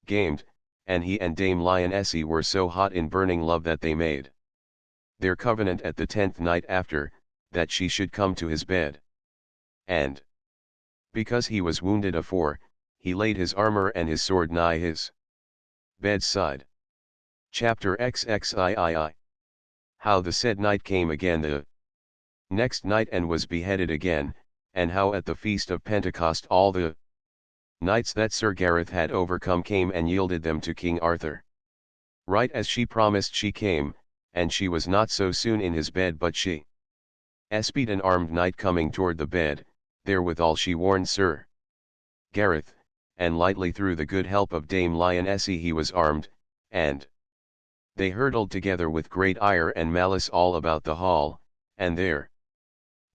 gamed, and he and Dame Lionesse were so hot in burning love that they made their covenant at the 10th night after, that she should come to his bed. And, because he was wounded afore, he laid his armor and his sword nigh his bedside. Chapter XXIII. How the said knight came again the next night and was beheaded again, and how at the feast of Pentecost all the knights that Sir Gareth had overcome came and yielded them to King Arthur. Right as she promised she came, and she was not so soon in his bed but she espied an armed knight coming toward the bed, therewithal she warned Sir Gareth, and lightly through the good help of Dame Lionesse he was armed, and they hurtled together with great ire and malice all about the hall, and there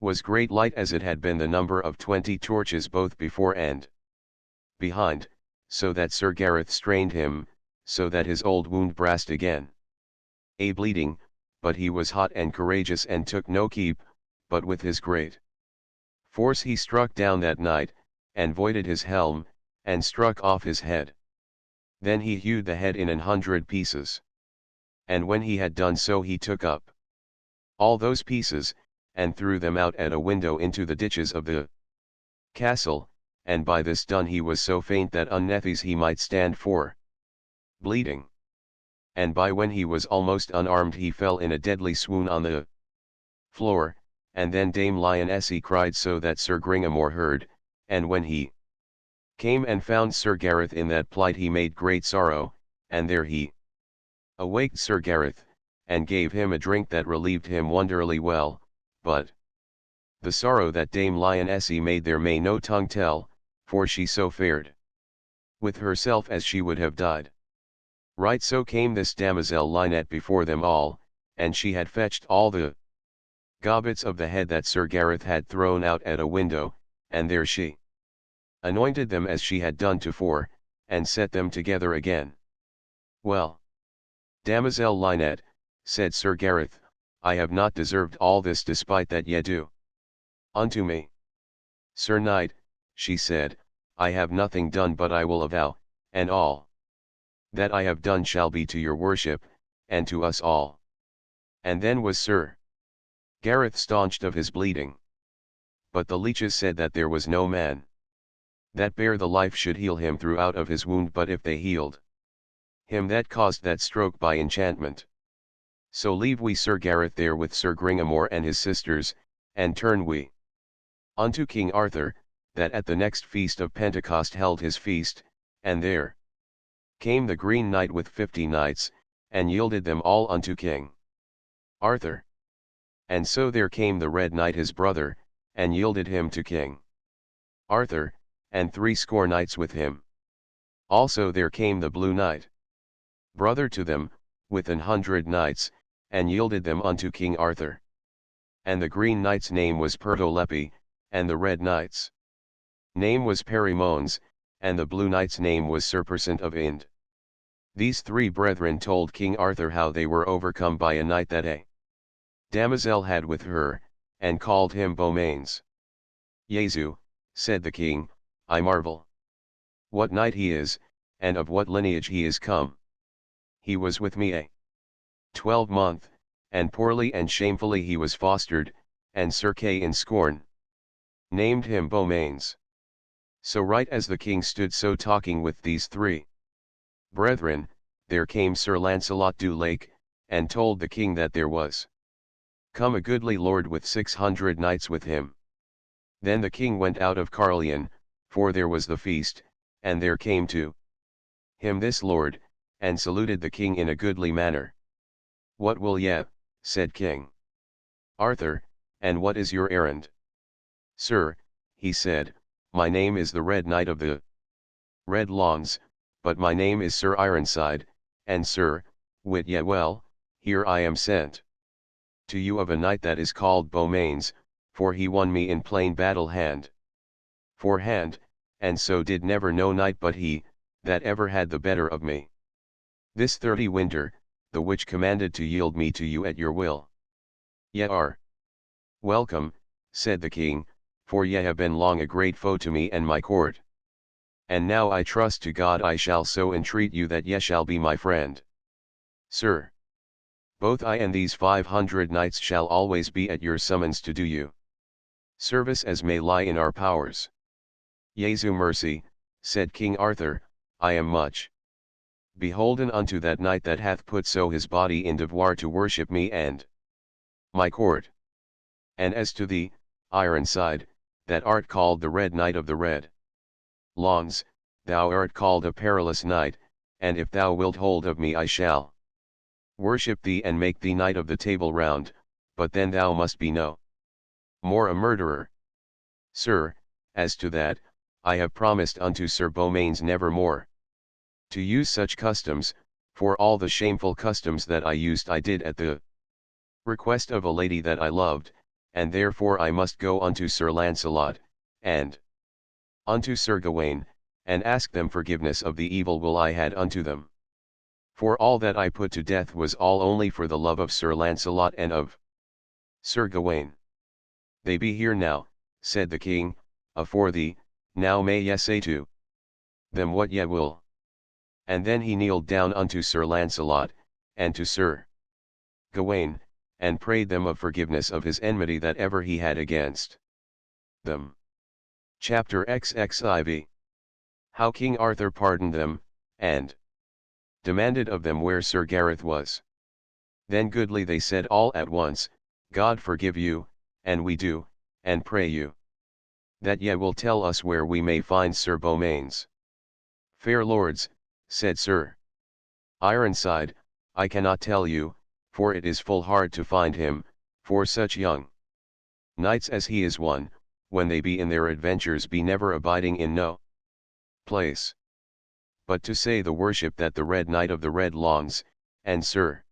was great light as it had been the number of 20 torches both before and behind, so that Sir Gareth strained him, so that his old wound brast again. A bleeding, but he was hot and courageous and took no keep, but with his great force he struck down that knight, and voided his helm, and struck off his head. Then he hewed the head in 100 pieces. And when he had done so he took up all those pieces, and threw them out at a window into the ditches of the castle, and by this done he was so faint that unnethes he might stand for bleeding. And by when he was almost unarmed he fell in a deadly swoon on the floor, and then Dame Lionesse cried so that Sir Gringamore heard, and when he came and found Sir Gareth in that plight he made great sorrow, and there he awaked Sir Gareth, and gave him a drink that relieved him wonderly well, but the sorrow that Dame Lionesse made there may no tongue tell, for she so fared with herself as she would have died. Right so came this damosel Lynette before them all, and she had fetched all the gobbets of the head that Sir Gareth had thrown out at a window, and there she anointed them as she had done tofore, and set them together again. Well, damosel Lynette, said Sir Gareth, I have not deserved all this despite that ye do unto me. Sir Knight, she said, I have nothing done but I will avow, and all that I have done shall be to your worship, and to us all. And then was Sir Gareth staunched of his bleeding. But the leeches said that there was no man that bare the life should heal him throughout of his wound but if they healed him that caused that stroke by enchantment. So leave we Sir Gareth there with Sir Gringamore and his sisters, and turn we unto King Arthur, that at the next feast of Pentecost held his feast, and there came the Green Knight with 50 knights, and yielded them all unto King Arthur. And so there came the Red Knight his brother, and yielded him to King Arthur, and 60 knights with him. Also there came the Blue Knight, brother to them, with 100 knights, and yielded them unto King Arthur. And the Green Knight's name was Pertolepe, and the Red Knight's name was Perimones, and the Blue Knight's name was Sir Persant of Ind. These 3 brethren told King Arthur how they were overcome by a knight that a damosel had with her, and called him Beaumains. Jesu, said the king, I marvel what knight he is, and of what lineage he is come. He was with me a 12-month, and poorly and shamefully he was fostered, and Sir Kay in scorn named him Beaumains. So right as the king stood so talking with these 3 brethren, there came Sir Lancelot du Lake, and told the king that there was come a goodly lord with 600 knights with him. Then the king went out of Carlion, for there was the feast, and there came to him this lord, and saluted the king in a goodly manner. What will ye, said King Arthur, and what is your errand? Sir, he said, my name is the Red Knight of the Red Lawns, but my name is Sir Ironside, and sir, wit ye well, here I am sent to you of a knight that is called Beaumains, for he won me in plain battle hand for hand, and so did never no knight but he, that ever had the better of me. This 30 winter, the which commanded to yield me to you at your will. Ye are welcome, said the king, for ye have been long a great foe to me and my court. And now I trust to God I shall so entreat you that ye shall be my friend. Sir, both I and these 500 knights shall always be at your summons to do you service as may lie in our powers. Jesu mercy, said King Arthur, I am much beholden unto that knight that hath put so his body in devoir to worship me and my court. And as to thee, Ironside, that art called the Red Knight of the Red Lawns, thou art called a perilous knight, and if thou wilt hold of me I shall worship thee and make thee knight of the Table Round, but then thou must be no more a murderer. Sir, as to that, I have promised unto Sir Beaumains never more to use such customs, for all the shameful customs that I used I did at the request of a lady that I loved, and therefore I must go unto Sir Lancelot, and unto Sir Gawain, and ask them forgiveness of the evil will I had unto them. For all that I put to death was all only for the love of Sir Lancelot and of Sir Gawain. They be here now, said the king, afore thee, now may ye say to them what ye will. And then he kneeled down unto Sir Lancelot, and to Sir Gawain, and prayed them of forgiveness of his enmity that ever he had against them. Chapter XXIV. How King Arthur pardoned them, and demanded of them where Sir Gareth was. Then goodly they said all at once, God forgive you, and we do, and pray you, that ye will tell us where we may find Sir Beaumains. Fair lords, said Sir Ironside, I cannot tell you, for it is full hard to find him, for such young knights as he is one, when they be in their adventures be never abiding in no place. But to say the worship that the Red Knight of the Red Lawns, and Sir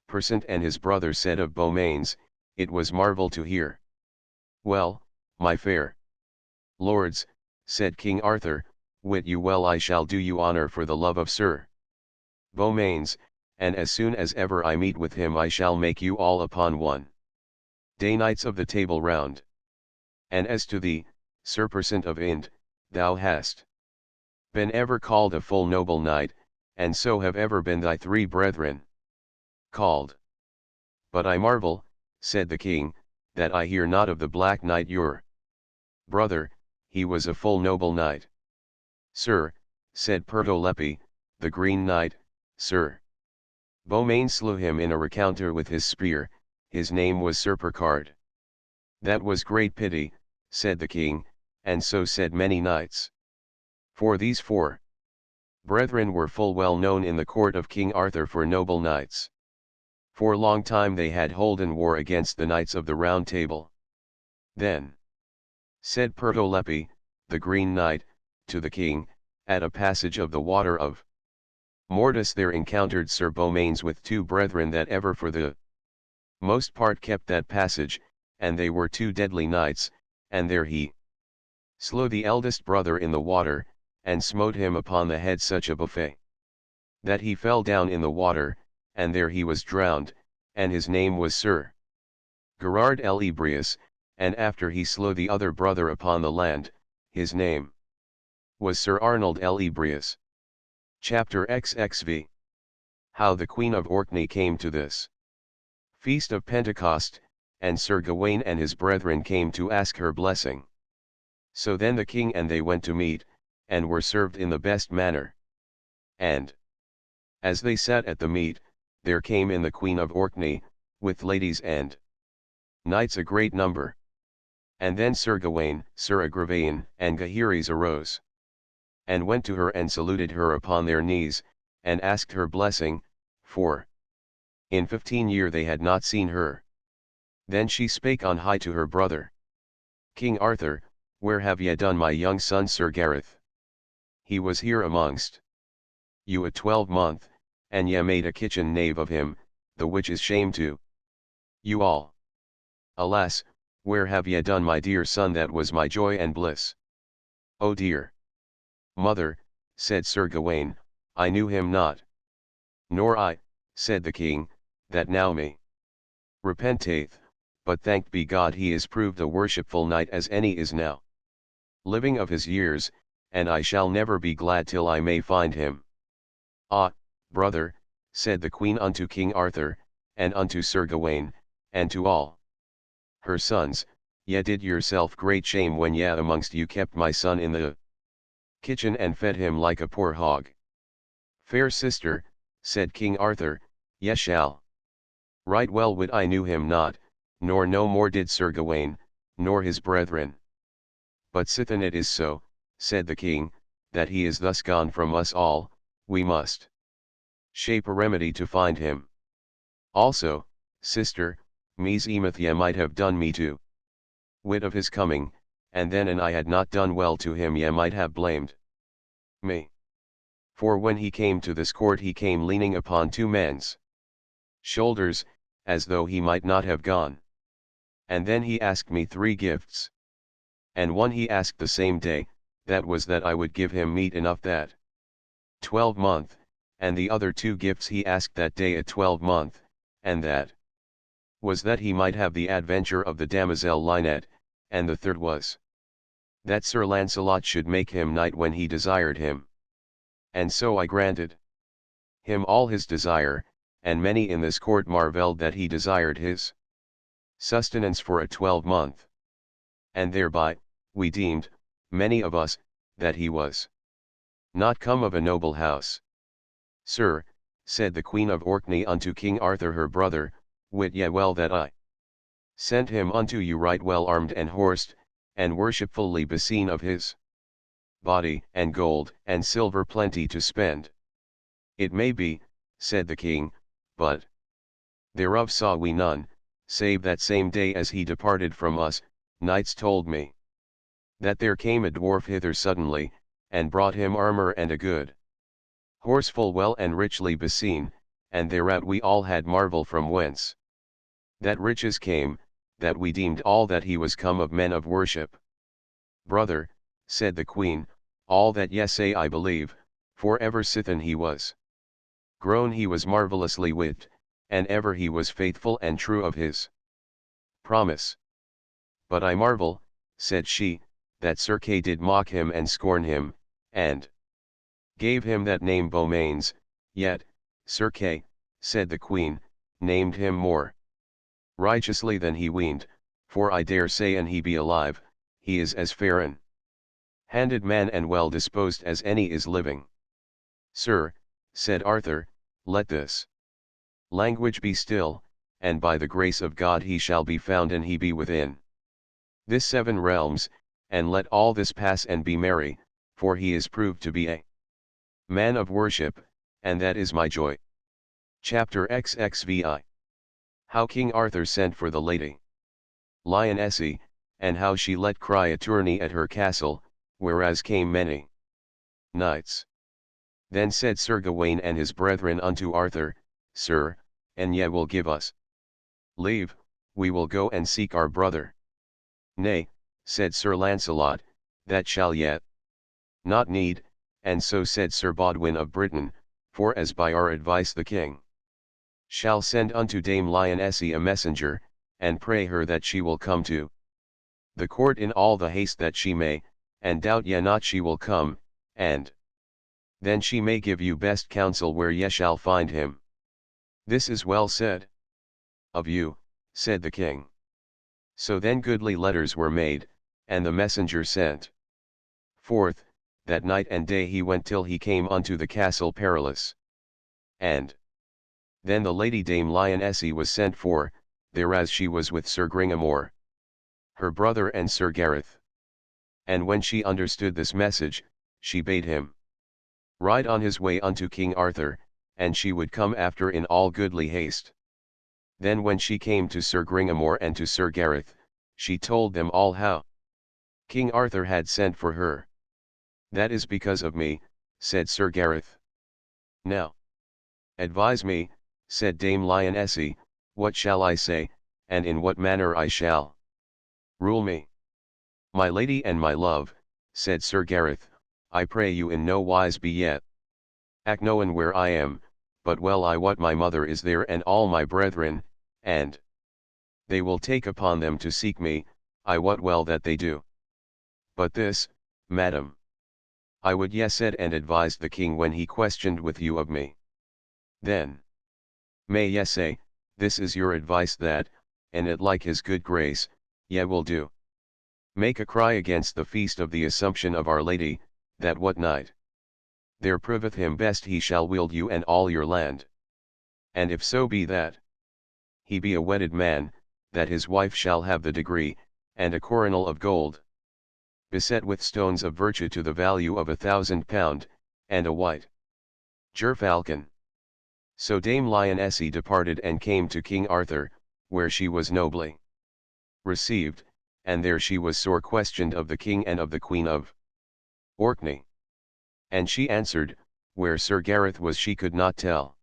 Persant and his brother said of Beaumains, it was marvel to hear. Well, my fair lords, said King Arthur, wit you well I shall do you honour for the love of Sir Beaumains, and as soon as ever I meet with him I shall make you all upon one day knights of the Table Round. And as to thee, Sir Persant of Ind, thou hast been ever called a full noble knight, and so have ever been thy three brethren called. But I marvel, said the king, that I hear not of the Black Knight your brother, he was a full noble knight. Sir, said Pertolepe, the Green Knight, Sir Beaumains slew him in a rencounter with his spear, his name was Sir Percard. That was great pity, said the king, and so said many knights. For these four brethren were full well known in the court of King Arthur for noble knights. For long time they had holden war against the knights of the Round Table. Then said Pertolepe, the Green Knight, to the king, at a passage of the water of Morte there encountered Sir Beaumains with two brethren that ever for the most part kept that passage, and they were two deadly knights, and there he slew the eldest brother in the water, and smote him upon the head such a buffet that he fell down in the water, and there he was drowned, and his name was Sir Gerard Elibrius, and after he slew the other brother upon the land, his name was Sir Arnold Elibrius. Chapter XXV. How the Queen of Orkney came to this feast of Pentecost, and Sir Gawain and his brethren came to ask her blessing. So then the king and they went to meat, and were served in the best manner. And as they sat at the meat, there came in the Queen of Orkney, with ladies and knights a great number. And then Sir Gawain, Sir Agravain, and Gaheris arose, and went to her and saluted her upon their knees, and asked her blessing, for in 15 years they had not seen her. Then she spake on high to her brother, King Arthur, where have ye done my young son Sir Gareth? He was here amongst you a 12-month, and ye made a kitchen knave of him, the which is shame to you all. Alas, where have ye done my dear son that was my joy and bliss? O dear mother, said Sir Gawain, I knew him not. Nor I, said the king, that now me repenteth, but thanked be God he is proved a worshipful knight as any is now living of his years, and I shall never be glad till I may find him. Ah, brother, said the queen unto King Arthur, and unto Sir Gawain, and to all her sons, ye did yourself great shame when ye amongst you kept my son in the kitchen and fed him like a poor hog. Fair sister, said King Arthur, ye shall. Right well would I knew him not, nor no more did Sir Gawain, nor his brethren. But sithen it is so, said the king, that he is thus gone from us all, we must shape a remedy to find him. Also, sister, meseemeth ye might have done me to wit of his coming, and then an I had not done well to him ye might have blamed me. For when he came to this court he came leaning upon two men's shoulders, as though he might not have gone. And then he asked me 3 gifts. And one he asked the same day, that was that I would give him meat enough that 12-month, and the other 2 gifts he asked that day a 12-month, and that was that he might have the adventure of the damosel Lynette, and the third was that Sir Lancelot should make him knight when he desired him. And so I granted him all his desire, and many in this court marvelled that he desired his sustenance for a 12-month. And thereby, we deemed, many of us, that he was not come of a noble house. Sir, said the Queen of Orkney unto King Arthur her brother, wit ye well that I sent him unto you right well armed and horsed, and worshipfully beseen of his body and gold and silver plenty to spend. It may be, said the king, but thereof saw we none, save that same day as he departed from us, knights told me that there came a dwarf hither suddenly, and brought him armor and a good horse full well and richly beseen, and thereat we all had marvel from whence that riches came, that we deemed all that he was come of men of worship. Brother, said the queen, all that ye say I believe, for ever sithen he was grown he was marvellously wit, and ever he was faithful and true of his promise. But I marvel, said she, that Sir Kay did mock him and scorn him, and gave him that name Beaumains, yet, Sir Kay, said the queen, named him more righteously than he weened, for I dare say an he be alive, he is as fair an handed man and well disposed as any is living. Sir, said Arthur, let this language be still, and by the grace of God he shall be found and he be within this 7 realms, and let all this pass and be merry, for he is proved to be a man of worship, and that is my joy. Chapter XXVI. How King Arthur sent for the Lady Lionesse, and how she let cry a tourney at her castle, whereas came many knights. Then said Sir Gawain and his brethren unto Arthur, Sir, an ye will give us leave, we will go and seek our brother. Nay, said Sir Lancelot, that shall yet not need, and so said Sir Bodwin of Britain, for as by our advice the king shall send unto Dame Lionesse a messenger, and pray her that she will come to the court in all the haste that she may, and doubt ye not she will come, and then she may give you best counsel where ye shall find him. This is well said of you, said the king. So then goodly letters were made, and the messenger sent forth, that night and day he went till he came unto the Castle Perilous. And then the Lady Dame Lionesse was sent for, thereas she was with Sir Gringamore, her brother and Sir Gareth. And when she understood this message, she bade him ride on his way unto King Arthur, and she would come after in all goodly haste. Then when she came to Sir Gringamore and to Sir Gareth, she told them all how King Arthur had sent for her. That is because of me, said Sir Gareth. Now advise me, said Dame Lionesse, what shall I say, and in what manner I shall rule me. My lady and my love, said Sir Gareth, I pray you in no wise be yet knowen where I am, but well I wot my mother is there and all my brethren, and they will take upon them to seek me, I wot well that they do. But this, madam, I would ye said and advised the king when he questioned with you of me. Then may ye say, this is your advice that, and it like his good grace, ye will do. Make a cry against the feast of the Assumption of Our Lady, that what night there proveth him best he shall wield you and all your land. And if so be that he be a wedded man, that his wife shall have the degree, and a coronal of gold, beset with stones of virtue to the value of £1,000, and a white gerfalcon. So Dame Lionesse departed and came to King Arthur, where she was nobly received, and there she was sore questioned of the king and of the queen of Orkney. And she answered, where Sir Gareth was she could not tell.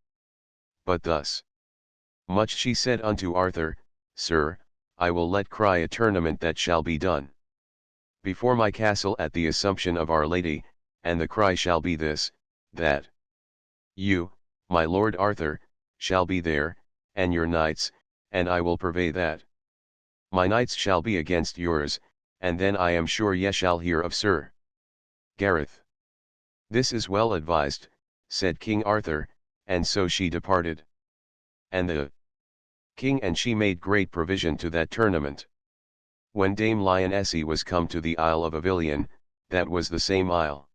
But thus much she said unto Arthur, Sir, I will let cry a tournament that shall be done before my castle at the Assumption of Our Lady, and the cry shall be this, that you, my lord Arthur, shall be there, and your knights, and I will purvey that my knights shall be against yours, and then I am sure ye shall hear of Sir Gareth. This is well advised, said King Arthur, and so she departed. And the king and she made great provision to that tournament. When Dame Lionesse was come to the Isle of Avilion, that was the same isle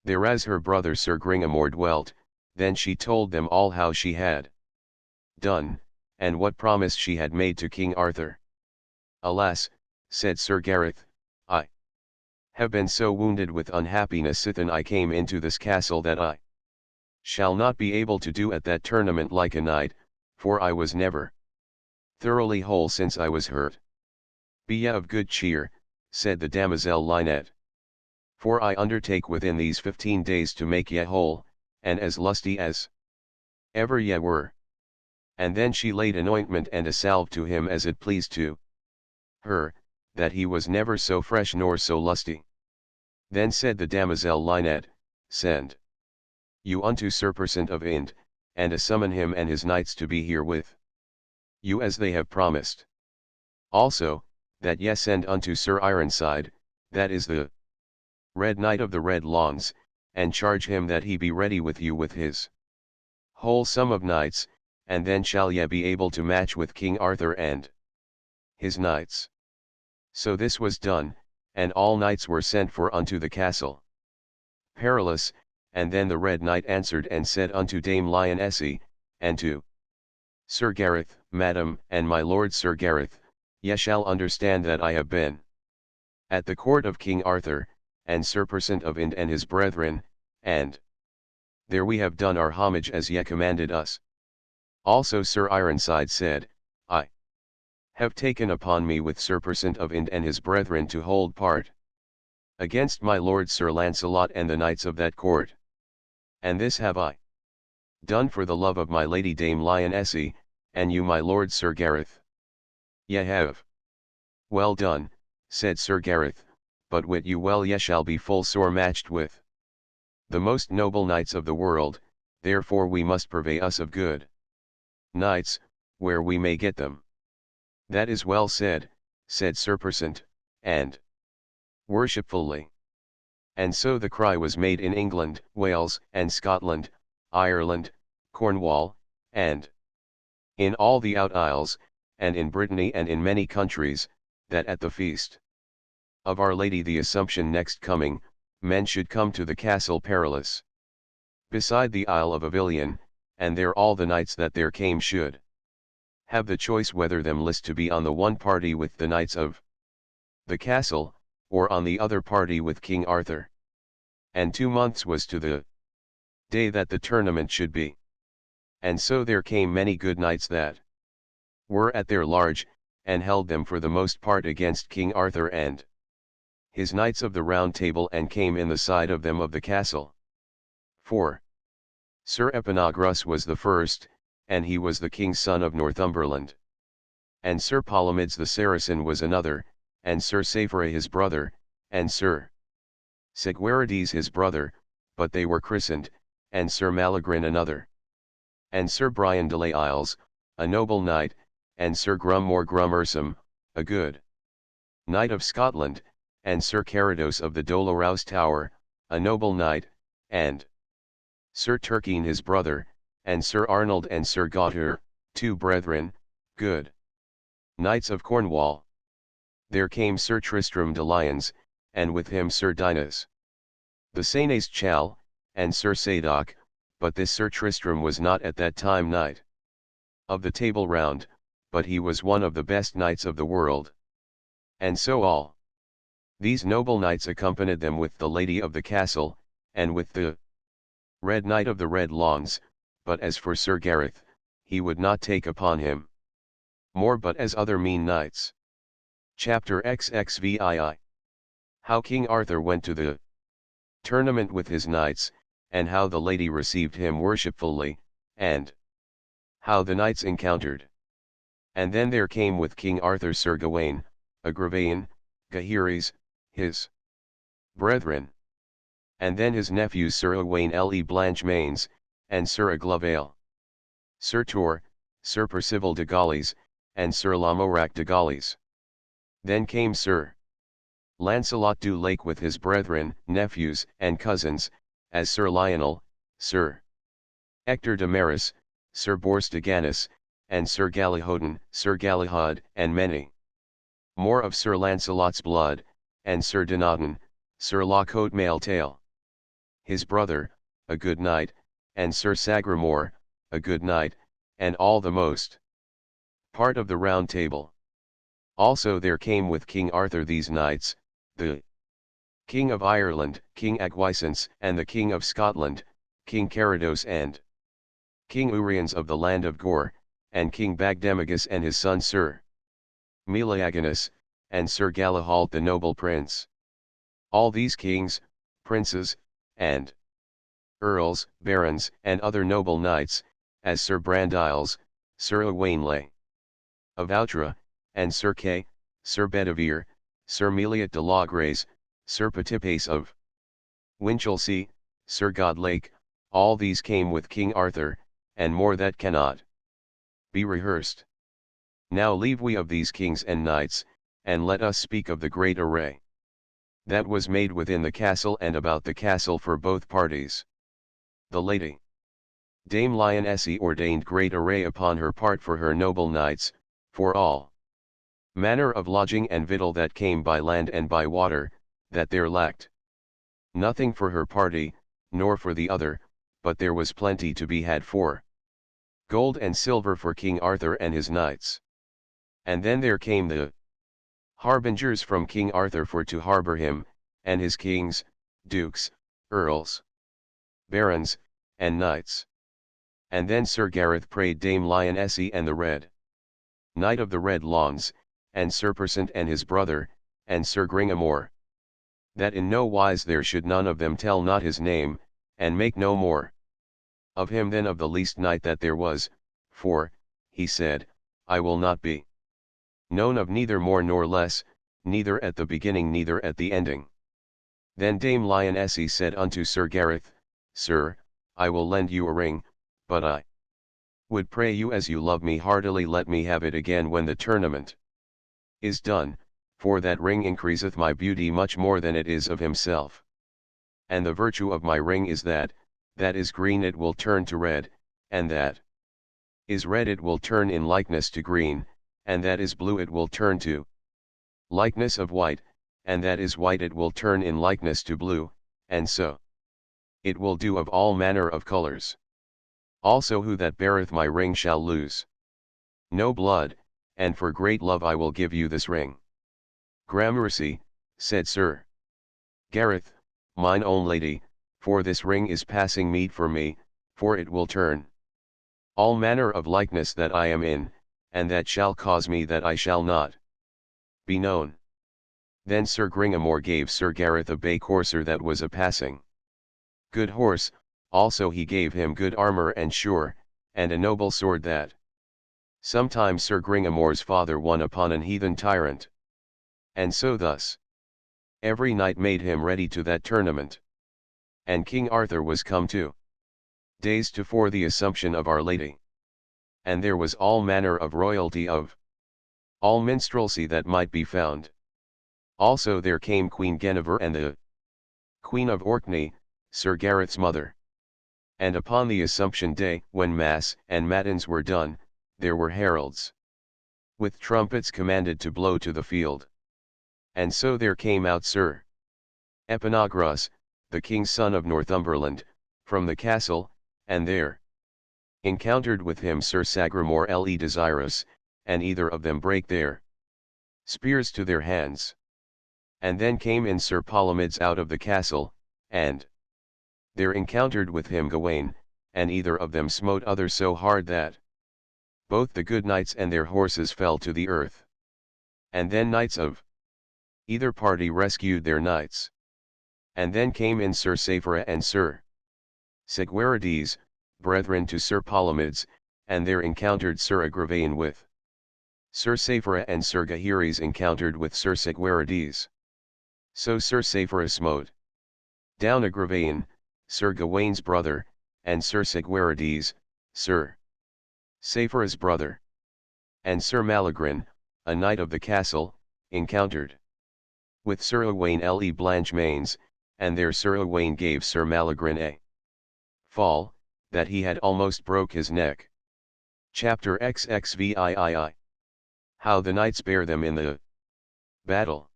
thereas her brother Sir Gringamore dwelt, then she told them all how she had done, and what promise she had made to King Arthur. Alas, said Sir Gareth, I have been so wounded with unhappiness sithen I came into this castle that I shall not be able to do at that tournament like a knight, for I was never thoroughly whole since I was hurt. Be ye of good cheer, said the damosel Lynette. For I undertake within these 15 days to make ye whole, and as lusty as ever ye were. And then she laid an ointment and a salve to him as it pleased to her, that he was never so fresh nor so lusty. Then said the damosel Lynette, Send you unto Sir Persant of Ind, and summon him and his knights to be here with you as they have promised. Also, that ye send unto Sir Ironside, that is the Red Knight of the Red Lawns, and charge him that he be ready with you with his whole sum of knights, and then shall ye be able to match with King Arthur and his knights. So this was done, and all knights were sent for unto the castle Perilous, and then the Red Knight answered and said unto Dame Lionesse, and to Sir Gareth, Madam, and my lord Sir Gareth, ye shall understand that I have been at the court of King Arthur, and Sir Persant of Ind and his brethren, and there we have done our homage as ye commanded us. Also Sir Ironside said, I have taken upon me with Sir Persant of Ind and his brethren to hold part against my lord Sir Lancelot and the knights of that court. And this have I done for the love of my lady Dame Lionesse, and you my lord Sir Gareth. Ye have well done, said Sir Gareth, but wit you well ye shall be full sore matched with the most noble knights of the world, therefore we must purvey us of good knights, where we may get them. That is well said, said Sir Persant, and worshipfully. And so the cry was made in England, Wales, and Scotland, Ireland, Cornwall, and in all the out isles, and in Brittany and in many countries, that at the feast of Our Lady the Assumption next coming, men should come to the Castle Perilous beside the Isle of Avilion, and there all the knights that there came should have the choice whether them list to be on the one party with the knights of the castle, or on the other party with King Arthur. And 2 months was to the day that the tournament should be. And so there came many good knights that were at their large, and held them for the most part against King Arthur and his knights of the Round Table, and came in the side of them of the castle. 4. Sir Epinogras was the first, and he was the king's son of Northumberland. And Sir Palomides the Saracen was another, and Sir Saphira his brother, and Sir Segwarides his brother, but they were christened, and Sir Malagrin another. And Sir Brian de les Isles, a noble knight, and Sir Grummore Grummersum, a good knight of Scotland, and Sir Carados of the Dolorous Tower, a noble knight, and Sir Turquine his brother, and Sir Arnold and Sir Gauter, two brethren, good knights of Cornwall. There came Sir Tristram de Lions, and with him Sir Dinas the Seneschal Chal, and Sir Sadoc, but this Sir Tristram was not at that time knight of the Table Round, but he was one of the best knights of the world. And so all these noble knights accompanied them with the lady of the castle, and with the Red Knight of the Red Lawns, but as for Sir Gareth, he would not take upon him more but as other mean knights. Chapter XXVII. How King Arthur went to the tournament with his knights, and how the lady received him worshipfully, and how the knights encountered. And then there came with King Arthur Sir Gawain, Agravain, Gaheris, his brethren. And then his nephews Sir Owain le Blanchemains, and Sir Aglovale, Sir Tor, Sir Percival de Galis, and Sir Lamorak de Galis. Then came Sir Lancelot du Lake with his brethren, nephews, and cousins, as Sir Lionel, Sir Ector de Maris, Sir Bors de Ganis, and Sir Galihodin, Sir Galahad, and many more of Sir Lancelot's blood, and Sir Dinadan, Sir La Cote Male Tail, his brother, a good knight, and Sir Sagramore, a good knight, and all the most part of the Round Table. Also there came with King Arthur these knights, the King of Ireland, King Agwisance, and the King of Scotland, King Carados, and King Uriens of the land of Gore, and King Bagdemagus and his son Sir Meliaganus, and Sir Galahalt the noble prince. All these kings, princes, and earls, barons, and other noble knights, as Sir Brandiles, Sir Owain le of Outre, and Sir Kay, Sir Bedivere, Sir Meliot de Logres, Sir Petipace of Winchelsea, Sir Godlake, all these came with King Arthur, and more that cannot be rehearsed. Now leave we of these kings and knights, and let us speak of the great array that was made within the castle and about the castle for both parties. The lady Dame Lionesse ordained great array upon her part for her noble knights, for all manner of lodging and victual that came by land and by water, that there lacked nothing for her party, nor for the other, but there was plenty to be had for gold and silver for King Arthur and his knights. And then there came the harbingers from King Arthur for to harbour him, and his kings, dukes, earls, barons, and knights. And then Sir Gareth prayed Dame Lionesse and the Red Knight of the Red Lawns, and Sir Persant and his brother, and Sir Gringamore, that in no wise there should none of them tell not his name, and make no more of him than of the least knight that there was, for, he said, I will not be known of neither more nor less, neither at the beginning neither at the ending. Then Dame Lionesse said unto Sir Gareth, Sir, I will lend you a ring, but I would pray you as you love me heartily let me have it again when the tournament is done, for that ring increaseth my beauty much more than it is of himself. And the virtue of my ring is that is green it will turn to red, and that is red it will turn in likeness to green, and that is blue it will turn to likeness of white, and that is white it will turn in likeness to blue, and so it will do of all manner of colors. Also who that beareth my ring shall lose no blood, and for great love I will give you this ring. Gramercy, said Sir Gareth, mine own lady, for this ring is passing meet for me, for it will turn all manner of likeness that I am in, and that shall cause me that I shall not be known. Then Sir Gringamore gave Sir Gareth a bay courser that was a passing good horse, also he gave him good armour and sure, and a noble sword that sometime Sir Gringamore's father won upon an heathen tyrant. And so thus every knight made him ready to that tournament. And King Arthur was come 2 days tofore the Assumption of Our Lady. And there was all manner of royalty of all minstrelsy that might be found. Also there came Queen Guinevere and the Queen of Orkney, Sir Gareth's mother. And upon the Assumption Day, when Mass and Matins were done, there were heralds with trumpets commanded to blow to the field. And so there came out Sir Epinogras, the king's son of Northumberland, from the castle, and there encountered with him Sir Sagramore le Desirous, and either of them brake their spears to their hands. And then came in Sir Palomides out of the castle, and there encountered with him Gawain, and either of them smote other so hard that both the good knights and their horses fell to the earth. And then knights of either party rescued their knights. And then came in Sir Saphira and Sir Segwarides, brethren to Sir Palomides, and there encountered Sir Agravain with Sir Saphira, and Sir Gaheris encountered with Sir Segwarides. So Sir Saphira smote down Agravain, Sir Gawain's brother, and Sir Segwarides, Sir Saphira's brother. And Sir Malagran, a knight of the castle, encountered with Sir Owain le Blanchemains, and there Sir Owain gave Sir Malagran a fall, that he had almost broke his neck. Chapter XXVII. How the knights bare them in the battle.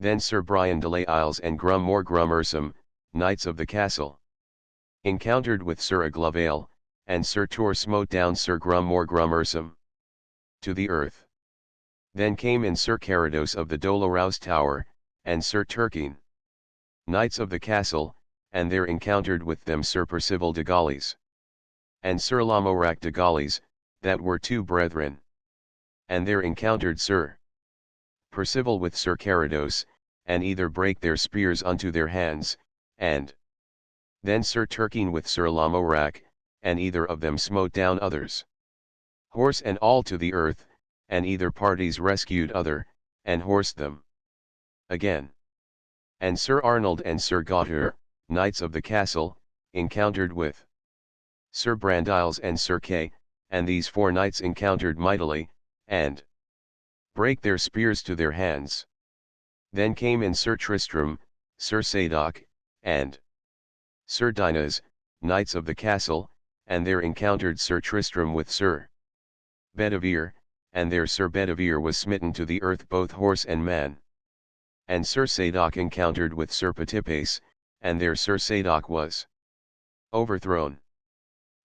Then Sir Brian de les Isles and Grummore Grummersum, knights of the castle, encountered with Sir Aglovale, and Sir Tor smote down Sir Grummore Grummersum to the earth. Then came in Sir Carados of the Dolorous Tower, and Sir Turquine, knights of the castle, and there encountered with them Sir Percival de Galis, and Sir Lamorac de Galis, that were two brethren. And there encountered Sir Percival with Sir Carados, and either brake their spears unto their hands, and then Sir Turquine with Sir Lamorac, and either of them smote down others, horse and all to the earth, and either parties rescued other, and horsed them again. And Sir Arnold and Sir Gauter, knights of the castle, encountered with Sir Brandiles and Sir Kay, and these four knights encountered mightily, and brake their spears to their hands. Then came in Sir Tristram, Sir Sadoc, and Sir Dinas, knights of the castle, and there encountered Sir Tristram with Sir Bedivere, and there Sir Bedivere was smitten to the earth both horse and man. And Sir Sadoc encountered with Sir Petipace, and there Sir Sadoc was overthrown.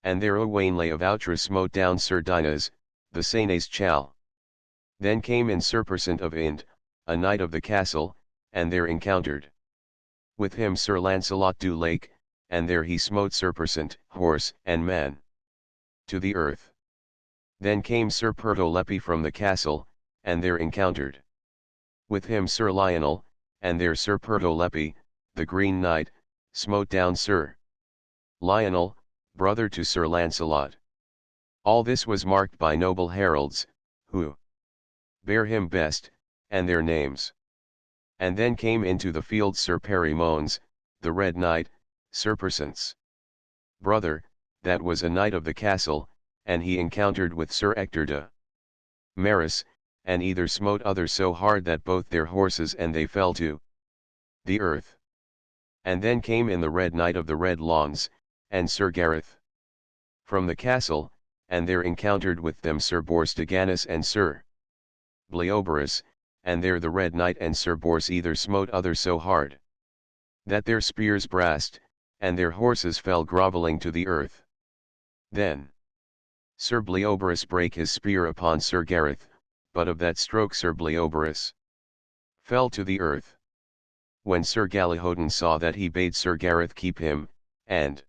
And there Owain le Avoutre smote down Sir Dinas, the Senes Chal. Then came in Sir Persant of Ind, a knight of the castle, and there encountered with him Sir Lancelot du Lake, and there he smote Sir Persant, horse and man, to the earth. Then came Sir Pertolepi from the castle, and there encountered with him Sir Lionel, and there Sir Pertolepi, the Green Knight, smote down Sir Lionel, brother to Sir Lancelot. All this was marked by noble heralds, who bare him best, and their names. And then came into the field Sir Perimones, the Red Knight, Sir Persant's brother, that was a knight of the castle, and he encountered with Sir Ector de Maris, and either smote other so hard that both their horses and they fell to the earth. And then came in the Red Knight of the Red Lawns, and Sir Gareth from the castle, and there encountered with them Sir Bors de Ganis and Sir Bleoberis, and there the Red Knight and Sir Bors either smote other so hard that their spears brast, and their horses fell grovelling to the earth. Then Sir Bleoberis brake his spear upon Sir Gareth, but of that stroke Sir Bleoberis fell to the earth. When Sir Galihodin saw that, he bade Sir Gareth keep him, and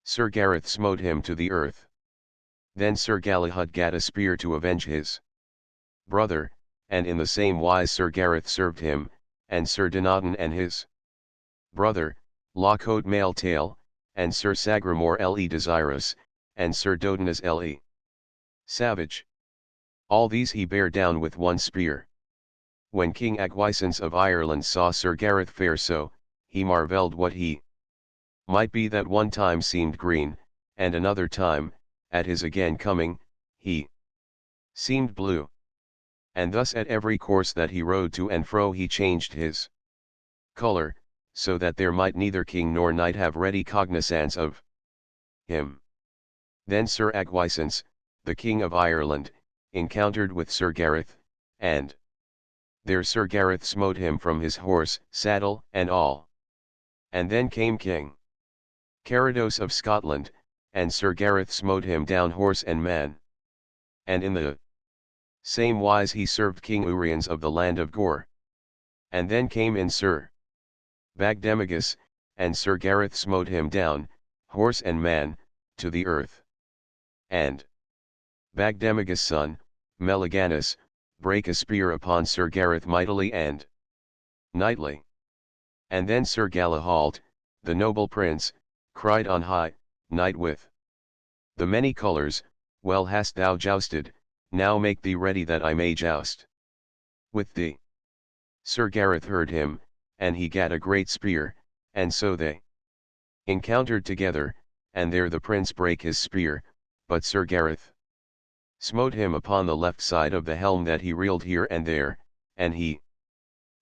Sir Gareth smote him to the earth. Then Sir Galihud gat a spear to avenge his brother, and in the same wise Sir Gareth served him, and Sir Dinadan and his brother, Lockhote Mailtail, and Sir Sagramore le Desirous, and Sir Dodinas le Savage. All these he bare down with one spear. When King Agwisance of Ireland saw Sir Gareth fare so, he marvelled what he might be that one time seemed green, and another time, at his again coming, he seemed blue. And thus at every course that he rode to and fro he changed his colour, so that there might neither king nor knight have ready cognizance of him. Then Sir Agwisance, the King of Ireland, encountered with Sir Gareth, and there Sir Gareth smote him from his horse, saddle, and all. And then came King Carados of Scotland, and Sir Gareth smote him down horse and man. And in the same wise he served King Uriens of the land of Gore. And then came in Sir Bagdemagus, and Sir Gareth smote him down, horse and man, to the earth. And Bagdemagus' son, Meliganus, brake a spear upon Sir Gareth mightily and knightly. And then Sir Galahalt, the noble prince, cried on high, Knight with the many colours, well hast thou jousted, now make thee ready that I may joust with thee. Sir Gareth heard him, and he gat a great spear, and so they encountered together, and there the prince brake his spear, but Sir Gareth smote him upon the left side of the helm that he reeled here and there, and he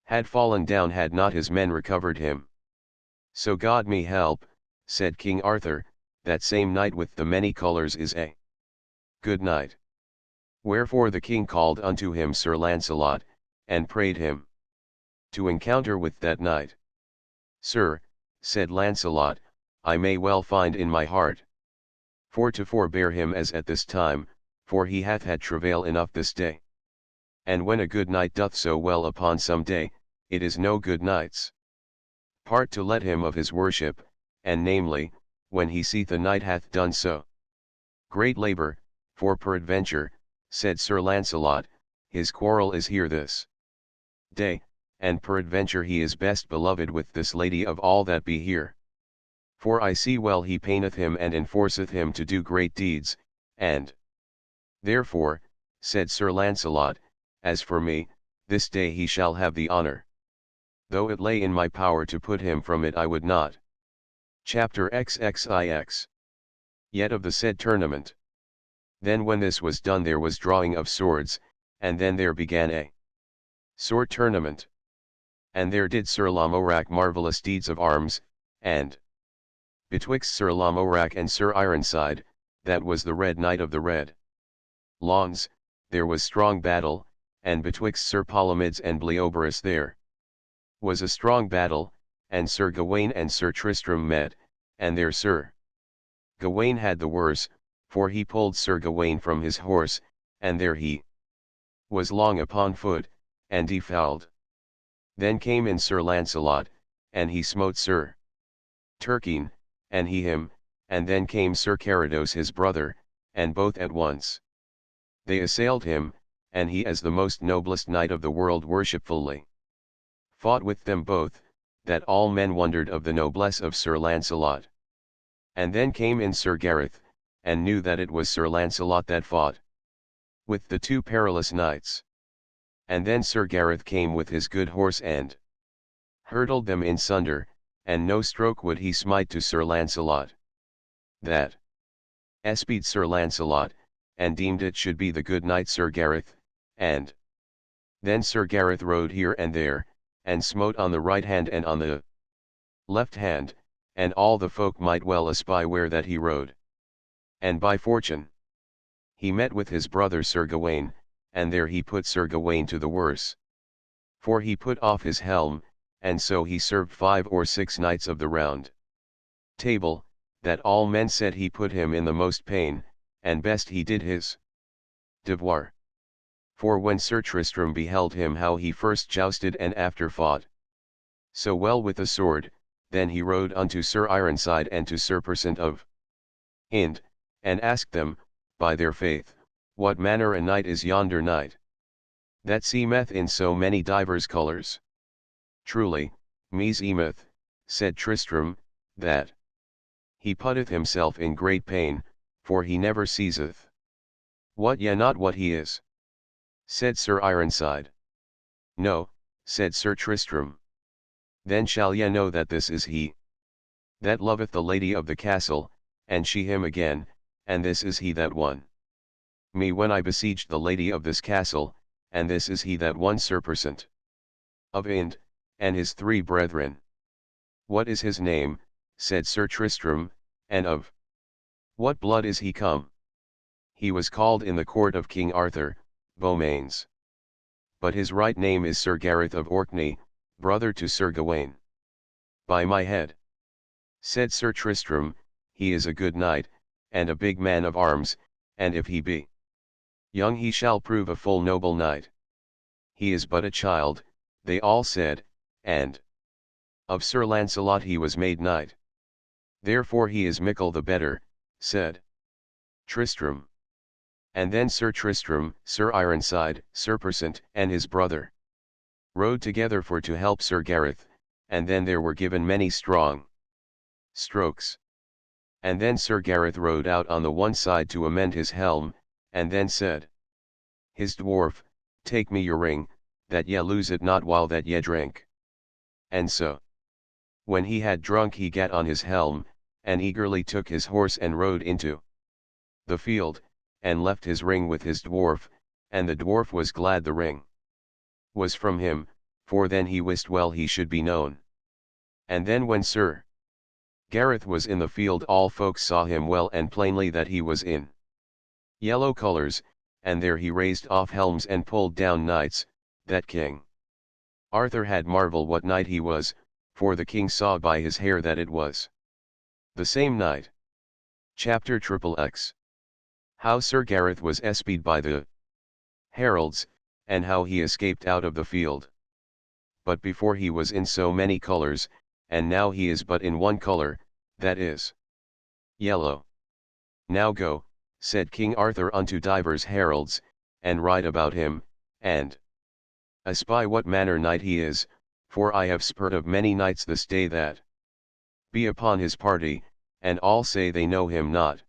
had fallen down had not his men recovered him. So God me help, said King Arthur, that same knight with the many colours is a good knight. Wherefore the king called unto him Sir Lancelot, and prayed him to encounter with that knight. Sir, said Lancelot, I may well find in my heart for to forbear him as at this time, for he hath had travail enough this day. And when a good knight doth so well upon some day, it is no good knight's part to let him of his worship, and namely, when he seeth a knight hath done so great labour, for peradventure, said Sir Lancelot, his quarrel is here this day, and peradventure he is best beloved with this lady of all that be here. For I see well he paineth him and enforceth him to do great deeds, and therefore, said Sir Lancelot, as for me, this day he shall have the honour. Though it lay in my power to put him from it I would not. Chapter XXIX. Yet of the said tournament. Then when this was done there was drawing of swords, and then there began a sword tournament. And there did Sir Lamorak marvellous deeds of arms, and betwixt Sir Lamorak and Sir Ironside, that was the Red Knight of the Red Lawns, there was strong battle, and betwixt Sir Palomides and Bleoberis there was a strong battle, and Sir Gawain and Sir Tristram met, and there Sir Gawain had the worse, for he pulled Sir Gawain from his horse, and there he was long upon foot, and defouled. Then came in Sir Lancelot, and he smote Sir Turquine, and he him, and then came Sir Carados his brother, and both at once they assailed him, and he as the most noblest knight of the world worshipfully fought with them both, that all men wondered of the noblesse of Sir Lancelot. And then came in Sir Gareth, and knew that it was Sir Lancelot that fought with the two perilous knights. And then Sir Gareth came with his good horse and hurtled them in sunder, and no stroke would he smite to Sir Lancelot. That espied Sir Lancelot, and deemed it should be the good knight Sir Gareth, and then Sir Gareth rode here and there, and smote on the right hand and on the left hand, and all the folk might well espy where that he rode. And by fortune he met with his brother Sir Gawain, and there he put Sir Gawain to the worse. For he put off his helm, and so he served 5 or 6 knights of the Round Table, that all men said he put him in the most pain, and best he did his devoir. For when Sir Tristram beheld him how he first jousted and after fought so well with the sword, then he rode unto Sir Ironside and to Sir Persant of Ind, and asked them, by their faith, what manner a knight is yonder knight that seemeth in so many divers colours? Truly, meseemeth, said Tristram, that he putteth himself in great pain, for he never ceaseth. Wot ye not what he is? Said Sir Ironside. No, said Sir Tristram. Then shall ye know that this is he that loveth the lady of the castle, and she him again, and this is he that won me when I besieged the lady of this castle, and this is he that won Sir Persant of Ind, and his 3 brethren. What is his name, said Sir Tristram, and of what blood is he come? He was called in the court of King Arthur, Beaumains. But his right name is Sir Gareth of Orkney, brother to Sir Gawain. By my head, said Sir Tristram, he is a good knight, and a big man of arms, and if he be young he shall prove a full noble knight. He is but a child, they all said, and of Sir Lancelot he was made knight. Therefore he is mickle the better, said Tristram. And then Sir Tristram, Sir Ironside, Sir Persant, and his brother rode together for to help Sir Gareth, and then there were given many strong strokes. And then Sir Gareth rode out on the one side to amend his helm, and then said, his dwarf, take me your ring, that ye lose it not while that ye drink. And so, when he had drunk he gat on his helm, and eagerly took his horse and rode into the field, and left his ring with his dwarf, and the dwarf was glad the ring was from him, for then he wist well he should be known. And then when Sir Gareth was in the field all folks saw him well and plainly that he was in yellow colours, and there he raised off helms and pulled down knights, that King Arthur had marvel what knight he was, for the king saw by his hair that it was the same knight. Chapter XXX. How Sir Gareth was espied by the heralds, and how he escaped out of the field. But before he was in so many colours, and now he is but in one colour, that is yellow. Now go, said King Arthur unto divers heralds, and ride about him, and espy what manner knight he is, for I have spurt of many knights this day that be upon his party, and all say they know him not.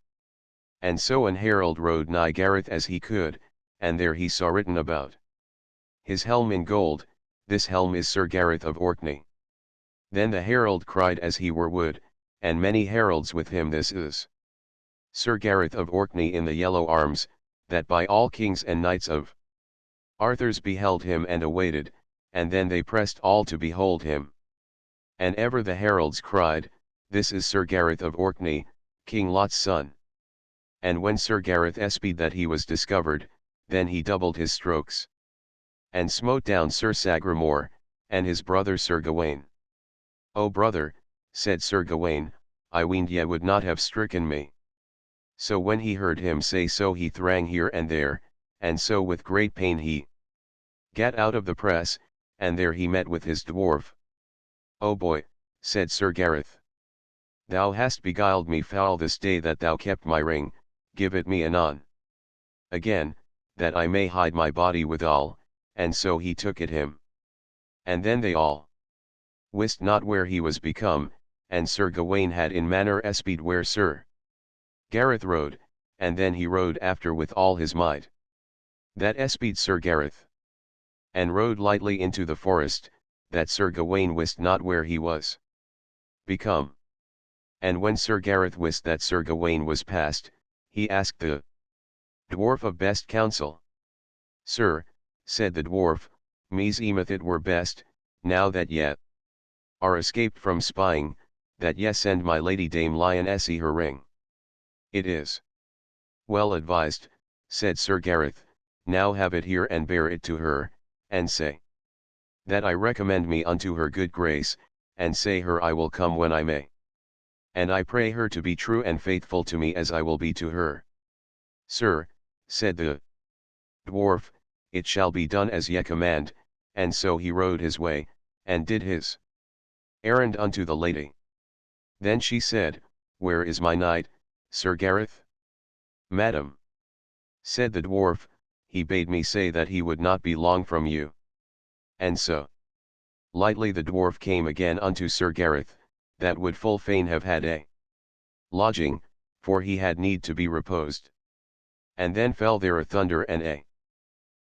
And so an herald rode nigh Gareth as he could, and there he saw written about his helm in gold, this helm is Sir Gareth of Orkney. Then the herald cried as he were wood, and many heralds with him, this is Sir Gareth of Orkney in the yellow arms, that by all kings and knights of Arthur's beheld him and awaited, and then they pressed all to behold him. And ever the heralds cried, this is Sir Gareth of Orkney, King Lot's son. And when Sir Gareth espied that he was discovered, then he doubled his strokes, and smote down Sir Sagramore, and his brother Sir Gawain. O brother, said Sir Gawain, I weened ye would not have stricken me. So when he heard him say so he thrang here and there, and so with great pain he gat out of the press, and there he met with his dwarf. O boy, said Sir Gareth, thou hast beguiled me foul this day that thou kept my ring, give it me anon again, that I may hide my body withal, and so he took it him. And then they all wist not where he was become, and Sir Gawain had in manner espied where Sir Gareth rode, and then he rode after with all his might. That espied Sir Gareth, and rode lightly into the forest, that Sir Gawain wist not where he was become. And when Sir Gareth wist that Sir Gawain was past, he asked the dwarf of best counsel. Sir, said the dwarf, meseemeth it were best, now that ye are escaped from spying, that ye send my lady Dame Lionesse her ring. It is well advised, said Sir Gareth, now have it here and bear it to her, and say that I recommend me unto her good grace, and say her I will come when I may. And I pray her to be true and faithful to me as I will be to her. Sir, said the dwarf, it shall be done as ye command, and so he rode his way, and did his errand unto the lady. Then she said, where is my knight, Sir Gareth? Madam, said the dwarf, he bade me say that he would not be long from you. And so lightly the dwarf came again unto Sir Gareth, that would full fain have had a lodging, for he had need to be reposed. And then fell there a thunder and a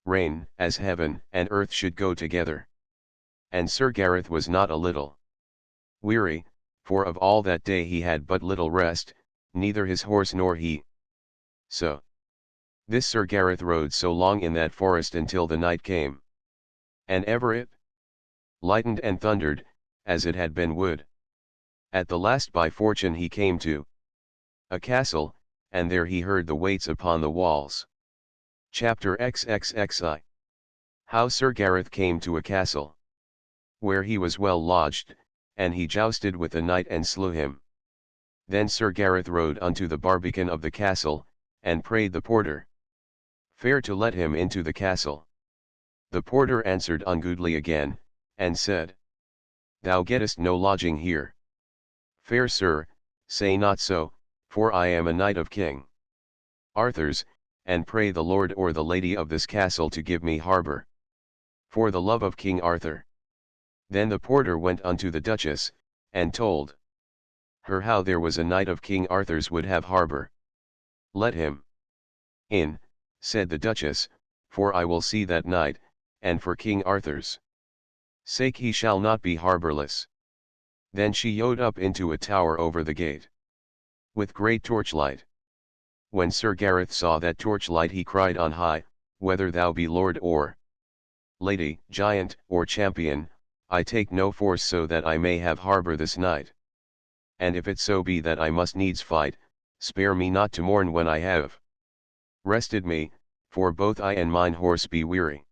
rain, as heaven and earth should go together. And Sir Gareth was not a little weary, for of all that day he had but little rest, neither his horse nor he. So this Sir Gareth rode so long in that forest until the night came. And ever it lightened and thundered, as it had been wood. At the last by fortune he came to a castle, and there he heard the weights upon the walls. Chapter XXXI. How Sir Gareth came to a castle, where he was well lodged, and he jousted with a knight and slew him. Then Sir Gareth rode unto the barbican of the castle, and prayed the porter fair to let him into the castle. The porter answered ungoodly again, and said, Thou gettest no lodging here. Fair sir, say not so, for I am a knight of King Arthur's, and pray the lord or the lady of this castle to give me harbour, for the love of King Arthur. Then the porter went unto the Duchess, and told her how there was a knight of King Arthur's would have harbour. Let him in, said the Duchess, for I will see that knight, and for King Arthur's sake he shall not be harbourless. Then she yode up into a tower over the gate, with great torchlight. When Sir Gareth saw that torchlight he cried on high, Whether thou be lord or lady, giant or champion, I take no force so that I may have harbour this night. And if it so be that I must needs fight, spare me not to mourn when I have rested me, for both I and mine horse be weary.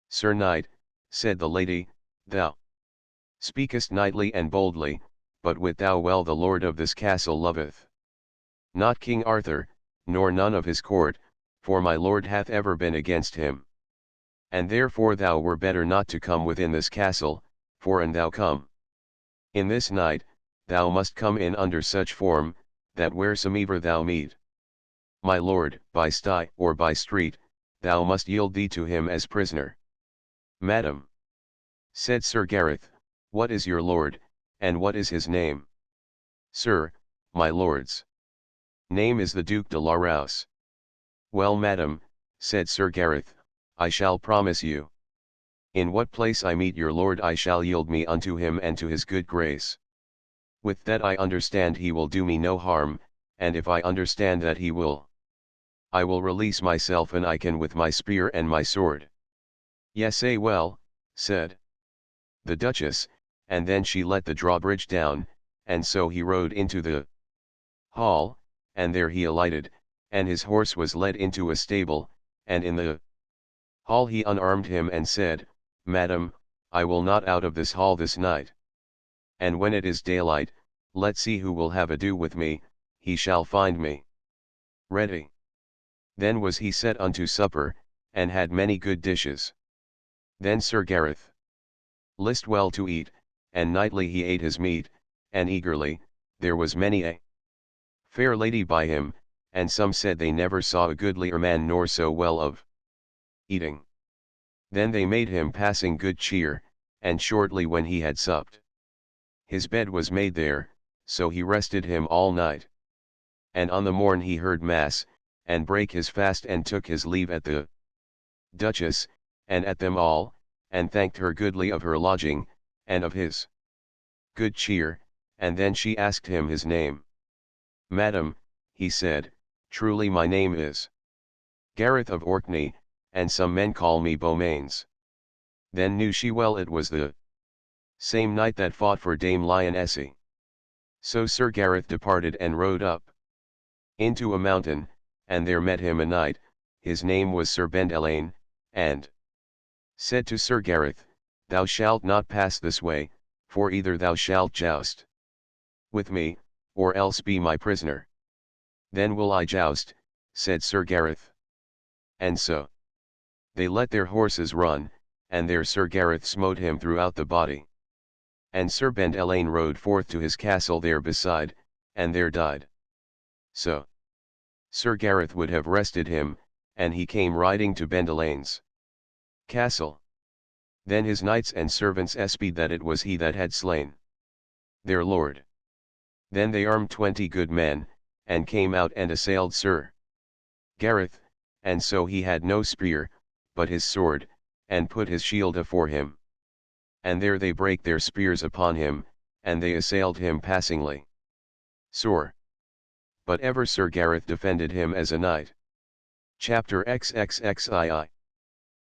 Sir Knight, said the lady, thou speakest knightly and boldly, but wit thou well the lord of this castle loveth not King Arthur, nor none of his court, for my lord hath ever been against him. And therefore thou were better not to come within this castle, for an thou come in this night, thou must come in under such form, that wheresoever thou meet my lord, by sty or by street, thou must yield thee to him as prisoner. Madam, said Sir Gareth, what is your lord, and what is his name? Sir, my lord's name is the Duke de la Rowse. Well madam, said Sir Gareth, I shall promise you. In what place I meet your lord I shall yield me unto him and to his good grace. With that I understand he will do me no harm, and if I understand that he will, I will release myself and I can with my spear and my sword. Yes, say well, said the Duchess, and then she let the drawbridge down, and so he rode into the hall, and there he alighted, and his horse was led into a stable, and in the hall he unarmed him and said, Madam, I will not out of this hall this night. And when it is daylight, let's see who will have ado with me, he shall find me ready. Then was he set unto supper, and had many good dishes. Then Sir Gareth list well to eat, and nightly he ate his meat, and eagerly, there was many a fair lady by him, and some said they never saw a goodlier man nor so well of eating. Then they made him passing good cheer, and shortly when he had supped, his bed was made there, so he rested him all night. And on the morn he heard mass, and brake his fast and took his leave at the Duchess, and at them all, and thanked her goodly of her lodging, and of his good cheer, and then she asked him his name. Madam, he said, truly my name is Gareth of Orkney, and some men call me Beaumains. Then knew she well it was the same knight that fought for Dame Lionesse. So Sir Gareth departed and rode up into a mountain, and there met him a knight, his name was Sir Bendelaine, and said to Sir Gareth, Thou shalt not pass this way, for either thou shalt joust with me, or else be my prisoner. Then will I joust, said Sir Gareth. And so they let their horses run, and there Sir Gareth smote him throughout the body. And Sir Bendelaine rode forth to his castle there beside, and there died. So Sir Gareth would have rested him, and he came riding to Bendelaine's castle. Then his knights and servants espied that it was he that had slain their lord. Then they armed 20 good men, and came out and assailed Sir Gareth, and so he had no spear, but his sword, and put his shield afore him. And there they brake their spears upon him, and they assailed him passingly sore. But ever Sir Gareth defended him as a knight. Chapter XXXII.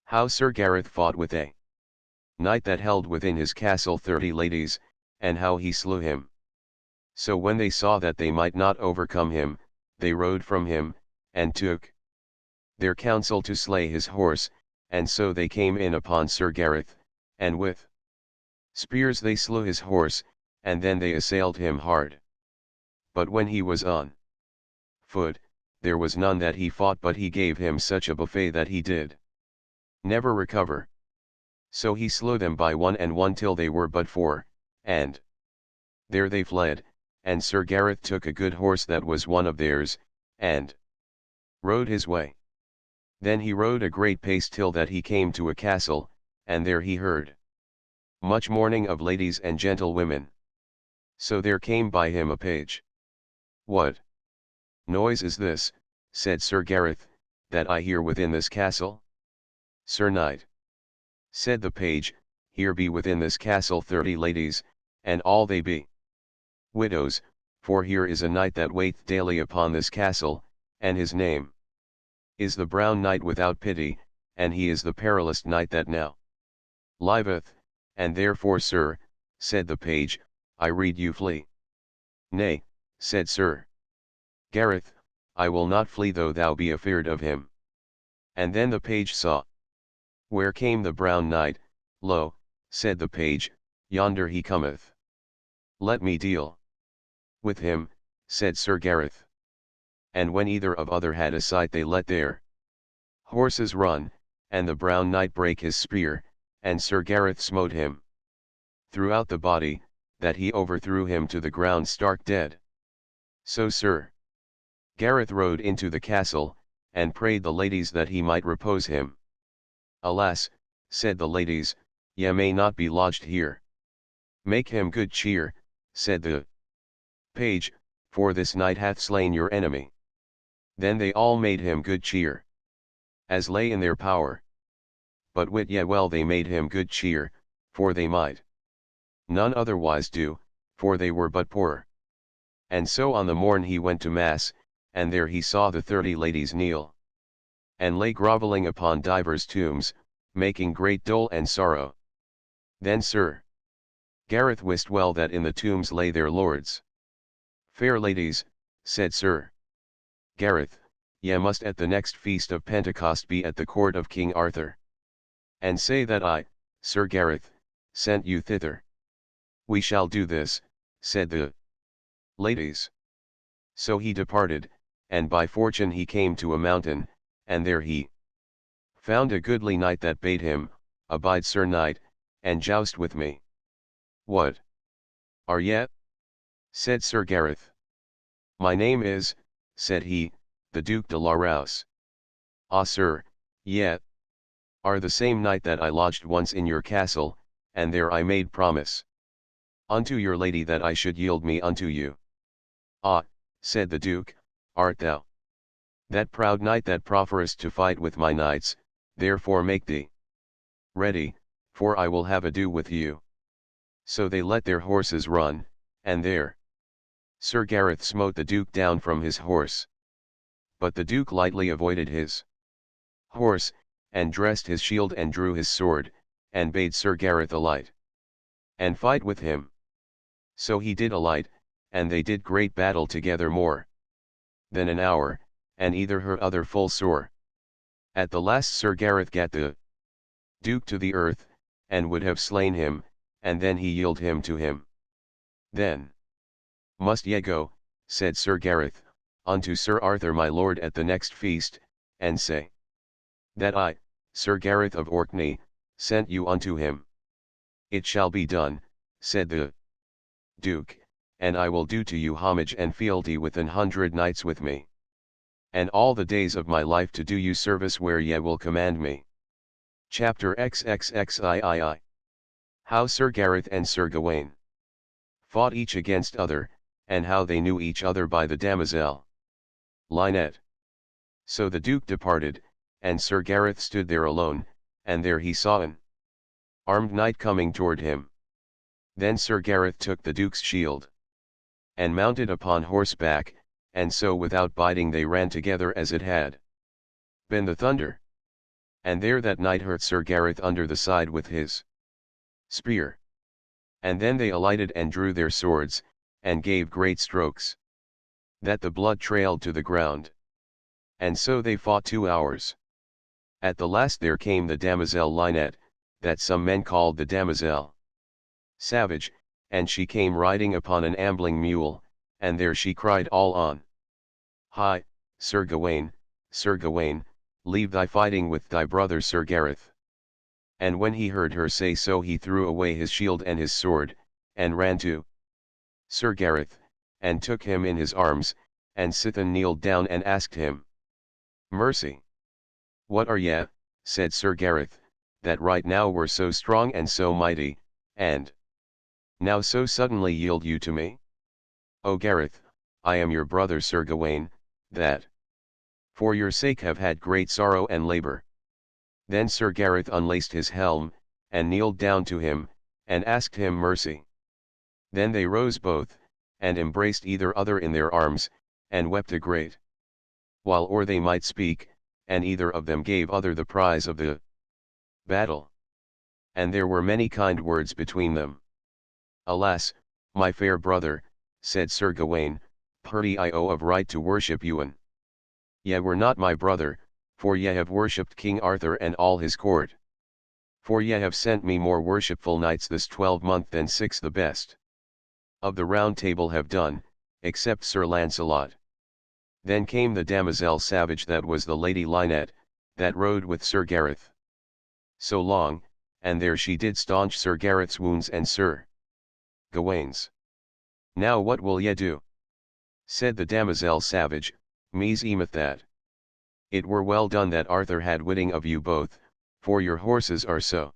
How Sir Gareth fought with a knight that held within his castle 30 ladies, and how he slew him. So when they saw that they might not overcome him, they rode from him, and took their counsel to slay his horse, and so they came in upon Sir Gareth, and with spears they slew his horse, and then they assailed him hard. But when he was on foot, there was none that he fought but he gave him such a buffet that he did never recover. So he slew them by one and one till they were but four, and there they fled, and Sir Gareth took a good horse that was one of theirs, and rode his way. Then he rode a great pace till that he came to a castle, and there he heard much mourning of ladies and gentlewomen. So there came by him a page. What noise is this, said Sir Gareth, that I hear within this castle? Sir Knight, said the page, here be within this castle 30 ladies, and all they be widows, for here is a knight that waiteth daily upon this castle, and his name is the Brown Knight without pity, and he is the perilous knight that now liveth, and therefore, sir, said the page, I rede you flee. Nay, said Sir Gareth, I will not flee though thou be afeard of him. And then the page saw where came the Brown Knight. Lo, said the page, yonder he cometh. Let me deal with him, said Sir Gareth. And when either of other had a sight they let their horses run, and the Brown Knight brake his spear, and Sir Gareth smote him throughout the body, that he overthrew him to the ground stark dead. So Sir Gareth rode into the castle, and prayed the ladies that he might repose him. Alas, said the ladies, ye may not be lodged here. Make him good cheer, said the page, for this knight hath slain your enemy. Then they all made him good cheer, as lay in their power. But wit ye well they made him good cheer, for they might none otherwise do, for they were but poor. And so on the morn he went to mass, and there he saw the 30 ladies kneel, and lay grovelling upon divers tombs, making great dole and sorrow. Then Sir Gareth wist well that in the tombs lay their lords. Fair ladies, said Sir Gareth, ye must at the next feast of Pentecost be at the court of King Arthur, and say that I, Sir Gareth, sent you thither. We shall do this, said the ladies. So he departed, and by fortune he came to a mountain, and there he found a goodly knight that bade him, Abide Sir Knight, and joust with me. What are ye? Said Sir Gareth. My name is, said he, the Duke de la Rowse. Ah sir, ye are the same knight that I lodged once in your castle, and there I made promise unto your lady that I should yield me unto you. Ah, said the Duke, art thou that proud knight that profferest to fight with my knights? Therefore make thee ready, for I will have ado with you. So they let their horses run, and there Sir Gareth smote the Duke down from his horse. But the Duke lightly avoided his horse, and dressed his shield and drew his sword, and bade Sir Gareth alight and fight with him. So he did alight, and they did great battle together more than an hour, and either her other full sore. At the last Sir Gareth gat the Duke to the earth, and would have slain him, and then he yielded him to him. Then must ye go, said Sir Gareth, unto Sir Arthur my lord at the next feast, and say that I, Sir Gareth of Orkney, sent you unto him. It shall be done, said the Duke, and I will do to you homage and fealty with 100 knights with me, and all the days of my life to do you service where ye will command me. Chapter XXXIII. How Sir Gareth and Sir Gawain fought each against other, and how they knew each other by the damosel Lynette. So the Duke departed, and Sir Gareth stood there alone, and there he saw an armed knight coming toward him. Then Sir Gareth took the Duke's shield, and mounted upon horseback, and so without biding they ran together as it had been the thunder. And there that knight hurt Sir Gareth under the side with his spear. And then they alighted and drew their swords, and gave great strokes, that the blood trailed to the ground. And so they fought 2 hours. At the last there came the damosel Lynette, that some men called the damosel Savage, and she came riding upon an ambling mule, and there she cried all on high, Sir Gawain, Sir Gawain, leave thy fighting with thy brother Sir Gareth. And when he heard her say so he threw away his shield and his sword, and ran to Sir Gareth, and took him in his arms, and sithen kneeled down and asked him mercy. What are ye, said Sir Gareth, that right now were so strong and so mighty, and now so suddenly yield you to me? O Gareth, I am your brother Sir Gawain, that for your sake have had great sorrow and labour. Then Sir Gareth unlaced his helm, and kneeled down to him, and asked him mercy. Then they rose both, and embraced either other in their arms, and wept a great while or they might speak, and either of them gave other the prize of the battle. And there were many kind words between them. Alas, my fair brother, said Sir Gawain, purdy I owe of right to worship you. Ye were not my brother, for ye have worshipped King Arthur and all his court. For ye have sent me more worshipful knights this 12 month than 6 the best of the Round Table have done, except Sir Lancelot. Then came the damosel Savage that was the Lady Lynette, that rode with Sir Gareth so long, and there she did staunch Sir Gareth's wounds and Sir Gawain's. Now what will ye do? Said the damosel Savage, meseemeth that it were well done that Arthur had witting of you both, for your horses are so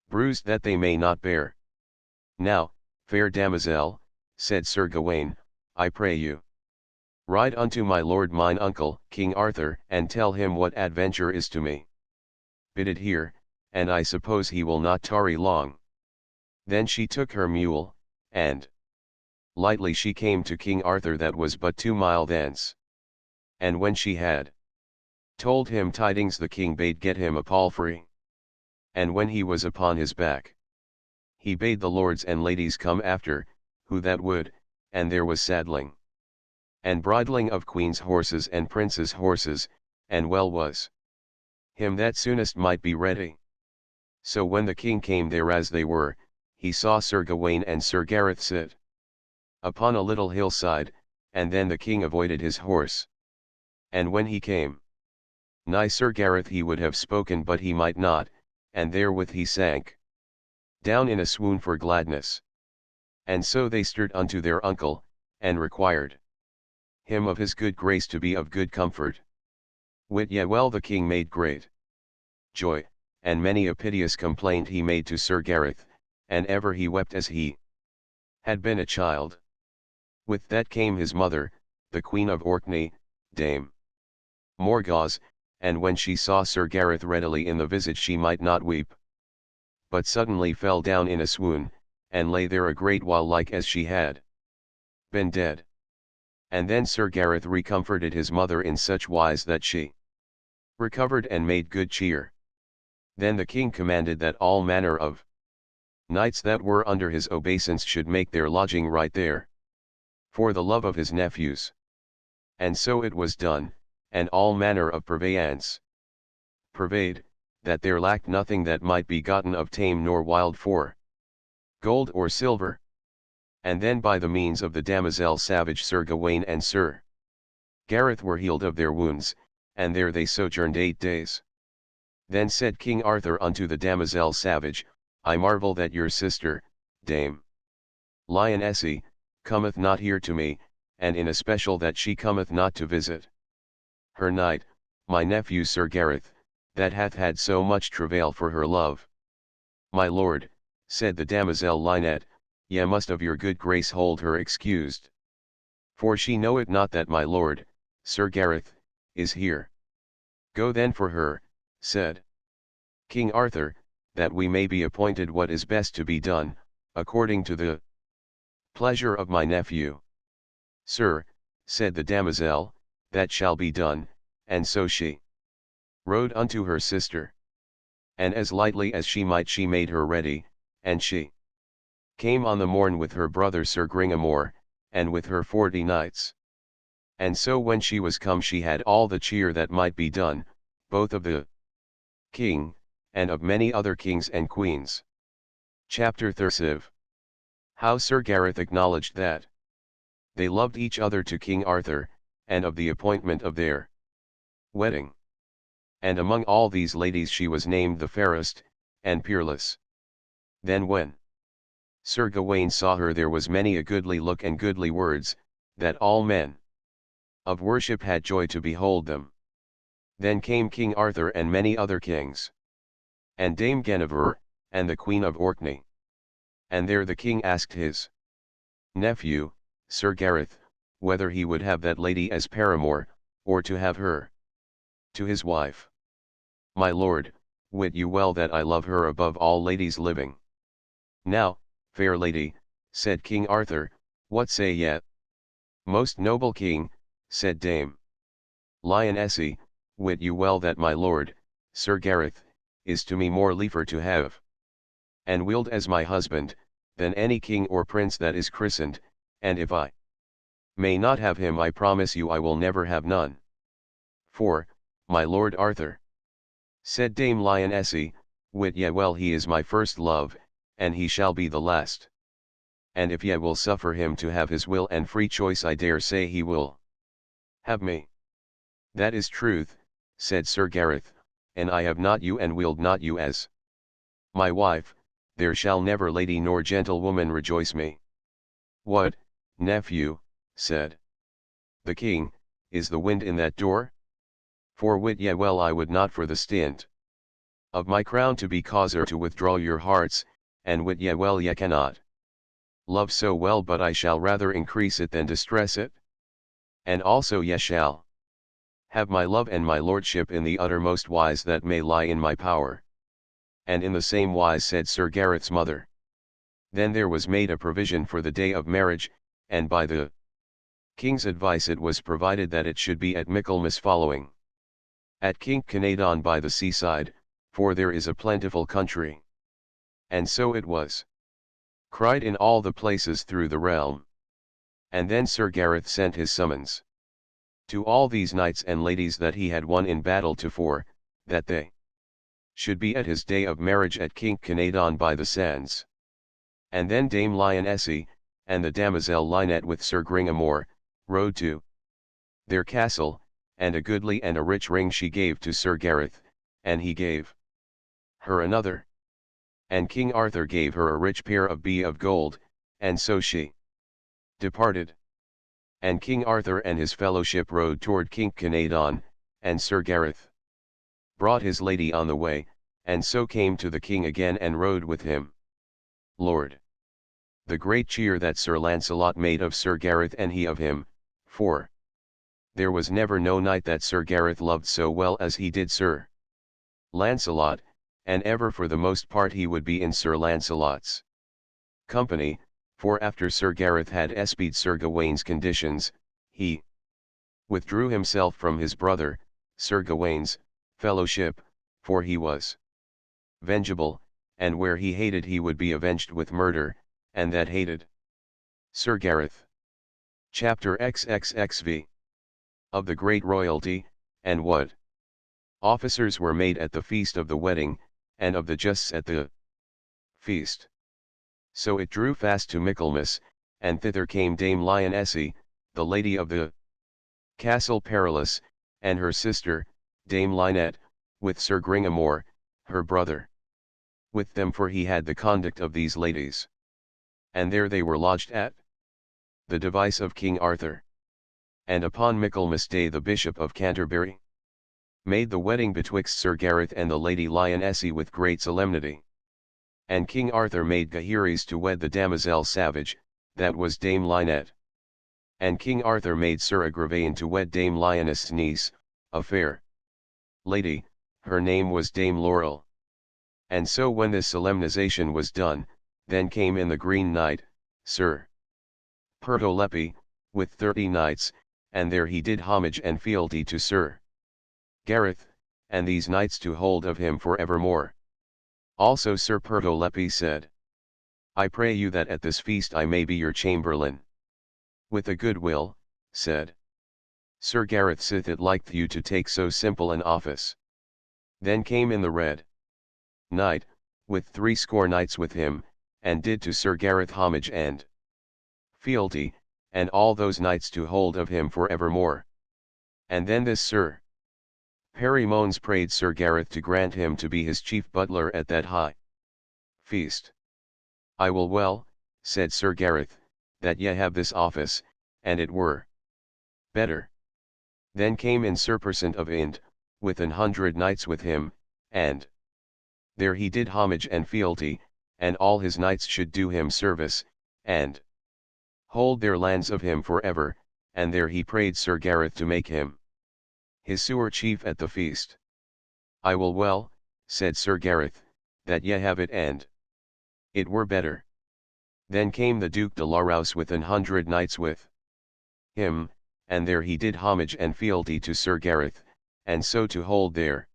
bruised that they may not bear. Now, fair damosel, said Sir Gawain, I pray you, ride unto my lord mine uncle, King Arthur, and tell him what adventure is to me. Bid it here, and I suppose he will not tarry long. Then she took her mule, and lightly she came to King Arthur that was but 2 mile thence. And when she had told him tidings the king bade get him a palfrey. And when he was upon his back, he bade the lords and ladies come after, who that would, and there was saddling and bridling of queens' horses and princes' horses, and well was him that soonest might be ready. So when the king came there as they were, he saw Sir Gawain and Sir Gareth sit upon a little hillside, and then the king avoided his horse. And when he came nigh Sir Gareth he would have spoken but he might not, and therewith he sank down in a swoon for gladness. And so they stirred unto their uncle, and required him of his good grace to be of good comfort. Wit ye well the king made great joy, and many a piteous complaint he made to Sir Gareth, and ever he wept as he had been a child. With that came his mother, the Queen of Orkney, Dame Morgause, and when she saw Sir Gareth readily in the visage she might not weep, but suddenly fell down in a swoon, and lay there a great while like as she had been dead. And then Sir Gareth recomforted his mother in such wise that she recovered and made good cheer. Then the king commanded that all manner of knights that were under his obeisance should make their lodging right there, for the love of his nephews. And so it was done, and all manner of purveyance purveyed, that there lacked nothing that might be gotten of tame nor wild for gold or silver. And then by the means of the damosel Savage Sir Gawain and Sir Gareth were healed of their wounds, and there they sojourned 8 days. Then said King Arthur unto the damosel Savage, I marvel that your sister, Dame Lionesse, cometh not here to me, and in especial that she cometh not to visit her knight, my nephew Sir Gareth, that hath had so much travail for her love. My lord, said the damosel Lynette, ye must of your good grace hold her excused. For she knoweth not that my lord, Sir Gareth, is here. Go then for her, said King Arthur, that we may be appointed what is best to be done, according to the pleasure of my nephew. Sir, said the damosel, that shall be done, and so she rode unto her sister. And as lightly as she might she made her ready, and she came on the morn with her brother Sir Gringamore, and with her 40 knights. And so when she was come she had all the cheer that might be done, both of the king, and of many other kings and queens. Chapter 30. How Sir Gareth acknowledged that they loved each other to King Arthur, and of the appointment of their wedding. And among all these ladies she was named the fairest, and peerless. Then when Sir Gawaine saw her there was many a goodly look and goodly words, that all men of worship had joy to behold them. Then came King Arthur and many other kings, and Dame Guinevere, and the Queen of Orkney. And there the king asked his nephew, Sir Gareth, whether he would have that lady as paramour, or to have her to his wife. My lord, wit you well that I love her above all ladies living. Now, fair lady, said King Arthur, what say ye? Most noble king, said Dame Lionesse, wit you well that my lord, Sir Gareth, is to me more liefer to have and wield as my husband, than any king or prince that is christened, and if I may not have him I promise you I will never have none. For, my lord Arthur, said Dame Lionesse, wit ye well he is my first love, and he shall be the last. And if ye will suffer him to have his will and free choice I dare say he will have me. That is truth, said Sir Gareth, and I have not you and wield not you as my wife, there shall never lady nor gentlewoman rejoice me. What, nephew, said the king, is the wind in that door? For wit ye well I would not for the stint of my crown to be causer to withdraw your hearts, and wit ye well ye cannot love so well but I shall rather increase it than distress it. And also ye shall have my love and my lordship in the uttermost wise that may lie in my power. And in the same wise said Sir Gareth's mother. Then there was made a provision for the day of marriage, and by the king's advice it was provided that it should be at Michaelmas following, at Kinckenadon by the seaside, for there is a plentiful country. And so it was cried in all the places through the realm. And then Sir Gareth sent his summons to all these knights and ladies that he had won in battle tofore, that they should be at his day of marriage at Kinckenadon by the sands. And then Dame Lionesse, and the damosel Lynette with Sir Gringamore, rode to their castle, and a goodly and a rich ring she gave to Sir Gareth, and he gave her another. And King Arthur gave her a rich pair of gold, and so she departed. And King Arthur and his fellowship rode toward Kinckenadon, and Sir Gareth brought his lady on the way, and so came to the king again and rode with him. Lord, the great cheer that Sir Launcelot made of Sir Gareth and he of him, for there was never no knight that Sir Gareth loved so well as he did Sir Launcelot, and ever for the most part he would be in Sir Launcelot's company, for after Sir Gareth had espied Sir Gawaine's conditions, he withdrew himself from his brother, Sir Gawaine's, fellowship, for he was vengeable, and where he hated he would be avenged with murder, and that hated Sir Gareth. Chapter XXXV. Of the great royalty, and what officers were made at the feast of the wedding, and of the justs at the feast. So it drew fast to Michaelmas, and thither came Dame Lionesse, the lady of the Castle Perilous, and her sister, Dame Lynette, with Sir Gringamore, her brother, with them, for he had the conduct of these ladies. And there they were lodged at the device of King Arthur. And upon Michaelmas day the Bishop of Canterbury made the wedding betwixt Sir Gareth and the Lady Lionesse with great solemnity. And King Arthur made Gaheris to wed the damosel Savage, that was Dame Lynette. And King Arthur made Sir Agravaine to wed Dame Lioness' niece, a fair lady, her name was Dame Laurel. And so when this solemnization was done, then came in the Green Knight, Sir Pertolepe, with 30 knights, and there he did homage and fealty to Sir Gareth, and these knights to hold of him for evermore. Also Sir Pertolepe said, I pray you that at this feast I may be your chamberlain. With a good will, said Sir Gareth, sith it liked you to take so simple an office. Then came in the Red Knight, with 60 knights with him, and did to Sir Gareth homage and fealty, and all those knights to hold of him for evermore. And then this Sir Perimones prayed Sir Gareth to grant him to be his chief butler at that high feast. I will well, said Sir Gareth, that ye have this office, and it were better. Then came in Sir Persant of Ind, with 100 knights with him, and there he did homage and fealty, and all his knights should do him service, and hold their lands of him for ever, and there he prayed Sir Gareth to make him his sewer chief at the feast. I will well, said Sir Gareth, that ye have it, and it were better. Then came the Duke de la Rowse with 100 knights with him, and there he did homage and fealty to Sir Gareth, and so to hold their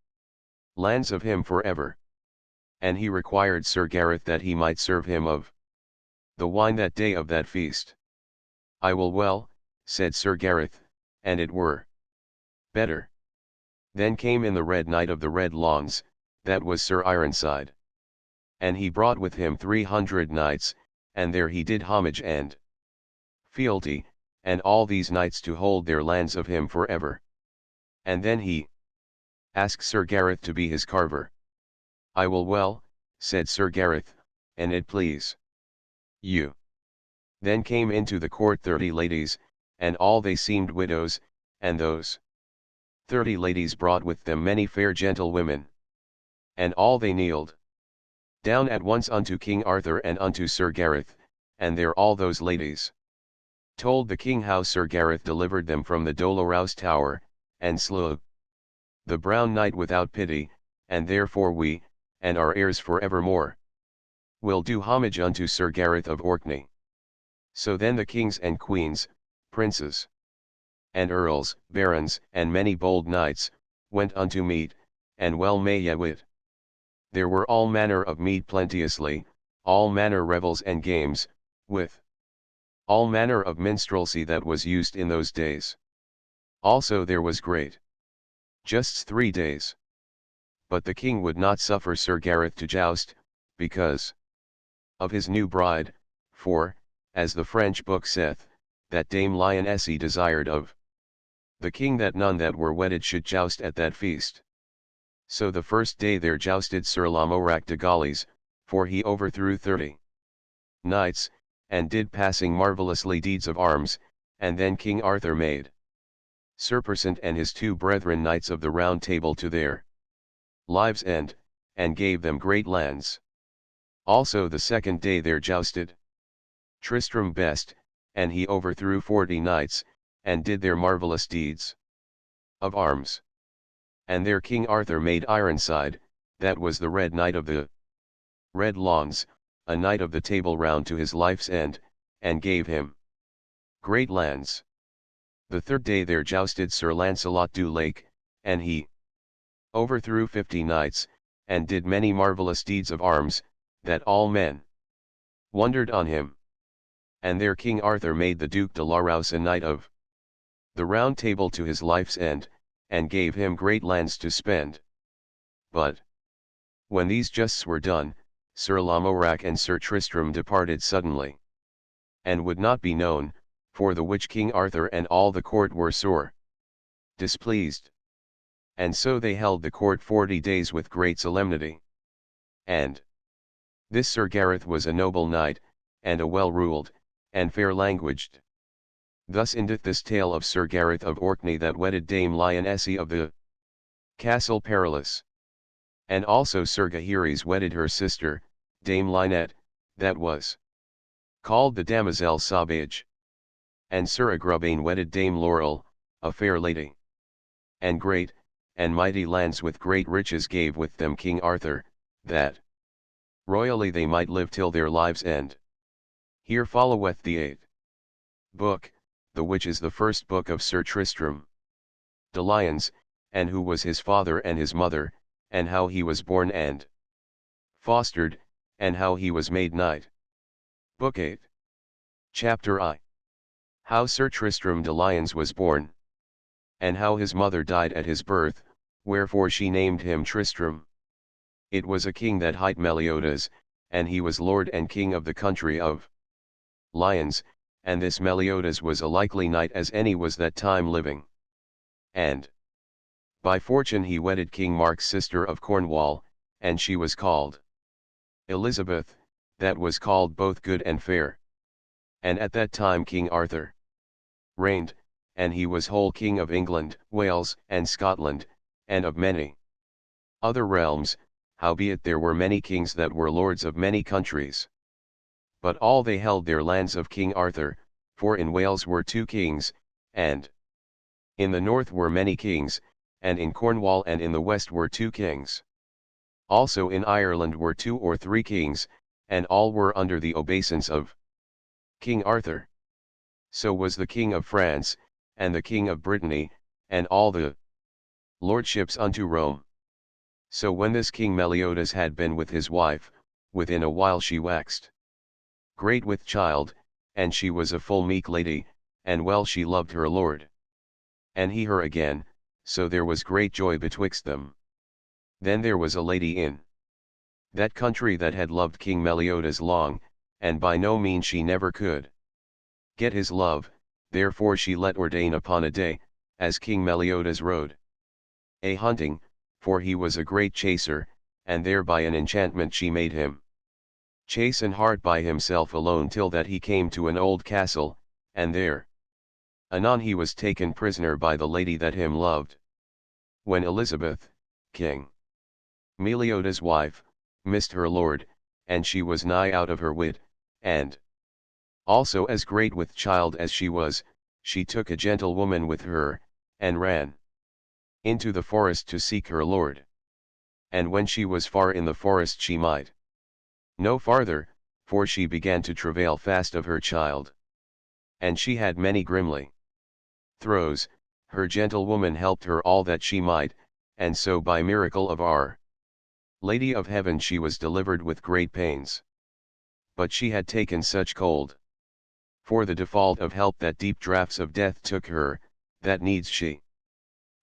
lands of him for ever. And he required Sir Gareth that he might serve him of the wine that day of that feast. I will well, said Sir Gareth, and it were better. Then came in the Red Knight of the Red Lawns, that was Sir Ironside. And he brought with him 300 knights, and there he did homage and fealty, and all these knights to hold their lands of him for ever. And then he asked Sir Gareth to be his carver. I will well, said Sir Gareth, and it please you. Then came into the court 30 ladies, and all they seemed widows, and those 30 ladies brought with them many fair gentlewomen. And all they kneeled down at once unto King Arthur and unto Sir Gareth, and there all those ladies told the king how Sir Gareth delivered them from the Dolorous Tower, and slew the Brown Knight without pity, and therefore we, and our heirs for evermore, will do homage unto Sir Gareth of Orkney. So then the kings and queens, princes, and earls, barons, and many bold knights, went unto meat, and well may ye wit. There were all manner of meat plenteously, all manner revels and games, with all manner of minstrelsy that was used in those days. Also there was great justs 3 days. But the king would not suffer Sir Gareth to joust, because of his new bride, for, as the French book saith, that Dame Lionesse desired of the king that none that were wedded should joust at that feast. So the first day there jousted Sir Lamorak de Gaulies, for he overthrew 30 knights, and did passing marvellously deeds of arms, and then King Arthur made Sir Persant and his 2 brethren knights of the Round Table to their lives' end, and gave them great lands. Also the second day there jousted Tristram best, and he overthrew 40 knights, and did their marvellous deeds of arms. And there King Arthur made Ironside, that was the Red Knight of the Red Lawns, a knight of the Table Round to his life's end, and gave him great lands. The third day there jousted Sir Launcelot du Lake, and he overthrew 50 knights, and did many marvellous deeds of arms, that all men wondered on him. And there King Arthur made the Duke de la Rowse a knight of the Round Table to his life's end, and gave him great lands to spend. But when these justs were done, Sir Lamorak and Sir Tristram departed suddenly, and would not be known, for the which King Arthur and all the court were sore displeased. And so they held the court 40 days with great solemnity. And this Sir Gareth was a noble knight, and a well-ruled, and fair-languaged. Thus endeth this tale of Sir Gareth of Orkney that wedded Dame Lionesse of the Castle Perilous. And also Sir Gaheris wedded her sister, Dame Lynette, that was called the Damosel Sauvage. And Sir Agravaine wedded Dame Laurel, a fair lady. And great, and mighty lands with great riches gave with them King Arthur, that royally they might live till their lives' end. Here followeth the 8th book, the which is the first book of Sir Tristram de Lions, and who was his father and his mother, and how he was born and fostered, and how he was made knight. Book 8. Chapter I. How Sir Tristram de Lions was born. And how his mother died at his birth, wherefore she named him Tristram. It was a king that hight Meliodas, and he was lord and king of the country of Lions, and this Meliodas was a likely knight as any was that time living. And by fortune he wedded King Mark's sister of Cornwall, and she was called Elizabeth, that was called both good and fair. And at that time King Arthur reigned, and he was whole king of England, Wales, and Scotland, and of many other realms, howbeit there were many kings that were lords of many countries. But all they held their lands of King Arthur, for in Wales were 2 kings, and in the north were many kings, and in Cornwall and in the west were 2 kings. Also in Ireland were 2 or 3 kings, and all were under the obeisance of King Arthur. So was the king of France, and the king of Brittany, and all the lordships unto Rome. So when this King Meliodas had been with his wife, within a while she waxed great with child, and she was a full meek lady, and well she loved her lord. And he her again, so there was great joy betwixt them. Then there was a lady in that country that had loved King Meliodas long, and by no means she never could get his love, therefore she let ordain upon a day, as King Meliodas rode a hunting, for he was a great chaser, and there by an enchantment she made him chase and hard by himself alone till that he came to an old castle, and there anon he was taken prisoner by the lady that him loved. When Elizabeth, King Meliodas' wife, missed her lord, and she was nigh out of her wit, and also as great with child as she was, she took a gentlewoman with her, and ran into the forest to seek her lord. And when she was far in the forest she might no farther, for she began to travail fast of her child. And she had many grimly throes, her gentlewoman helped her all that she might, and so by miracle of our Lady of Heaven she was delivered with great pains. But she had taken such cold for the default of help that deep draughts of death took her, that needs she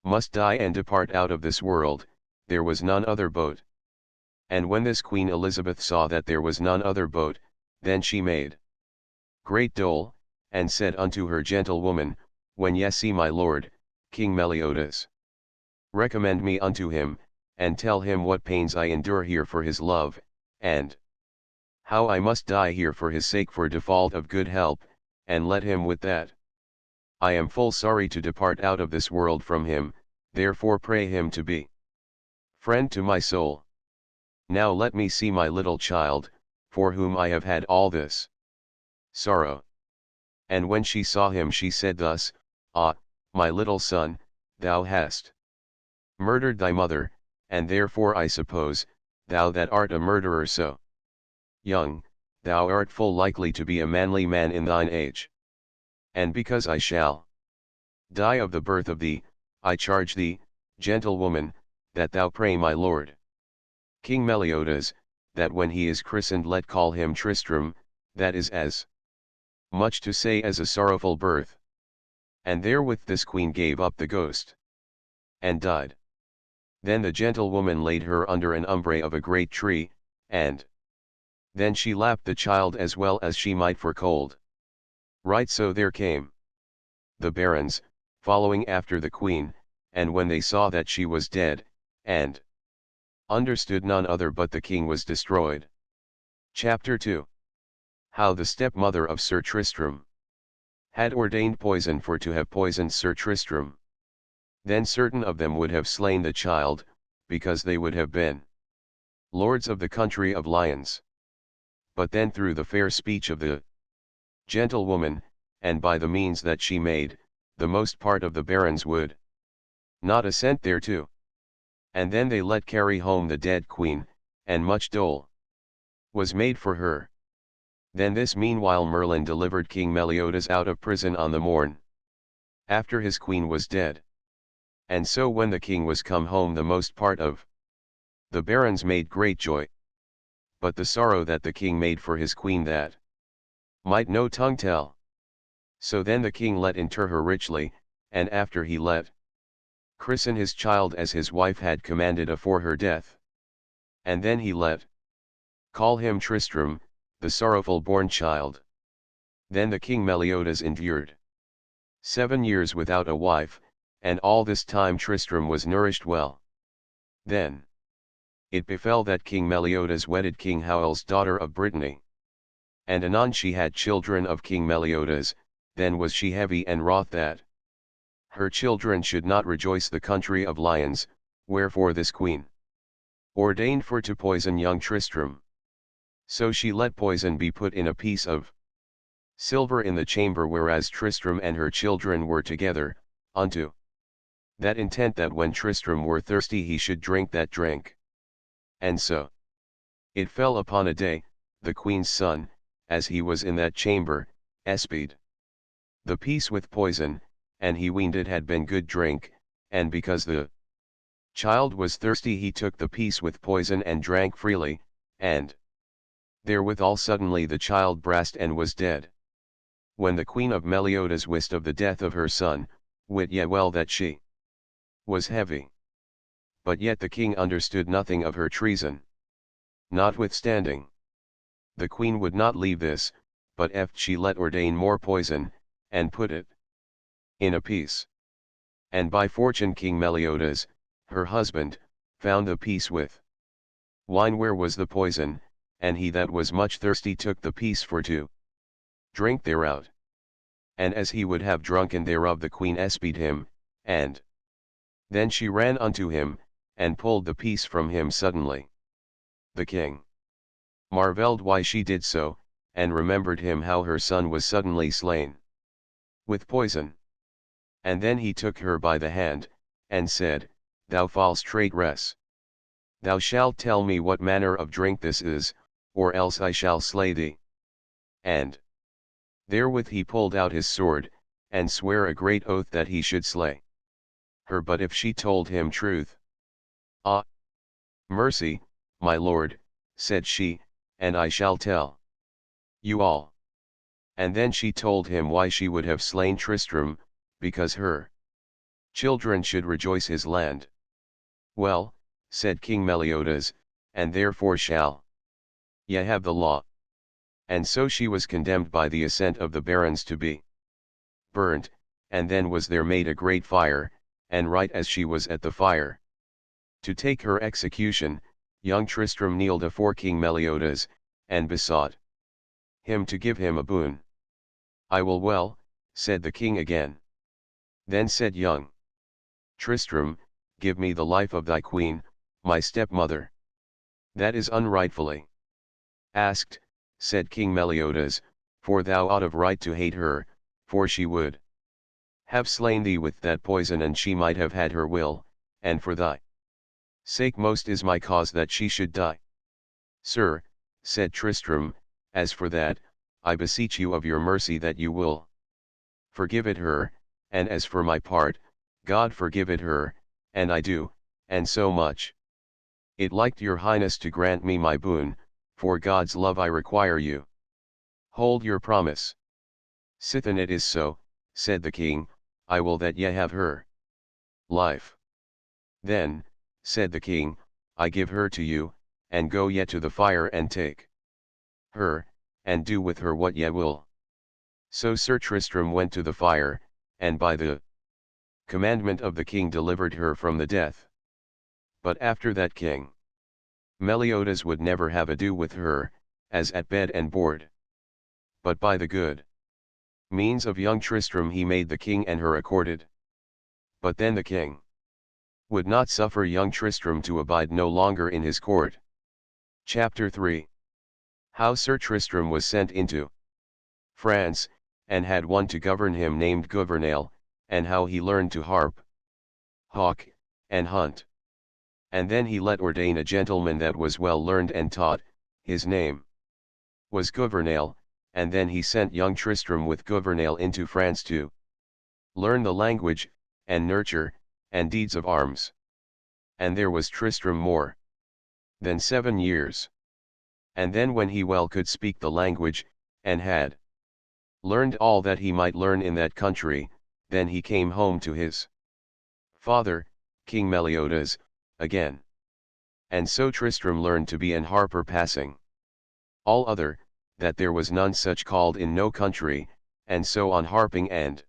must die and depart out of this world, there was none other boat. And when this Queen Elizabeth saw that there was none other boat, then she made great dole, and said unto her gentlewoman, when ye see my lord, King Meliodas, recommend me unto him, and tell him what pains I endure here for his love, and how I must die here for his sake for default of good help, and let him wit that I am full sorry to depart out of this world from him, therefore pray him to be friend to my soul. Now let me see my little child, for whom I have had all this sorrow. And when she saw him she said thus, Ah, my little son, thou hast murdered thy mother, and therefore I suppose, thou that art a murderer so young, thou art full likely to be a manly man in thine age. And because I shall die of the birth of thee, I charge thee, gentlewoman, that thou pray my lord King Meliodas, that when he is christened let call him Tristram, that is as much to say as a sorrowful birth. And therewith this queen gave up the ghost, and died. Then the gentlewoman laid her under an umbre of a great tree, and then she lapped the child as well as she might for cold. Right so there came the barons, following after the queen, and when they saw that she was dead, and understood none other but the king was destroyed. Chapter 2. How the stepmother of Sir Tristram had ordained poison for to have poisoned Sir Tristram. Then certain of them would have slain the child, because they would have been lords of the country of Lions. But then through the fair speech of the gentlewoman, and by the means that she made, the most part of the barons would not assent thereto. And then they let carry home the dead queen, and much dole was made for her. Then this meanwhile Merlin delivered King Meliodas out of prison on the morn after his queen was dead. And so when the king was come home the most part of the barons made great joy. But the sorrow that the king made for his queen that might no tongue tell. So then the king let inter her richly, and after he let christen his child as his wife had commanded afore her death. And then he let call him Tristram, the sorrowful born child. Then the king Meliodas endured 7 years without a wife, and all this time Tristram was nourished well. Then it befell that King Meliodas wedded King Howell's daughter of Brittany. And anon she had children of King Meliodas, then was she heavy and wroth that her children should not rejoice the country of lions, wherefore this queen ordained for to poison young Tristram. So she let poison be put in a piece of silver in the chamber whereas Tristram and her children were together, unto that intent that when Tristram were thirsty he should drink that drink. And so it fell upon a day, the queen's son, as he was in that chamber, espied the piece with poison, and he weened it had been good drink, and because the child was thirsty he took the piece with poison and drank freely, and therewithal suddenly the child brast and was dead. When the queen of Meliodas wist of the death of her son, wit ye well that she was heavy. But yet the king understood nothing of her treason. Notwithstanding, the queen would not leave this, but eft she let ordain more poison, and put it in a piece. And by fortune King Meliodas, her husband, found the piece with wine where was the poison, and he that was much thirsty took the piece for to drink thereout. And as he would have drunken thereof the queen espied him, and then she ran unto him, and pulled the piece from him suddenly. The king marvelled why she did so, and remembered him how her son was suddenly slain with poison. And then he took her by the hand, and said, Thou false traitress! Thou shalt tell me what manner of drink this is, or else I shall slay thee. And therewith he pulled out his sword, and sware a great oath that he should slay her but if she told him truth. Ah! Mercy, my lord, said she, and I shall tell you all. And then she told him why she would have slain Tristram, because her children should rejoice his land. Well, said King Meliodas, and therefore shall ye have the law. And so she was condemned by the assent of the barons to be burnt, and then was there made a great fire, and right as she was at the fire to take her execution, young Tristram kneeled afore King Meliodas, and besought him to give him a boon. I will well, said the king again. Then said young Tristram, give me the life of thy queen, my stepmother. That is unrightfully asked, said King Meliodas, for thou ought of right to hate her, for she would have slain thee with that poison and she might have had her will, and for thy sake most is my cause that she should die. Sir, said Tristram, as for that, I beseech you of your mercy that you will forgive it her, and as for my part, God forgive it her, and I do, and so much. It liked your highness to grant me my boon, for God's love I require you. Hold your promise. Sithen it is so, said the king, I will that ye have her life. Then, said the king, I give her to you, and go ye to the fire and take her, and do with her what ye will. So Sir Tristram went to the fire, and by the commandment of the king delivered her from the death. But after that King Meliodas would never have ado with her, as at bed and board. But by the good means of young Tristram he made the king and her accorded. But then the king would not suffer young Tristram to abide no longer in his court. Chapter 3. How Sir Tristram was sent into France, and had one to govern him named Gouvernail, and how he learned to harp, hawk, and hunt. And then he let ordain a gentleman that was well learned and taught, his name was Gouvernail, and then he sent young Tristram with Gouvernail into France to learn the language, and nurture, and deeds of arms. And there was Tristram more than 7 years. And then when he well could speak the language, and had learned all that he might learn in that country, then he came home to his father, King Meliodas, again. And so Tristram learned to be an harper passing all other, that there was none such called in no country, and so on harping and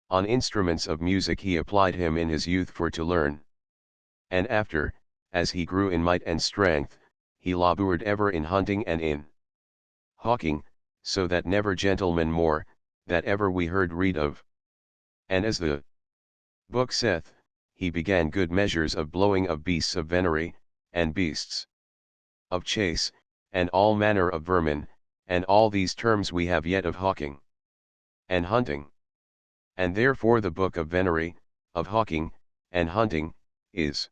on instruments of music he applied him in his youth for to learn. And after, as he grew in might and strength, he laboured ever in hunting and in hawking, so that never gentleman more, that ever we heard read of. And as the book saith, he began good measures of blowing of beasts of venery, and beasts of chase, and all manner of vermin, and all these terms we have yet of hawking and hunting. And therefore the book of venery, of hawking, and hunting, is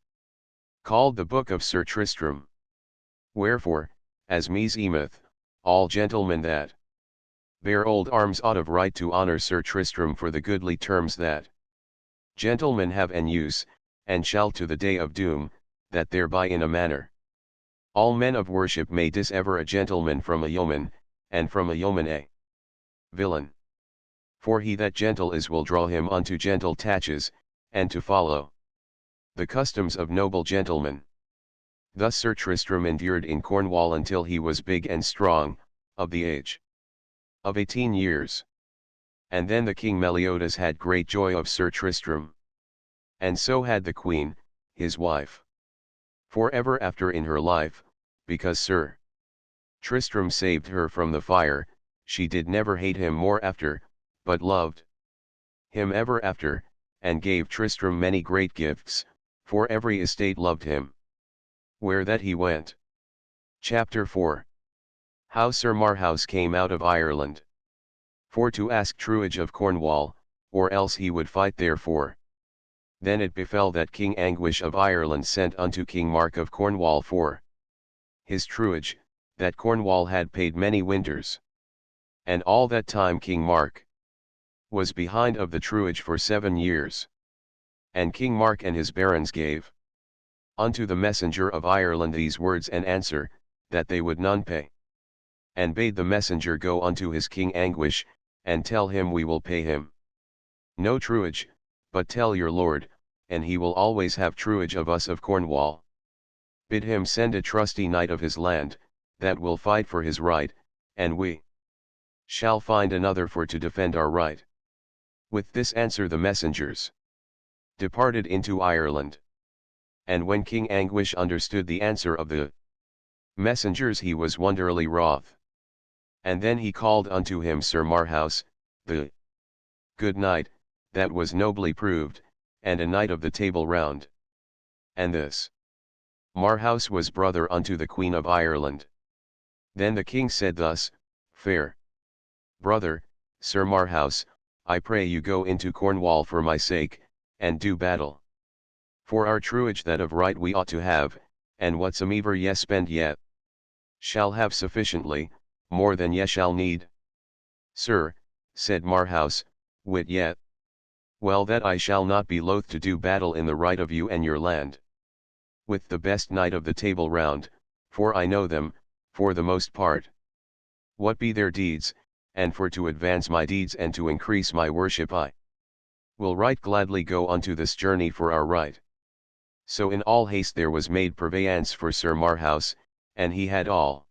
called the book of Sir Tristram. Wherefore, as meseemeth, all gentlemen that bear old arms ought of right to honour Sir Tristram for the goodly terms that gentlemen have and use, and shall to the day of doom, that thereby in a manner all men of worship may dissever a gentleman from a yeoman, and from a yeoman a villain. For he that gentle is will draw him unto gentle taches, and to follow the customs of noble gentlemen. Thus Sir Tristram endured in Cornwall until he was big and strong, of the age of 18 years. And then the King Meliodas had great joy of Sir Tristram. And so had the Queen, his wife. For ever after in her life, because Sir Tristram saved her from the fire, she did never hate him more after, but loved him ever after, and gave Tristram many great gifts, for every estate loved him where that he went. Chapter 4. How Sir Marhaus came out of Ireland for to ask truage of Cornwall, or else he would fight therefore. Then it befell that King Anguish of Ireland sent unto King Mark of Cornwall for his truage, that Cornwall had paid many winters. And all that time King Mark was behind of the truage for 7 years. And King Mark and his barons gave unto the messenger of Ireland these words and answer, that they would none pay. And bade the messenger go unto his King Anguish, and tell him we will pay him no truage, but tell your lord, and he will always have truage of us of Cornwall. Bid him send a trusty knight of his land, that will fight for his right, and we shall find another for to defend our right. With this answer the messengers departed into Ireland. And when King Anguish understood the answer of the messengers he was wonderly wroth. And then he called unto him Sir Marhaus, the good knight, that was nobly proved, and a knight of the Table Round. And this Marhaus was brother unto the Queen of Ireland. Then the king said thus, Fair brother, Sir Marhaus, I pray you go into Cornwall for my sake, and do battle for our truage that of right we ought to have, and whatsoever ye spend yet shall have sufficiently, more than ye shall need. Sir, said Marhaus, wit yet well that I shall not be loath to do battle in the right of you and your land, with the best knight of the Table Round, for I know them, for the most part, what be their deeds, and for to advance my deeds and to increase my worship I will right gladly go unto this journey for our right. So in all haste there was made purveyance for Sir Marhaus, and he had all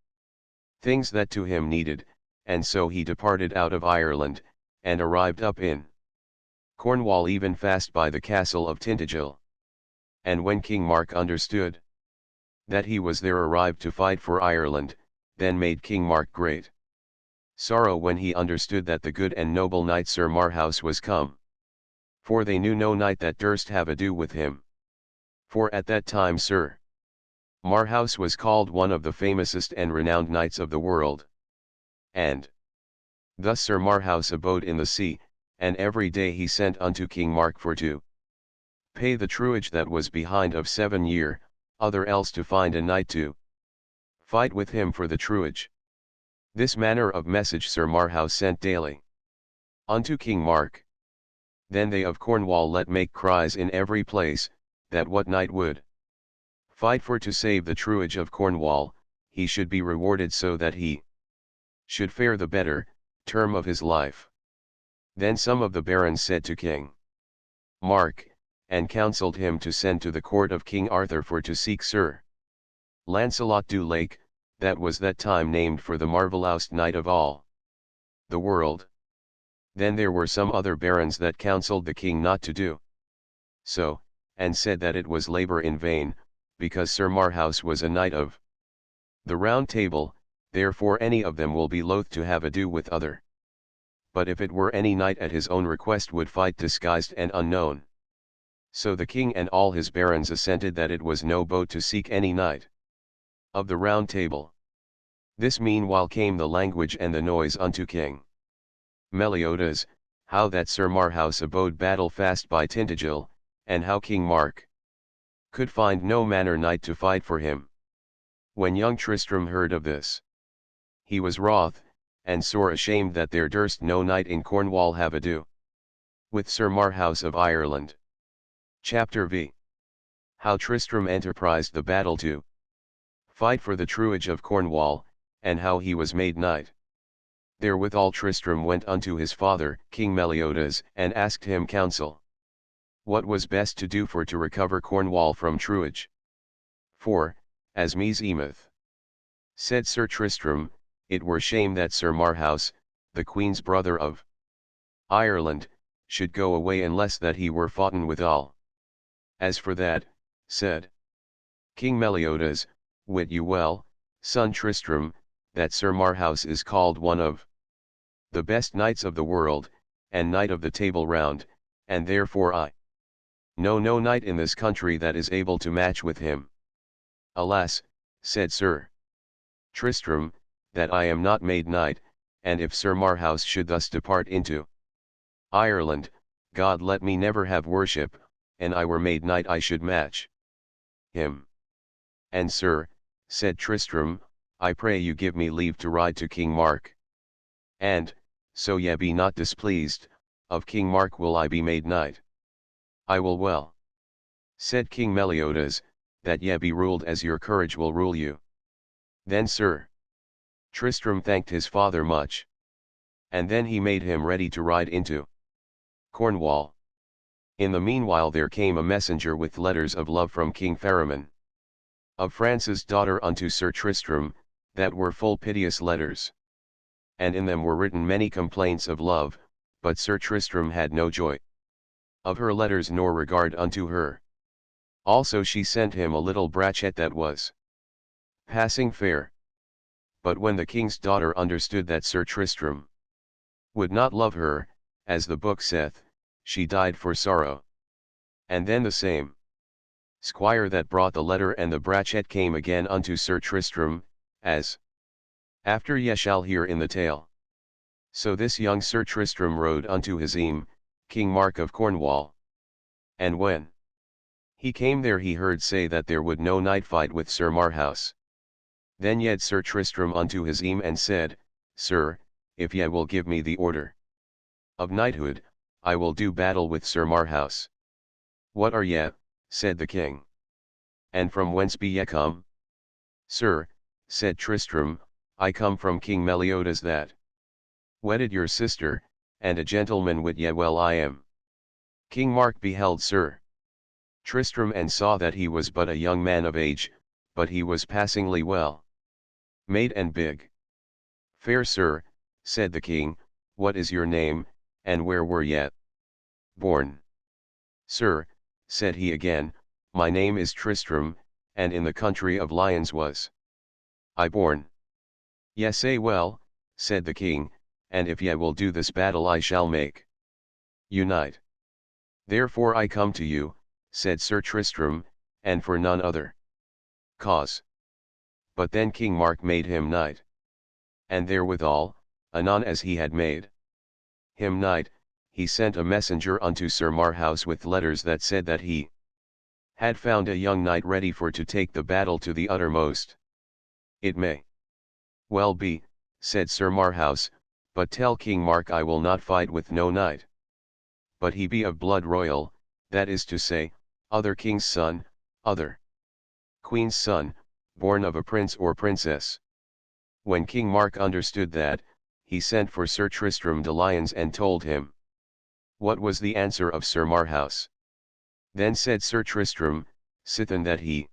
things that to him needed, and so he departed out of Ireland, and arrived up in Cornwall even fast by the castle of Tintagel. And when King Mark understood that he was there arrived to fight for Ireland, then made King Mark great sorrow when he understood that the good and noble knight Sir Marhaus was come. For they knew no knight that durst have ado with him. For at that time Sir Marhaus was called one of the famousest and renowned knights of the world. And thus Sir Marhaus abode in the sea, and every day he sent unto King Mark for to pay the truage that was behind of 7 year, other else to find a knight to fight with him for the truage. This manner of message Sir Marhaus sent daily unto King Mark. Then they of Cornwall let make cries in every place, that what knight would fight for to save the truage of Cornwall, he should be rewarded so that he should fare the better, term of his life. Then some of the barons said to King Mark, and counselled him to send to the court of King Arthur for to seek Sir Lancelot du Lake, that was that time named for the marvelloust knight of all the world. Then there were some other barons that counselled the king not to do so, and said that it was labour in vain, because Sir Marhaus was a knight of the Round Table, therefore any of them will be loath to have ado with other. But if it were any knight at his own request would fight disguised and unknown. So the king and all his barons assented that it was no boat to seek any knight of the Round Table. This meanwhile came the language and the noise unto King Meliodas, how that Sir Marhaus abode battle fast by Tintagel, and how King Mark could find no manner knight to fight for him. When young Tristram heard of this, he was wroth, and sore ashamed that there durst no knight in Cornwall have ado with Sir Marhaus of Ireland. Chapter V. How Tristram enterprised the battle to fight for the truage of Cornwall, and how he was made knight. Therewithal Tristram went unto his father, King Meliodas, and asked him counsel. What was best to do for to recover Cornwall from truage? For, as meseemeth, said Sir Tristram, it were shame that Sir Marhaus, the Queen's brother of Ireland, should go away unless that he were foughten withal. As for that, said King Meliodas, wit you well, son Tristram, that Sir Marhaus is called one of the best knights of the world, and knight of the Table Round, and therefore I know no knight in this country that is able to match with him. Alas, said Sir Tristram, that I am not made knight, and if Sir Marhaus should thus depart into Ireland, God let me never have worship, and I were made knight I should match him. And sir, said Tristram, I pray you give me leave to ride to King Mark. And, so ye be not displeased, of King Mark will I be made knight. I will well, said King Meliodas, that ye be ruled as your courage will rule you. Then Sir Tristram thanked his father much. And then he made him ready to ride into Cornwall. In the meanwhile there came a messenger with letters of love from King Pharamond of France's daughter unto Sir Tristram, that were full piteous letters. And in them were written many complaints of love, but Sir Tristram had no joy of her letters nor regard unto her. Also she sent him a little brachet that was passing fair. But when the king's daughter understood that Sir Tristram would not love her, as the book saith, she died for sorrow. And then the same squire that brought the letter and the brachet came again unto Sir Tristram, as after ye shall hear in the tale. So this young Sir Tristram rode unto his King Mark of Cornwall. And when he came there he heard say that there would no knight fight with Sir Marhaus. Then yed Sir Tristram unto his and said, Sir, if ye will give me the order of knighthood, I will do battle with Sir Marhaus. What are ye? Said the king. And from whence be ye come? Sir, said Tristram, I come from King Meliodas that wedded your sister, and a gentleman wit ye well I am. King Mark beheld Sir Tristram and saw that he was but a young man of age, but he was passingly well made and big. Fair sir, said the king, what is your name, and where were ye born? Sir, said he again, my name is Tristram, and in the country of Lyons was I born. Ye say well, said the king, and if ye will do this battle I shall make you knight. Therefore I come to you, said Sir Tristram, and for none other cause. But then King Mark made him knight. And therewithal, anon as he had made him knight, he sent a messenger unto Sir Marhaus with letters that said that he had found a young knight ready for to take the battle to the uttermost. It may well be, said Sir Marhaus, but tell King Mark I will not fight with no knight. But he be of blood royal, that is to say, other king's son, other queen's son, born of a prince or princess. When King Mark understood that, he sent for Sir Tristram de Lions and told him what was the answer of Sir Marhaus. Then said Sir Tristram, sithen that he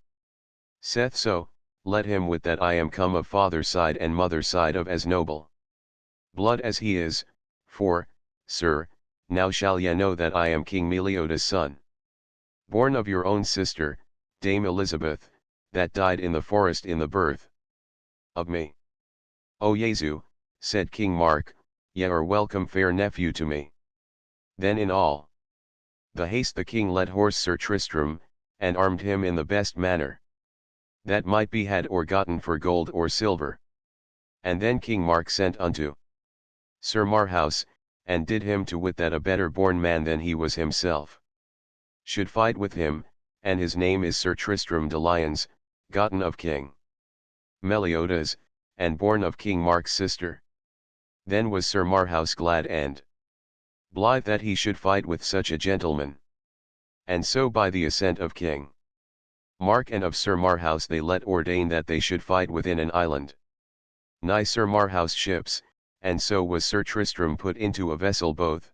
saith so, let him wit that I am come of father side and mother side of as noble blood as he is, for, sir, now shall ye know that I am King Meliodas' son, born of your own sister, Dame Elizabeth, that died in the forest in the birth of me. O Jesu, said King Mark, ye are welcome fair nephew to me. Then in all the haste the king let horse Sir Tristram, and armed him in the best manner that might be had or gotten for gold or silver. And then King Mark sent unto Sir Marhaus, and did him to wit that a better born man than he was himself should fight with him, and his name is Sir Tristram de Lions, gotten of King Meliodas, and born of King Mark's sister. Then was Sir Marhaus glad and blithe that he should fight with such a gentleman. And so by the assent of King Mark and of Sir Marhaus they let ordain that they should fight within an island nigh Sir Marhaus' ships, and so was Sir Tristram put into a vessel both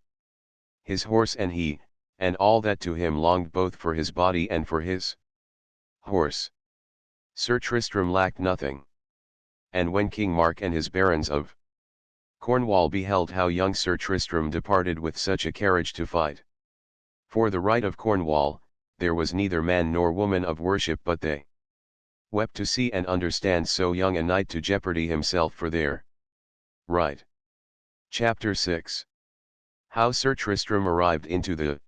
his horse and he, and all that to him longed both for his body and for his horse. Sir Tristram lacked nothing. And when King Mark and his barons of Cornwall beheld how young Sir Tristram departed with such a carriage to fight for the right of Cornwall, there was neither man nor woman of worship but they wept to see and understand so young a knight to jeopardy himself for their right. Chapter 6. How Sir Tristram arrived into the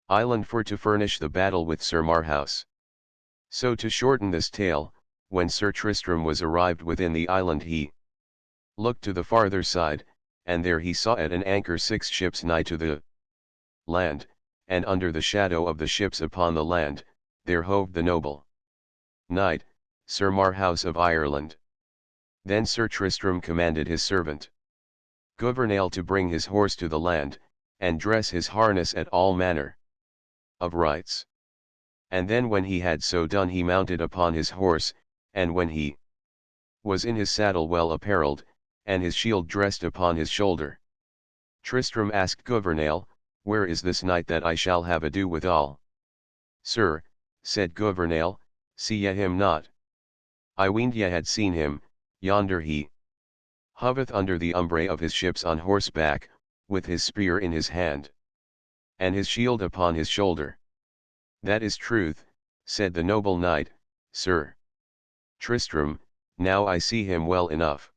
island for to furnish the battle with Sir Marhaus. So to shorten this tale, when Sir Tristram was arrived within the island he looked to the farther side, and there he saw at an anchor 6 ships nigh to the land, and under the shadow of the ships upon the land, there hove the noble knight, Sir Marhaus of Ireland. Then Sir Tristram commanded his servant Gouvernail to bring his horse to the land, and dress his harness at all manner of rights. And then when he had so done he mounted upon his horse, and when he was in his saddle well apparelled, and his shield dressed upon his shoulder, Tristram asked Gouvernail, where is this knight that I shall have ado withal? Sir, said Gouvernail, see ye him not? I weened ye had seen him, yonder he hoveth under the umbre of his ships on horseback, with his spear in his hand, and his shield upon his shoulder. That is truth, said the noble knight, Sir Tristram, now I see him well enough.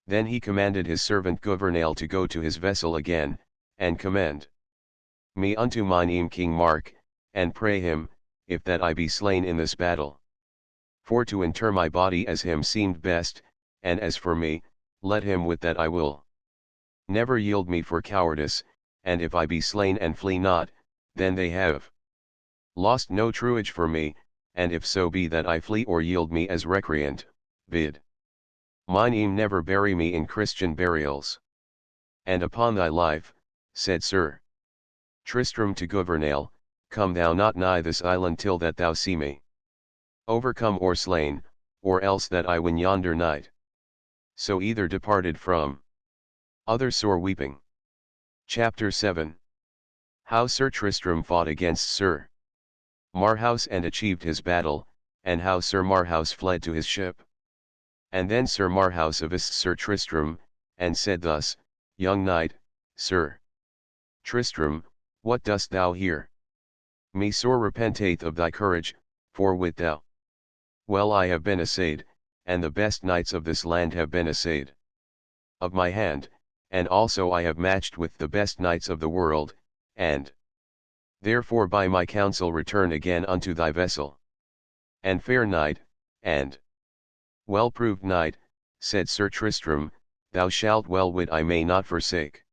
Then he commanded his servant Gouvernail to go to his vessel again, and commend me unto mine King Mark, and pray him, if that I be slain in this battle, for to inter my body as him seemed best, and as for me, let him wit that I will never yield me for cowardice, and if I be slain and flee not, then they have lost no truage for me, and if so be that I flee or yield me as recreant, bid mine never bury me in Christian burials. And upon thy life, said Sir Tristram to Gouvernail, come thou not nigh this island till that thou see me overcome or slain, or else that I win yonder knight. So either departed from other sore weeping. Chapter 7. How Sir Tristram fought against Sir Marhaus and achieved his battle, and how Sir Marhaus fled to his ship. And then Sir Marhaus avist Sir Tristram, and said thus, Young knight, Sir Tristram, what dost thou here? Me sore repenteth of thy courage, for wit thou well I have been assayed, and the best knights of this land have been assayed of my hand, and also I have matched with the best knights of the world, and therefore by my counsel return again unto thy vessel. And fair knight, and well-proved knight, said Sir Tristram, thou shalt well wit I may not forsake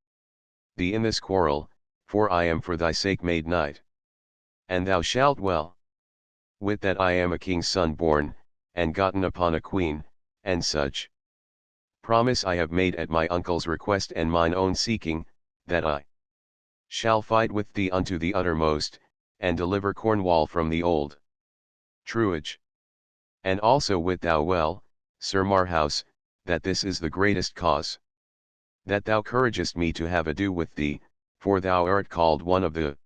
thee in this quarrel, for I am for thy sake made knight. And thou shalt well wit that I am a king's son born, and gotten upon a queen, and such promise I have made at my uncle's request and mine own seeking, that I shall fight with thee unto the uttermost, and deliver Cornwall from the old truage. And also wit thou well, Sir Marhaus, that this is the greatest cause that thou couragest me to have ado with thee, for thou art called one of the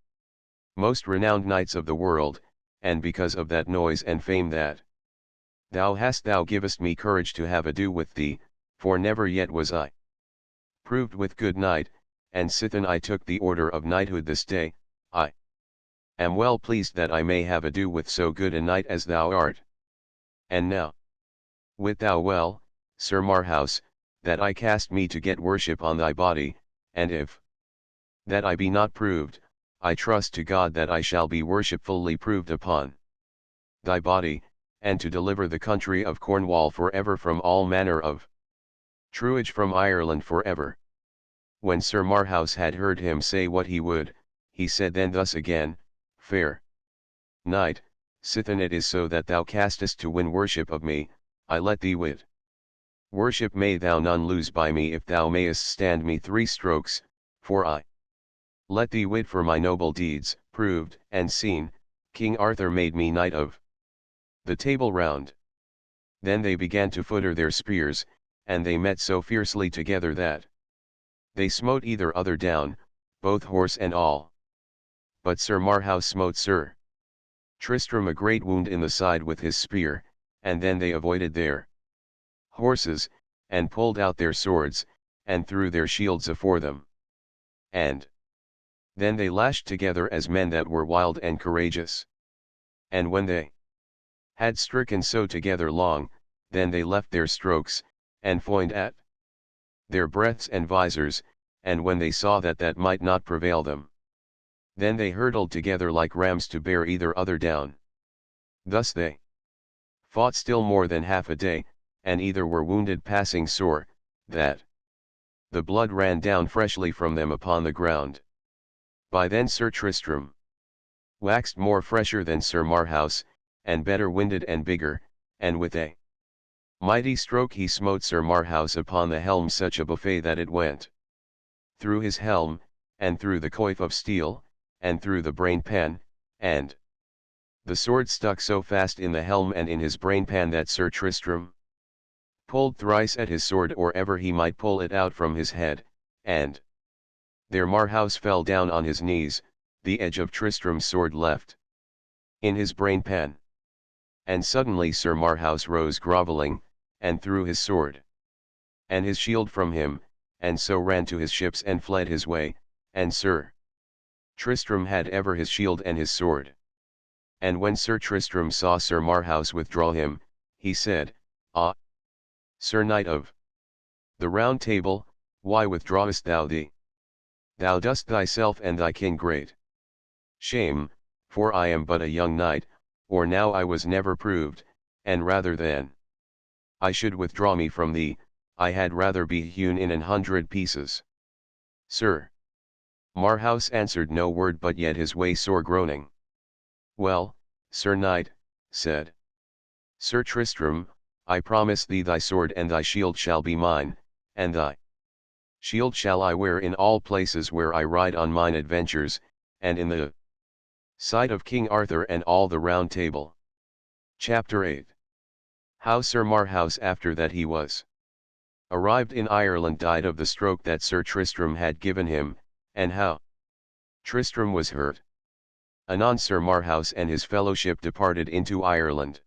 most renowned knights of the world, and because of that noise and fame that thou hast thou givest me courage to have ado with thee, for never yet was I proved with good knight, and sithen I took the order of knighthood this day, I am well pleased that I may have ado with so good a knight as thou art. And now, wit thou well, Sir Marhaus, that I cast me to get worship on thy body, and if that I be not proved, I trust to God that I shall be worshipfully proved upon thy body, and to deliver the country of Cornwall for ever from all manner of truage, from Ireland for ever. When Sir Marhaus had heard him say what he would, he said then thus again, Fair knight, sithen it is so that thou castest to win worship of me, I let thee wit. Worship may thou none lose by me if thou mayest stand me 3 strokes, for I let thee wit for my noble deeds, proved and seen, King Arthur made me knight of the Table Round. Then they began to footer their spears, and they met so fiercely together that they smote either other down, both horse and all. But Sir Marhaus smote Sir Tristram a great wound in the side with his spear, and then they avoided their horses, and pulled out their swords, and threw their shields afore them. And then they lashed together as men that were wild and courageous. And when they had stricken so together long, then they left their strokes, and foined at their breaths and visors, and when they saw that that might not prevail them, then they hurtled together like rams to bear either other down. Thus they fought still more than half a day, and either were wounded passing sore, that the blood ran down freshly from them upon the ground. By then Sir Tristram waxed more fresher than Sir Marhaus, and better winded and bigger, and with a mighty stroke he smote Sir Marhaus upon the helm such a buffet that it went through his helm, and through the coif of steel, and through the brain-pan, and the sword stuck so fast in the helm and in his brain-pan that Sir Tristram pulled thrice at his sword or ever he might pull it out from his head, and there Marhaus fell down on his knees, the edge of Tristram's sword left in his brain-pan. And suddenly Sir Marhaus rose grovelling, and threw his sword and his shield from him, and so ran to his ships and fled his way, and Sir Tristram had ever his shield and his sword. And when Sir Tristram saw Sir Marhaus withdraw him, he said, Ah, Sir Knight of the Round Table, why withdrawest thou thee? Thou dost thyself and thy king great shame, for I am but a young knight, or now I was never proved, and rather than I should withdraw me from thee, I had rather be hewn in 100 pieces. Sir Marhaus answered no word but yet his way sore groaning. Well, Sir Knight, said Sir Tristram, I promise thee thy sword and thy shield shall be mine, and thy shield shall I wear in all places where I ride on mine adventures, and in the sight of King Arthur and all the Round Table. Chapter 8. How Sir Marhaus after that he was arrived in Ireland died of the stroke that Sir Tristram had given him, and how Tristram was hurt. Anon Sir Marhaus and his fellowship departed into Ireland.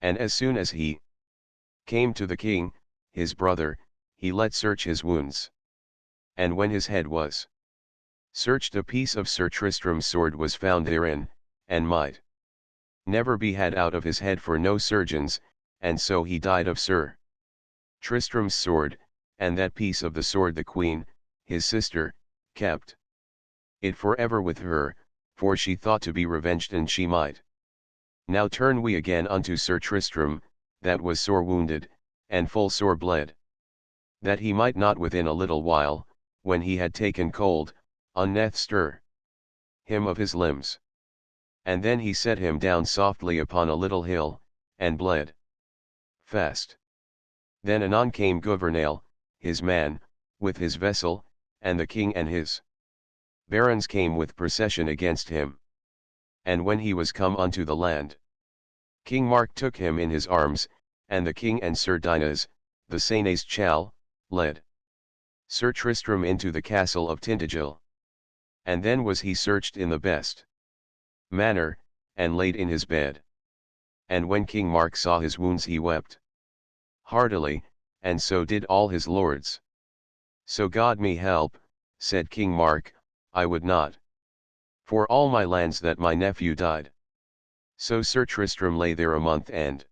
And as soon as he came to the king, his brother, he let search his wounds. And when his head was searched, a piece of Sir Tristram's sword was found therein, and might never be had out of his head for no surgeons, and so he died of Sir Tristram's sword, and that piece of the sword the queen, his sister, kept it for ever with her, for she thought to be revenged and she might. Now turn we again unto Sir Tristram, that was sore wounded, and full sore bled, that he might not within a little while, when he had taken cold, unneth stir him of his limbs. And then he set him down softly upon a little hill, and bled fast. Then anon came Gouvernail, his man, with his vessel, and the king and his barons came with procession against him. And when he was come unto the land, King Mark took him in his arms, and the king and Sir Dinas, the Seneschal, led Sir Tristram into the castle of Tintagel. And then was he searched in the best manner, and laid in his bed. And when King Mark saw his wounds he wept heartily, and so did all his lords. So God me help, said King Mark, I would not for all my lands that my nephew died. So Sir Tristram lay there a month and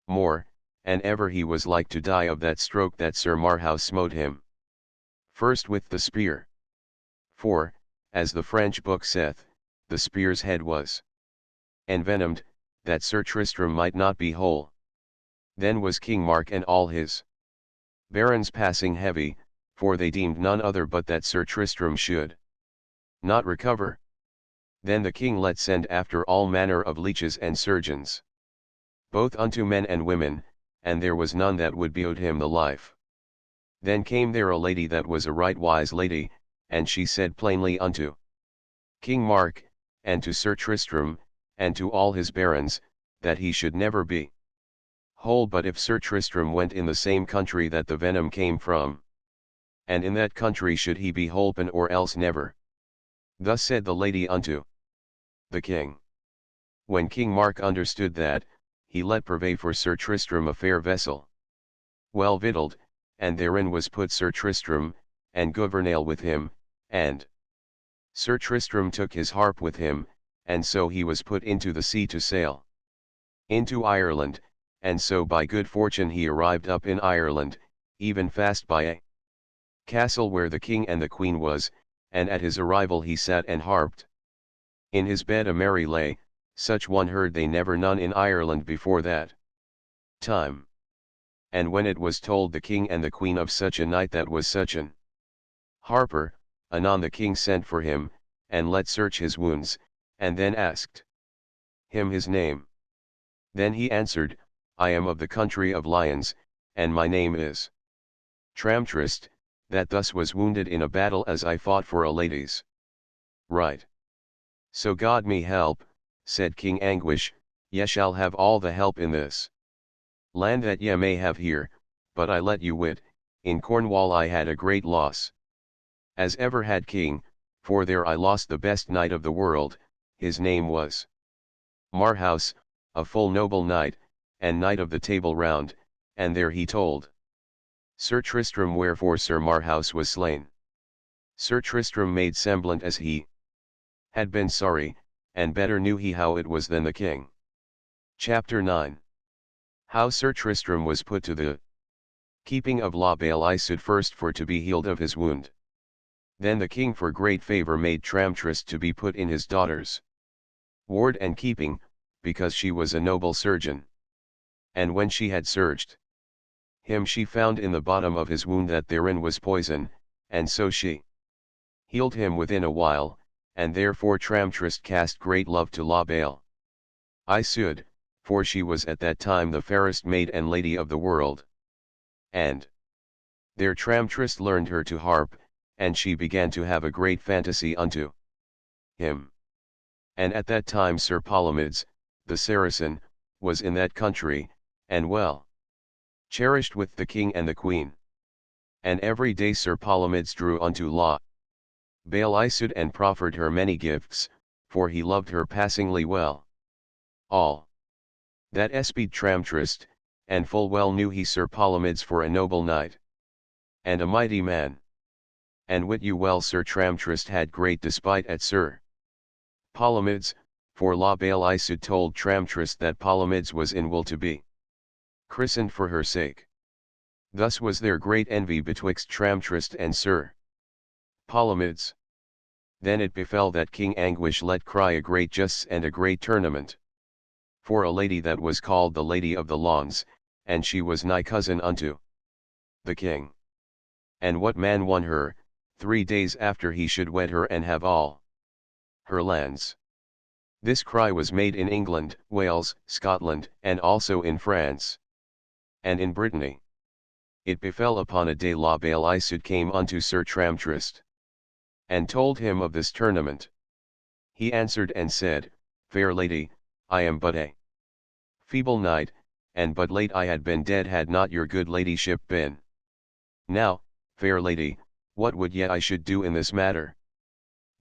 more, and ever he was like to die of that stroke that Sir Marhaus smote him. First with the spear. For, as the French book saith, the spear's head was envenomed, that Sir Tristram might not be whole. Then was King Mark and all his barons passing heavy, for they deemed none other but that Sir Tristram should not recover. Then the king let send after all manner of leeches and surgeons, both unto men and women, and there was none that would behold him the life. Then came there a lady that was a right wise lady, and she said plainly unto King Mark, and to Sir Tristram, and to all his barons, that he should never be whole but if Sir Tristram went in the same country that the venom came from. And in that country should he be holpen or else never. Thus said the lady unto the king. When King Mark understood that, he let purvey for Sir Tristram a fair vessel, well victualled, and therein was put Sir Tristram, and Gouvernail with him, and Sir Tristram took his harp with him, and so he was put into the sea to sail into Ireland, and so by good fortune he arrived up in Ireland, even fast by a castle where the king and the queen was, and at his arrival he sat and harped. In his bed a merry lay, such one heard they never none in Ireland before that time. And when it was told the king and the queen of such a knight that was such an harper, anon the king sent for him, and let search his wounds, and then asked him his name. Then he answered, I am of the country of lions, and my name is Tramtrist, that thus was wounded in a battle as I fought for a lady's right. So God me help, said King Anguish, ye shall have all the help in this land that ye may have here, but I let you wit, in Cornwall I had a great loss, as ever had king, for there I lost the best knight of the world, his name was Marhaus, a full noble knight, and knight of the Table Round, and there he told Sir Tristram wherefore Sir Marhaus was slain. Sir Tristram made semblant as he had been sorry, and better knew he how it was than the king. Chapter 9. How Sir Tristram was put to the keeping of La Belle Isoud first for to be healed of his wound. Then the king for great favour made Tramtrist to be put in his daughter's ward and keeping, because she was a noble surgeon. And when she had searched him she found in the bottom of his wound that therein was poison, and so she healed him within a while, and therefore Tramtrist cast great love to La Belle Isoud, for she was at that time the fairest maid and lady of the world. And there Tramtrist learned her to harp, and she began to have a great fantasy unto him. And at that time Sir Palomides, the Saracen, was in that country, and well cherished with the king and the queen. And every day Sir Palomides drew unto La Belle Isoud and proffered her many gifts, for he loved her passingly well. All that espied Tramtrist, and full well knew he Sir Palomides for a noble knight, and a mighty man. And wit you well Sir Tramtrist had great despite at Sir Palomides, for La Belle Isoud told Tramtrist that Palomides was in will to be christened for her sake. Thus was there great envy betwixt Tramtrist and Sir Palomides. Then it befell that King Anguish let cry a great justs and a great tournament for a lady that was called the Lady of the Lawns, and she was nigh cousin unto the king. And what man won her, 3 days after he should wed her and have all her lands. This cry was made in England, Wales, Scotland, and also in France, and in Brittany. It befell upon a day La Belle Isoud came unto Sir Tramtrist, and told him of this tournament. He answered and said, Fair lady, I am but a feeble knight, and but late I had been dead had not your good ladyship been now, Fair lady, what would ye I should do in this matter?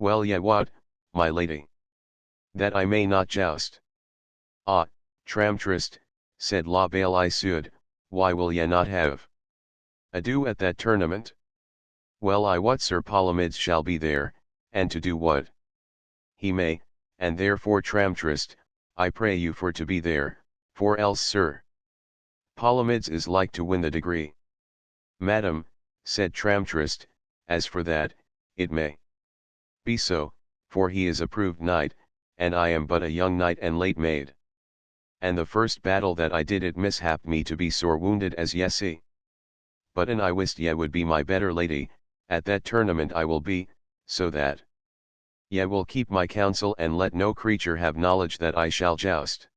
Well ye what, my lady? That I may not joust. Ah, Tramtrist, said La Belle Isoude, why will ye not have ado at that tournament? Well I what Sir Palomides shall be there, and to do what he may, and therefore Tramtrist, I pray you for to be there, for else Sir Palomides is like to win the degree. Madam, said Tramtrist, as for that, it may be so, for he is a proved knight, and I am but a young knight and late made. And the first battle that I did it mishapped me to be sore wounded as ye see. But an I wist ye would be my better lady, at that tournament I will be, so that ye will keep my counsel and let no creature have knowledge that I shall joust.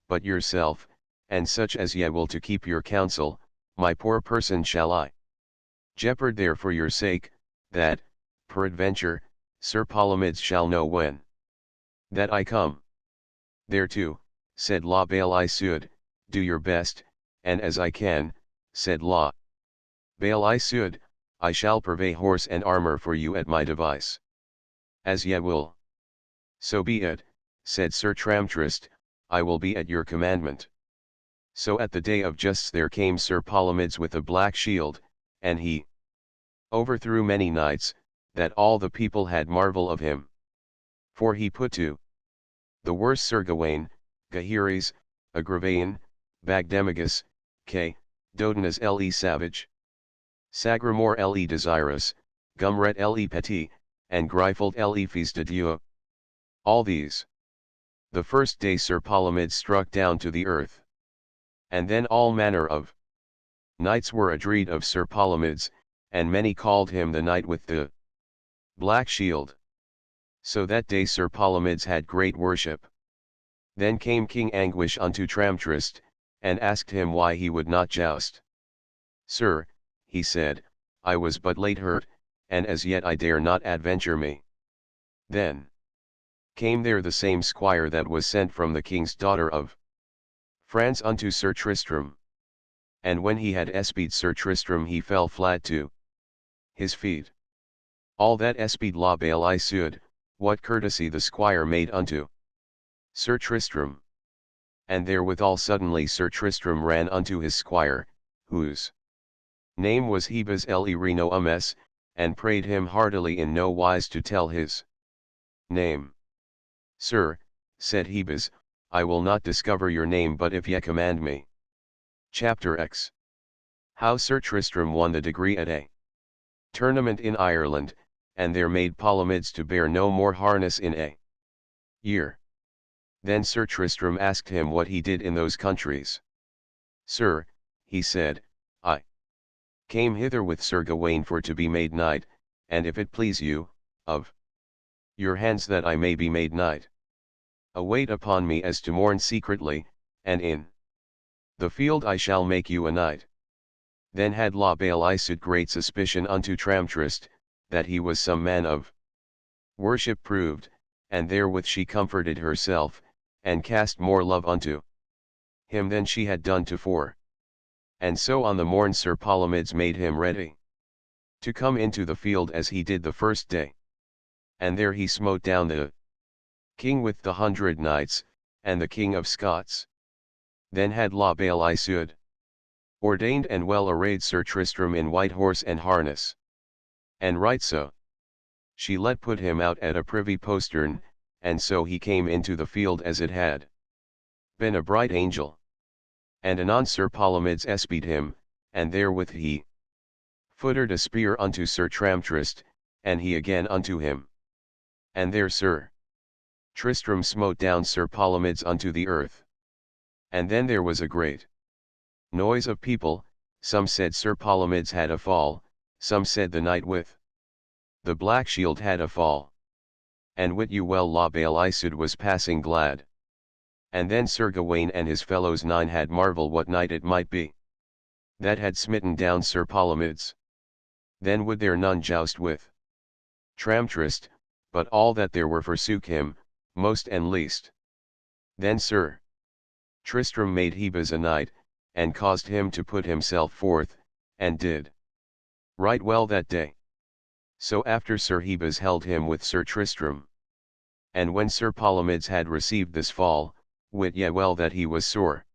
But yourself, and such as ye will to keep your counsel, my poor person shall I jeopard there for your sake, that, peradventure, Sir Palomides shall know when that I come. Thereto, said La Belle Isoude, do your best, and as I can, said La Belle Isoude, I shall purvey horse and armor for you at my device. As ye will. So be it, said Sir Tramtrist, I will be at your commandment. So at the day of justs there came Sir Palomides with a black shield, and he overthrew many knights, that all the people had marvel of him. For he put to the worst Sir Gawain, Gaheris, Agravain, Bagdemagus, Dodenas le Savage, Sagramore le Desirous, Gumret le Petit, and Gryfold le Fils de Dieu. All these the first day Sir Palomides struck down to the earth. And then all manner of knights were adread of Sir Palomides, and many called him the knight with the black shield. So that day Sir Palomides had great worship. Then came King Anguish unto Tramtrist, and asked him why he would not joust. Sir, he said, I was but late hurt, and as yet I dare not adventure me. Then came there the same squire that was sent from the king's daughter of France unto Sir Tristram. And when he had espied Sir Tristram he fell flat to his feet. All that espied La Belle Isoude, what courtesy the squire made unto Sir Tristram. And therewithal suddenly Sir Tristram ran unto his squire, whose name was Hebes le Reno Ames, and prayed him heartily in no wise to tell his name. Sir, said Hebes, I will not discover your name but if ye command me. Chapter X. How Sir Tristram won the degree at a tournament in Ireland, and there made Palomides to bear no more harness in a year. Then Sir Tristram asked him what he did in those countries. Sir, he said, I came hither with Sir Gawain for to be made knight, and if it please you, of your hands that I may be made knight. Await upon me as to mourn secretly, and in the field I shall make you a knight. Then had La Belle Isoude great suspicion unto Tramtrist, that he was some man of worship proved, and therewith she comforted herself, and cast more love unto him than she had done tofore. And so on the morn Sir Palomides made him ready to come into the field as he did the first day. And there he smote down the king with the 100 knights, and the king of Scots. Then had La Belle Isoude ordained and well arrayed Sir Tristram in white horse and harness. And right so she let put him out at a privy postern, and so he came into the field as it had been a bright angel. And anon Sir Palomides espied him, and therewith he futtered a spear unto Sir Tramtrist, and he again unto him. And there Sir Tristram smote down Sir Palomides unto the earth. And then there was a great noise of people, some said Sir Palomides had a fall, some said the knight with the black shield had a fall. And wit you well La Belle Isoude was passing glad. And then Sir Gawain and his fellows 9 had marvel what knight it might be that had smitten down Sir Palomides. Then would there none joust with Tramtrist, but all that there were forsook him, most and least. Then Sir Tristram made Hebes a knight, and caused him to put himself forth, and did Right well that day. So after Sir Hebes held him with Sir Tristram. And when Sir Palomides had received this fall, wit ye well that he was sore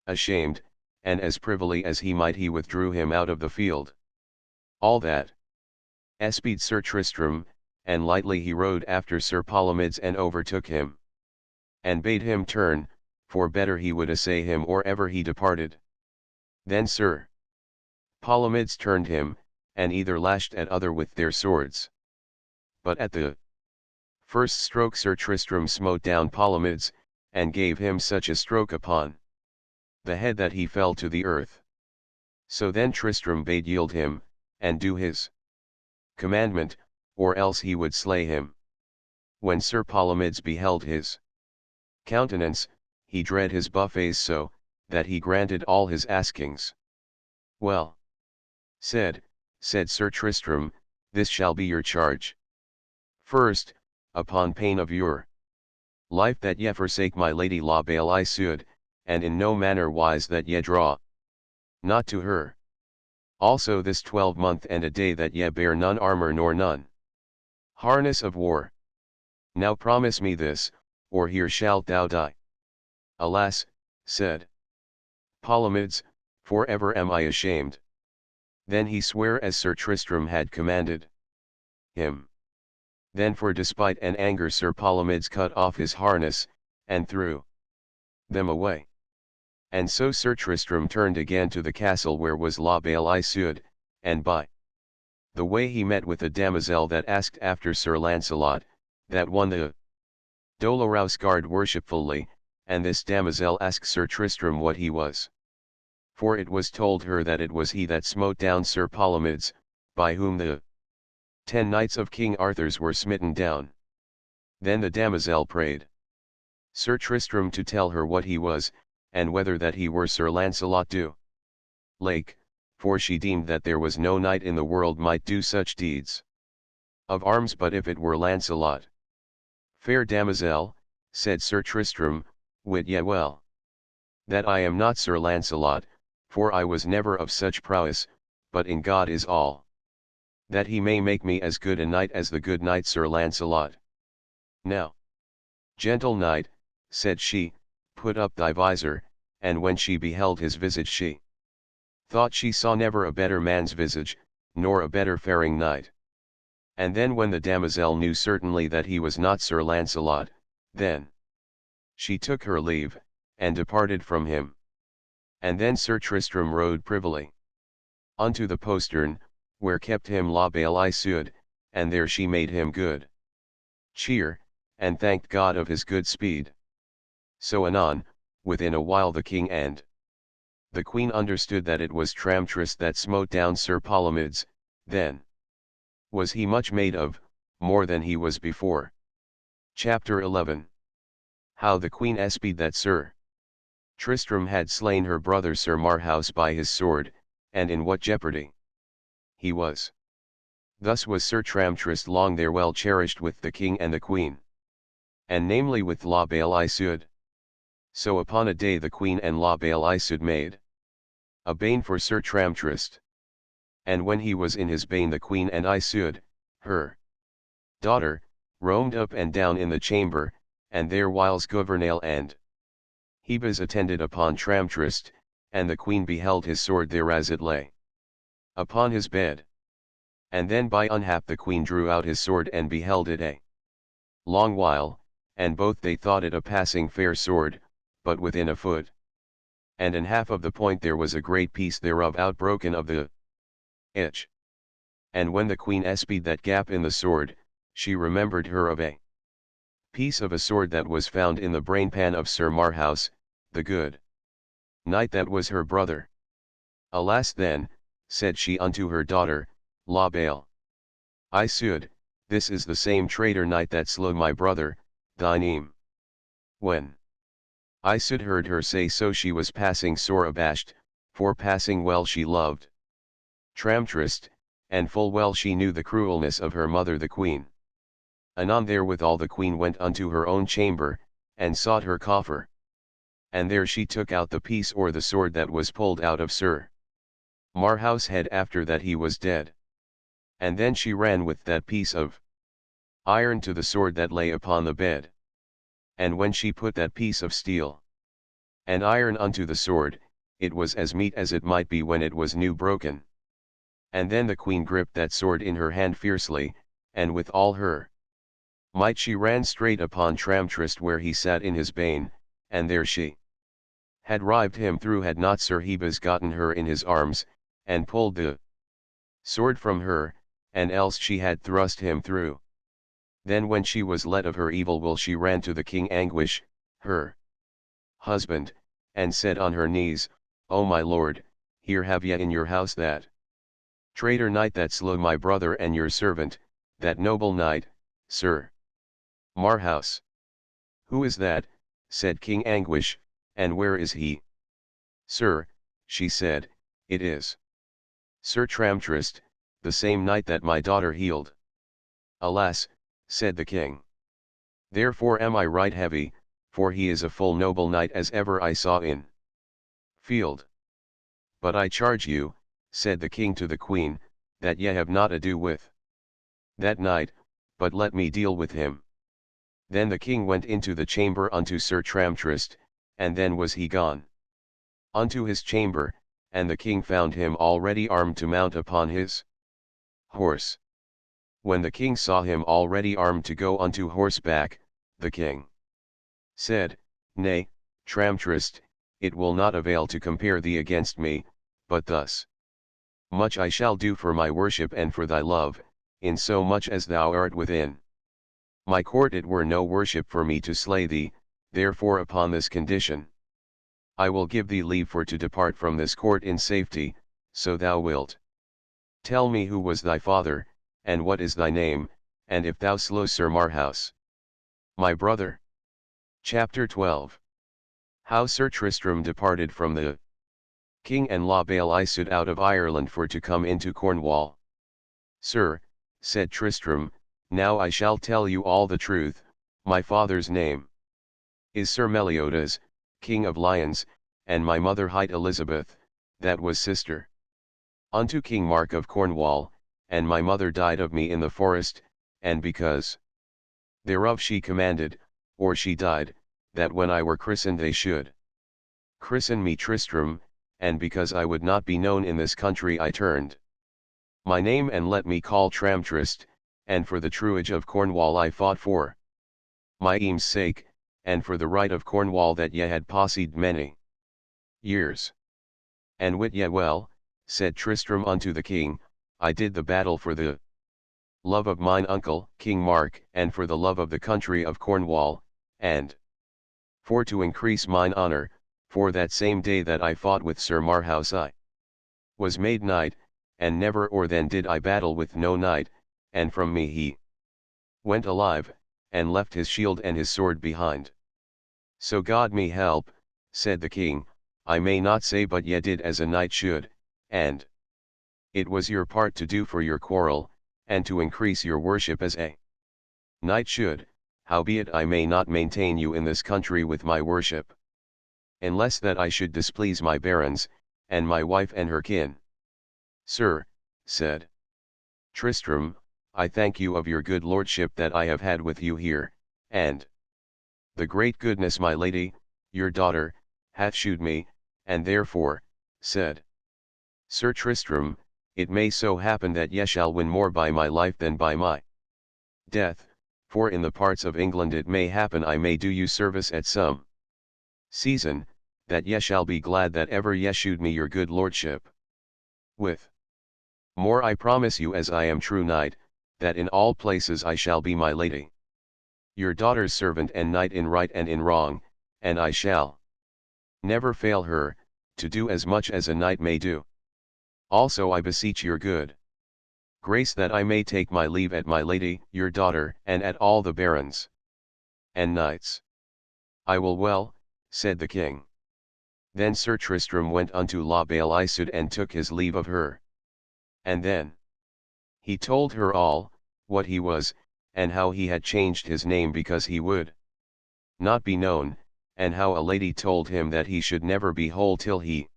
ashamed, and as privily as he might he withdrew him out of the field. All that espied Sir Tristram, and lightly he rode after Sir Palomides and overtook him. And bade him turn, for better he would assay him or ever he departed. Then Sir Palomides turned him, and either lashed at other with their swords. But at the first stroke Sir Tristram smote down Palomides, and gave him such a stroke upon the head that he fell to the earth. So then Tristram bade yield him, and do his commandment, or else he would slay him. When Sir Palomides beheld his countenance, he dread his buffets so, that he granted all his askings. Well said Sir Tristram, this shall be your charge. First, upon pain of your life that ye forsake my lady La Belle Isoud, and in no manner wise that ye draw not to her. Also this 12 month and a day that ye bear none armor nor none harness of war. Now promise me this, or here shalt thou die. Alas, said Palomides, for ever am I ashamed. Then he sware as Sir Tristram had commanded him. Then for despite and anger Sir Palomides cut off his harness, and threw them away. And so Sir Tristram turned again to the castle where was La Belle Isoud, and by the way he met with a damosel that asked after Sir Lancelot, that won the Dolorous guard worshipfully, and this damosel asked Sir Tristram what he was. For it was told her that it was he that smote down Sir Palomides, by whom the 10 knights of King Arthur's were smitten down. Then the damosel prayed Sir Tristram to tell her what he was, and whether that he were Sir Lancelot du Lake, for she deemed that there was no knight in the world might do such deeds of arms but if it were Lancelot. Fair damosel, said Sir Tristram, wit ye well that I am not Sir Lancelot, for I was never of such prowess, but in God is all. That he may make me as good a knight as the good knight Sir Lancelot. Now, gentle knight, said she, put up thy visor, and when she beheld his visage she thought she saw never a better man's visage, nor a better faring knight. And then when the damosel knew certainly that he was not Sir Lancelot, then she took her leave, and departed from him. And then Sir Tristram rode privily unto the postern, where kept him La Belle Isoud, and there she made him good cheer, and thanked God of his good speed. So anon, within a while the king and the queen understood that it was Tramtris that smote down Sir Palomides. Then was he much made of, more than he was before. Chapter 11. How the queen espied that Sir Tristram had slain her brother Sir Marhaus by his sword, and in what jeopardy he was. Thus was Sir Tramtris long there well cherished with the king and the queen, and namely with La Belle Isoud. So upon a day the queen and La Belle Isoud made a bane for Sir Tramtrist. And when he was in his bane the queen and Isoud, her daughter, roamed up and down in the chamber, and there whiles Gouvernail and Hebes attended upon Tramtrist, and the queen beheld his sword there as it lay upon his bed. And then by unhap the queen drew out his sword and beheld it a long while, and both they thought it a passing fair sword, but within a foot and an half of the point there was a great piece thereof outbroken of the edge. And when the queen espied that gap in the sword, she remembered her of a piece of a sword that was found in the brainpan of Sir Marhaus, the good knight that was her brother. Alas then, said she unto her daughter, La Belle Isoud, this is the same traitor knight that slew my brother, thy name. When Isoud heard her say so she was passing sore abashed, for passing well she loved Tramtrist, and full well she knew the cruelness of her mother the queen. Anon therewithal the queen went unto her own chamber, and sought her coffer. And there she took out the piece or the sword that was pulled out of Sir Marhouse had after that he was dead. And then she ran with that piece of iron to the sword that lay upon the bed. And when she put that piece of steel and iron unto the sword, it was as meet as it might be when it was new broken. And then the queen gripped that sword in her hand fiercely, and with all her might she ran straight upon Tramtrist where he sat in his bane, and there she had rived him through had not Sir Hebes gotten her in his arms, and pulled the sword from her, and else she had thrust him through. Then when she was let of her evil will she ran to the King Anguish, her husband, and said on her knees, O my lord, here have ye in your house that traitor knight that slew my brother and your servant, that noble knight, Sir Marhouse. Who is that, said King Anguish, and where is he? Sir, she said, it is Sir Tramtrist, the same knight that my daughter healed. Alas, said the king. Therefore am I right heavy, for he is a full noble knight as ever I saw in field. But I charge you, said the king to the queen, that ye have not ado with that knight, but let me deal with him. Then the king went into the chamber unto Sir Tramtrist, and then was he gone unto his chamber, and the king found him already armed to mount upon his horse. When the king saw him already armed to go unto horseback, the king said, Nay, Tramtrist, it will not avail to compare thee against me, but thus much I shall do for my worship and for thy love, in so much as thou art within my court it were no worship for me to slay thee, therefore upon this condition I will give thee leave for to depart from this court in safety, so thou wilt tell me who was thy father, and what is thy name, and if thou slew Sir Marhouse, my brother. Chapter 12. How Sir Tristram departed from the king and La Belle Isoud out of Ireland for to come into Cornwall. Sir, said Tristram, now I shall tell you all the truth. My father's name is Sir Meliodas, King of Lions, and my mother hight Elizabeth, that was sister unto King Mark of Cornwall, and my mother died of me in the forest, and because thereof she commanded, or she died, that when I were christened they should christen me Tristram, and because I would not be known in this country I turned my name and let me call Tramtrist, and for the truage of Cornwall I fought for my aim's sake, and for the right of Cornwall that ye had posseed many years. And wit ye well, said Tristram unto the king, I did the battle for the love of mine uncle, King Mark, and for the love of the country of Cornwall, and for to increase mine honor, for that same day that I fought with Sir Marhouse I was made knight, and never or then did I battle with no knight, and from me he went alive, and left his shield and his sword behind. So God me help, said the king, I may not say but ye did as a knight should, and it was your part to do for your quarrel, and to increase your worship as a knight should, howbeit I may not maintain you in this country with my worship, unless that I should displease my barons, and my wife and her kin. Sir, said Tristram, I thank you of your good lordship that I have had with you here, and the great goodness my lady, your daughter, hath shewed me, and therefore, said Sir Tristram, it may so happen that ye shall win more by my life than by my death, for in the parts of England it may happen I may do you service at some season, that ye shall be glad that ever ye shewed me your good lordship. With more I promise you as I am true knight, that in all places I shall be my lady, your daughter's servant and knight in right and in wrong, and I shall never fail her, to do as much as a knight may do. Also I beseech your good grace that I may take my leave at my lady, your daughter, and at all the barons and knights. I will well, said the king. Then Sir Tristram went unto La Belle Isoud and took his leave of her. And then he told her all, what he was, and how he had changed his name because he would not be known, and how a lady told him that he should never be whole till he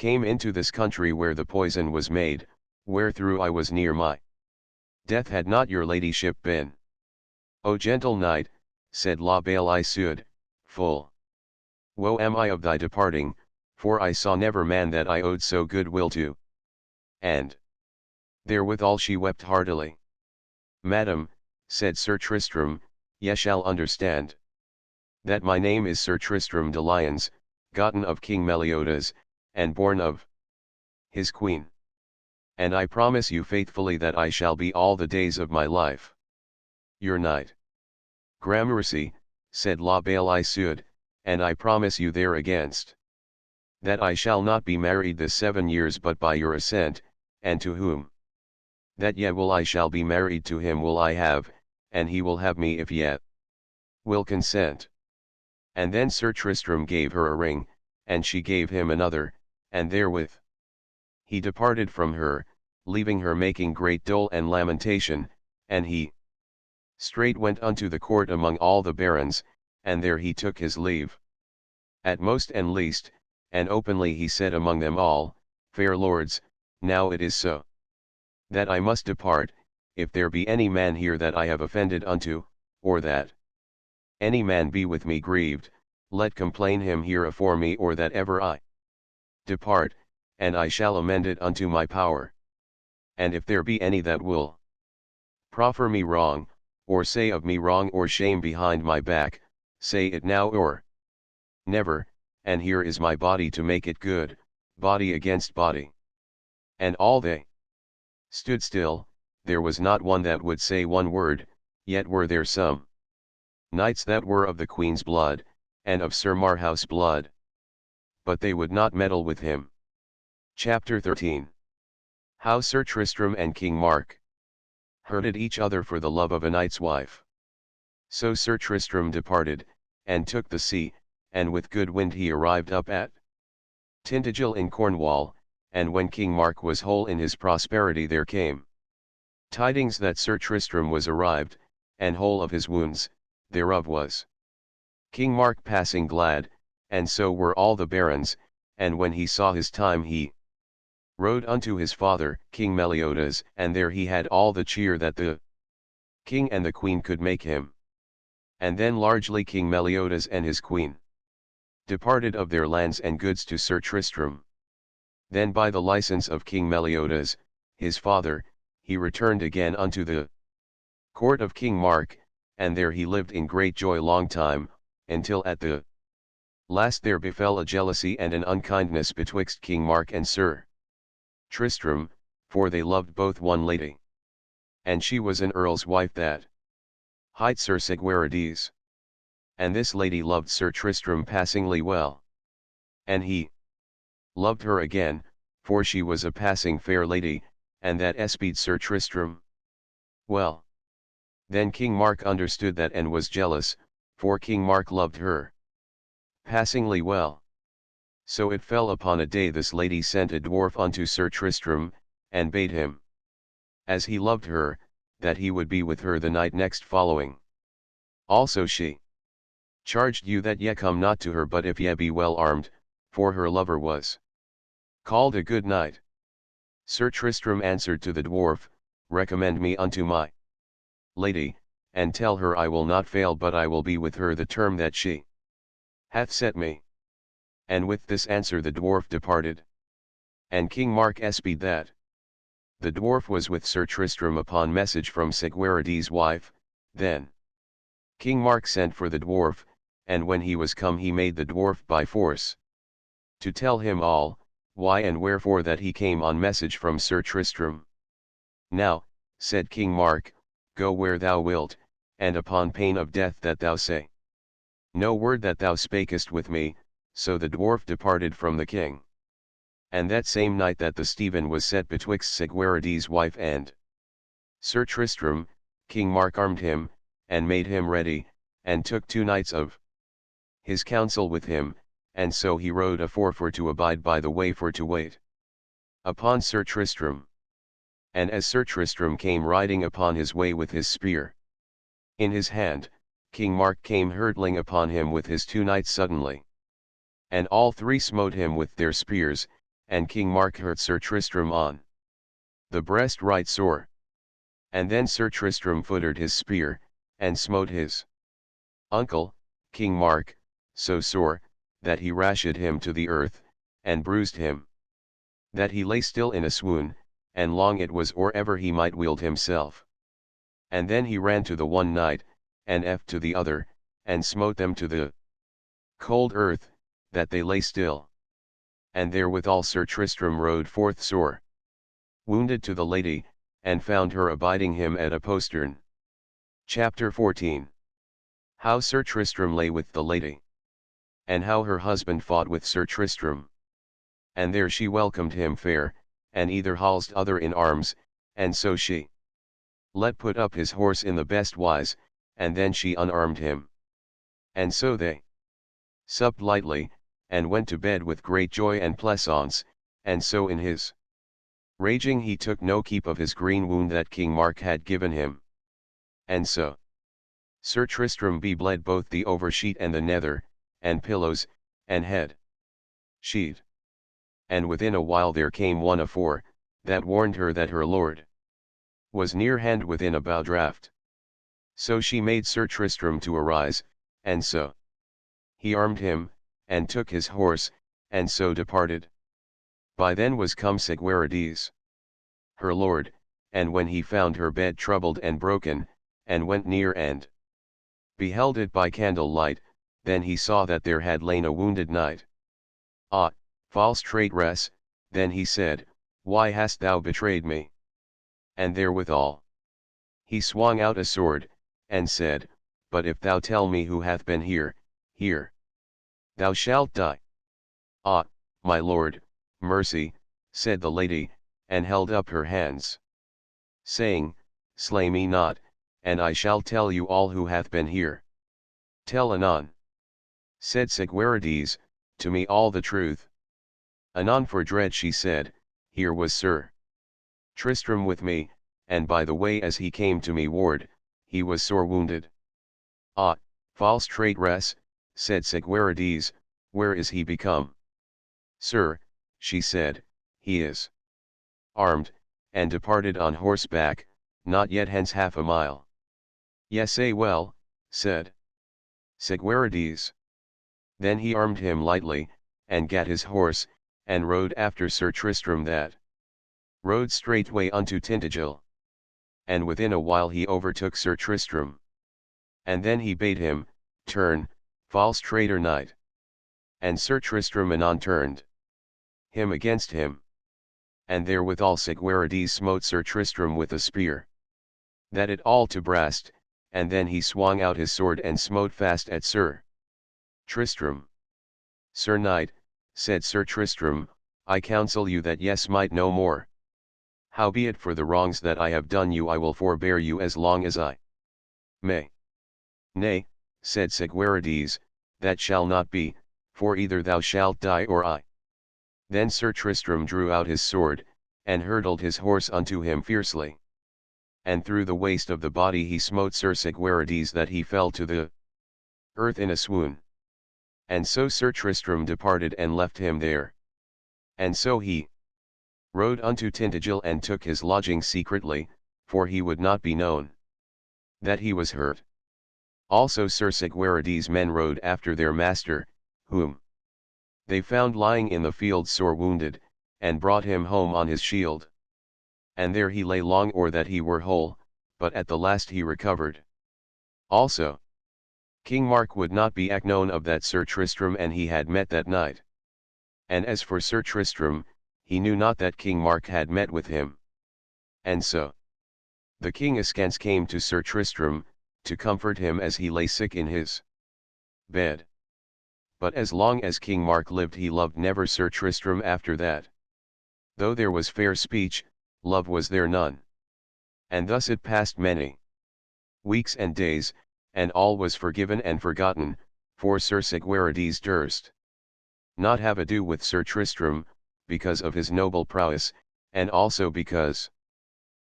came into this country where the poison was made, wherethrough I was near my death had not your ladyship been. O gentle knight, said La Belle Isoud, full woe am I of thy departing, for I saw never man that I owed so good will to. And therewithal she wept heartily. Madam, said Sir Tristram, ye shall understand that my name is Sir Tristram de Lyons, gotten of King Meliodas, and born of his queen. And I promise you faithfully that I shall be all the days of my life your knight. Gramercy, said La Belle Isoud, and I promise you there against that I shall not be married this 7 years but by your assent, and to whom that ye will I shall be married to him will I have, and he will have me if ye will consent. And then Sir Tristram gave her a ring, and she gave him another, and therewith he departed from her, leaving her making great dole and lamentation, and he straight went unto the court among all the barons, and there he took his leave. At most and least, and openly he said among them all, Fair lords, now it is so that I must depart, if there be any man here that I have offended unto, or that any man be with me grieved, let complain him here afore me or that ever I depart, and I shall amend it unto my power. And if there be any that will proffer me wrong, or say of me wrong or shame behind my back, say it now or never, and here is my body to make it good, body against body. And all they stood still, there was not one that would say one word, yet were there some knights that were of the queen's blood, and of Sir Marhaus' blood. But they would not meddle with him. Chapter 13. How Sir Tristram and King Mark hurted each other for the love of a knight's wife. So Sir Tristram departed, and took the sea, and with good wind he arrived up at Tintagel in Cornwall, and when King Mark was whole in his prosperity there came tidings that Sir Tristram was arrived, and whole of his wounds, thereof was King Mark passing glad, and so were all the barons, and when he saw his time he rode unto his father, King Meliodas, and there he had all the cheer that the king and the queen could make him. And then largely King Meliodas and his queen departed of their lands and goods to Sir Tristram. Then by the license of King Meliodas, his father, he returned again unto the court of King Mark, and there he lived in great joy long time, until at the last there befell a jealousy and an unkindness betwixt King Mark and Sir Tristram, for they loved both one lady. And she was an earl's wife that hight Sir Segwarides. And this lady loved Sir Tristram passingly well. And he loved her again, for she was a passing fair lady, and that espied Sir Tristram well. Then King Mark understood that and was jealous, for King Mark loved her passingly well. So it fell upon a day this lady sent a dwarf unto Sir Tristram, and bade him, as he loved her, that he would be with her the night next following. Also she charged you that ye come not to her but if ye be well armed, for her lover was called a good knight. Sir Tristram answered to the dwarf, Recommend me unto my lady, and tell her I will not fail but I will be with her the term that she hath set me. And with this answer the dwarf departed. And King Mark espied that the dwarf was with Sir Tristram upon message from Segwarides' wife. Then King Mark sent for the dwarf, and when he was come he made the dwarf by force to tell him all, why and wherefore that he came on message from Sir Tristram. Now, said King Mark, go where thou wilt, and upon pain of death that thou say no word that thou spakest with me. So the dwarf departed from the king. And that same night that the Stephen was set betwixt Segwarides' wife and Sir Tristram, King Mark armed him, and made him ready, and took 2 knights of his counsel with him, and so he rode afore for to abide by the way for to wait upon Sir Tristram. And as Sir Tristram came riding upon his way with his spear in his hand, King Mark came hurtling upon him with his 2 knights suddenly. And all 3 smote him with their spears, and King Mark hurt Sir Tristram on the breast right sore. And then Sir Tristram futtered his spear, and smote his uncle, King Mark, so sore, that he rashed him to the earth, and bruised him, that he lay still in a swoon, and long it was or ever he might wield himself. And then he ran to the one knight, and to the other, and smote them to the cold earth, that they lay still. And therewithal Sir Tristram rode forth sore wounded to the lady, and found her abiding him at a postern. Chapter 14. How Sir Tristram lay with the lady, and how her husband fought with Sir Tristram. And there she welcomed him fair, and either halsed other in arms, and so she let put up his horse in the best wise, and then she unarmed him. And so they supped lightly, and went to bed with great joy and pleasance, and so in his raging he took no keep of his green wound that King Mark had given him. And so Sir Tristram bled both the oversheet and the nether, and pillows, and head sheet. And within a while there came one afore, that warned her that her lord was near hand within a bow draught. So she made Sir Tristram to arise, and so he armed him, and took his horse, and so departed. By then was come Segwarides, her lord, and when he found her bed troubled and broken, and went near and beheld it by candle light, then he saw that there had lain a wounded knight. Ah, false traitress, then he said, why hast thou betrayed me? And therewithal he swung out a sword, and said, but if thou tell me who hath been here, thou shalt die. Ah, my lord, mercy, said the lady, and held up her hands, saying, slay me not, and I shall tell you all who hath been here. Tell anon, said Segwarides, to me all the truth. Anon for dread she said, here was Sir Tristram with me, and by the way as he came to me ward, he was sore wounded. Ah, false traitress, said Segwarides, where is he become? Sir, she said, he is armed, and departed on horseback, not yet hence half a mile. Yes, well, said Segwarides. Then he armed him lightly, and gat his horse, and rode after Sir Tristram that rode straightway unto Tintagel. And within a while he overtook Sir Tristram. And then he bade him, turn, false traitor knight. And Sir Tristram anon turned him against him. And therewithal Segwarides smote Sir Tristram with a spear, that it all to brast, and then he swung out his sword and smote fast at Sir Tristram. Sir Knight, said Sir Tristram, I counsel you that yes might no more. Howbeit for the wrongs that I have done you I will forbear you as long as I may. Nay, said Segwarides, that shall not be, for either thou shalt die or I. Then Sir Tristram drew out his sword, and hurtled his horse unto him fiercely. And through the waist of the body he smote Sir Segwarides that he fell to the earth in a swoon. And so Sir Tristram departed and left him there. And so he rode unto Tintagel and took his lodging secretly, for he would not be known that he was hurt. Also Sir Segwarides' men rode after their master, whom they found lying in the field sore wounded, and brought him home on his shield. And there he lay long or that he were whole, but at the last he recovered. Also King Mark would not be known of that Sir Tristram and he had met that night. And as for Sir Tristram, he knew not that King Mark had met with him. And so the king askance came to Sir Tristram, to comfort him as he lay sick in his bed. But as long as King Mark lived he loved never Sir Tristram after that. Though there was fair speech, love was there none. And thus it passed many weeks and days, and all was forgiven and forgotten, for Sir Segwarides durst not have ado with Sir Tristram, because of his noble prowess, and also because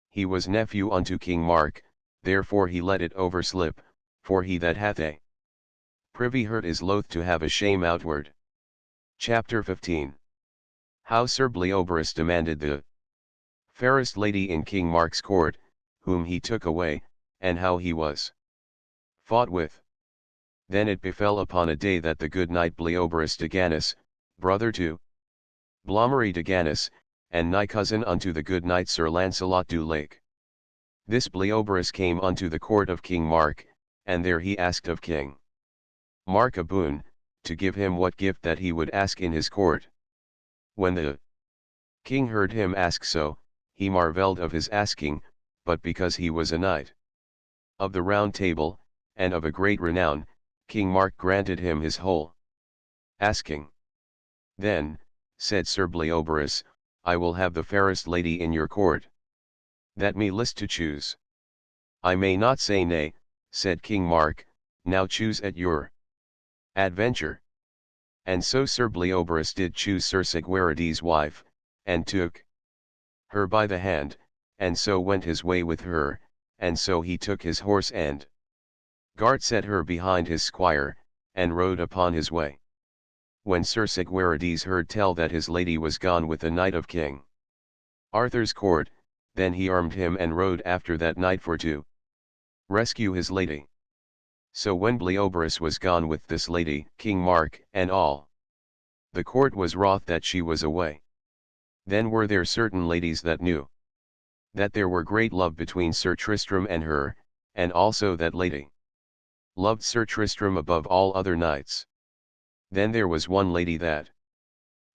he was nephew unto King Mark, therefore he let it overslip, for he that hath a privy hurt is loath to have a shame outward. Chapter 15. How Sir Bleoberis demanded the fairest lady in King Mark's court, whom he took away, and how he was fought with. Then it befell upon a day that the good knight Bleoberis de Ganis, brother to Malory de Ganis, and nigh cousin unto the good knight Sir Lancelot du Lake. This Bleoberis came unto the court of King Mark, and there he asked of King Mark a boon, to give him what gift that he would ask in his court. When the king heard him ask so, he marvelled of his asking, but because he was a knight of the Round Table, and of a great renown, King Mark granted him his whole asking. Then, said Sir Bleoberis, I will have the fairest lady in your court, that me list to choose. I may not say nay, said King Mark, now choose at your adventure. And so Sir Bleoberis did choose Sir Segwarides' wife, and took her by the hand, and so went his way with her, and so he took his horse and guard set her behind his squire, and rode upon his way. When Sir Segwarides heard tell that his lady was gone with the knight of King Arthur's court, then he armed him and rode after that knight for to rescue his lady. So when Bleoberis was gone with this lady, King Mark and all the court was wroth that she was away. Then were there certain ladies that knew that there were great love between Sir Tristram and her, and also that lady loved Sir Tristram above all other knights. Then there was one lady that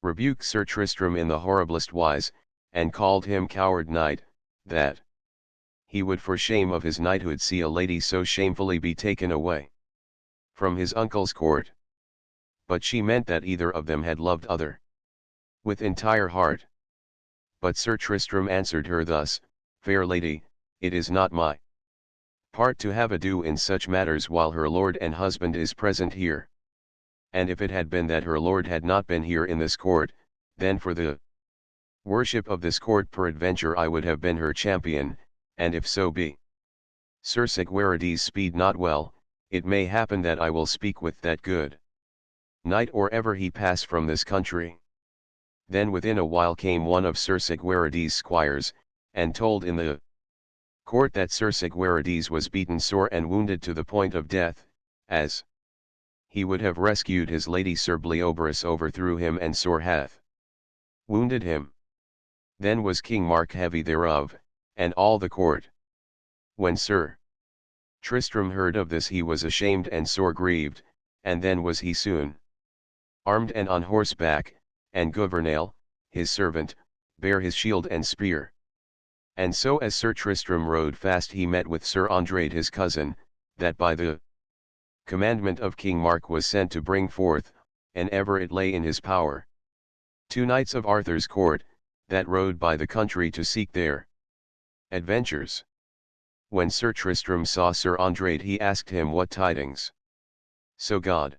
rebuked Sir Tristram in the horriblest wise, and called him coward knight, that he would for shame of his knighthood see a lady so shamefully be taken away from his uncle's court. But she meant that either of them had loved other with entire heart. But Sir Tristram answered her thus, Fair lady, it is not my part to have ado in such matters while her lord and husband is present here. And if it had been that her lord had not been here in this court, then for the worship of this court peradventure I would have been her champion, and if so be Sir Segwarides speed not well, it may happen that I will speak with that good knight or ever he pass from this country. Then within a while came one of Sir Segwarides' squires, and told in the court that Sir Segwarides was beaten sore and wounded to the point of death, as he would have rescued his lady. Sir Bleoberis overthrew him and sore hath wounded him. Then was King Mark heavy thereof, and all the court. When Sir Tristram heard of this he was ashamed and sore grieved, and then was he soon armed and on horseback, and Gouvernail, his servant, bare his shield and spear. And so as Sir Tristram rode fast he met with Sir Andrade his cousin, that by the commandment of King Mark was sent to bring forth, and ever it lay in his power, 2 knights of Arthur's court, that rode by the country to seek their adventures. When Sir Tristram saw Sir Andrade he asked him what tidings. So God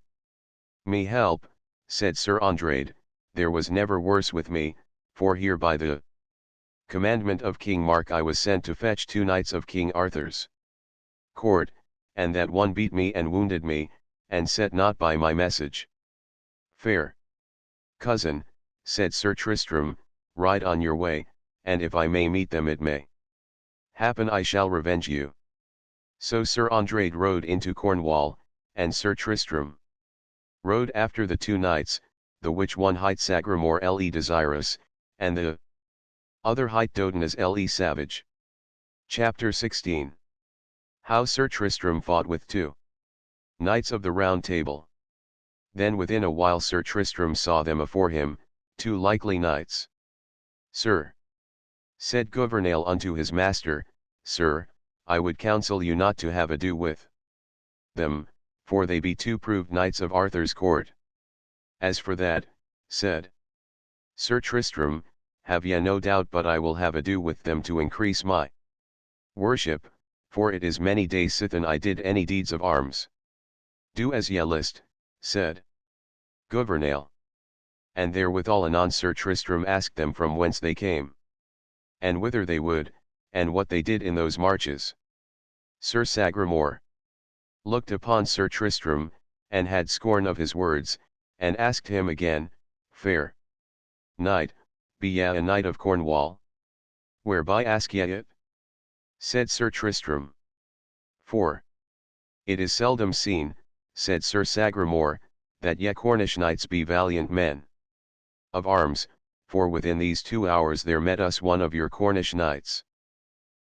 me help, said Sir Andrade, there was never worse with me, for here by the commandment of King Mark I was sent to fetch 2 knights of King Arthur's court, and that one beat me and wounded me, and set not by my message. Fair cousin, said Sir Tristram, ride on your way, and if I may meet them it may happen I shall revenge you. So Sir Andrade rode into Cornwall, and Sir Tristram rode after the 2 knights, the which one hight Sagramore le Desirous, and the other hight Dodinas le Savage. Chapter 16. How Sir Tristram fought with 2 knights of the Round Table. Then within a while Sir Tristram saw them afore him, 2 likely knights. Sir, said Gouvernail unto his master, Sir, I would counsel you not to have ado with them, for they be 2 proved knights of Arthur's court. As for that, said Sir Tristram, have ye no doubt but I will have ado with them to increase my worship, for it is many days sithen I did any deeds of arms. Do as ye list, said Gouvernail. And therewithal anon Sir Tristram asked them from whence they came, and whither they would, and what they did in those marches. Sir Sagramore looked upon Sir Tristram, and had scorn of his words, and asked him again, Fair knight, Be ye a knight of Cornwall? Whereby ask ye it? Said Sir Tristram. For it is seldom seen, said Sir Sagramore, that ye Cornish knights be valiant men of arms, for within these 2 hours there met us one of your Cornish knights.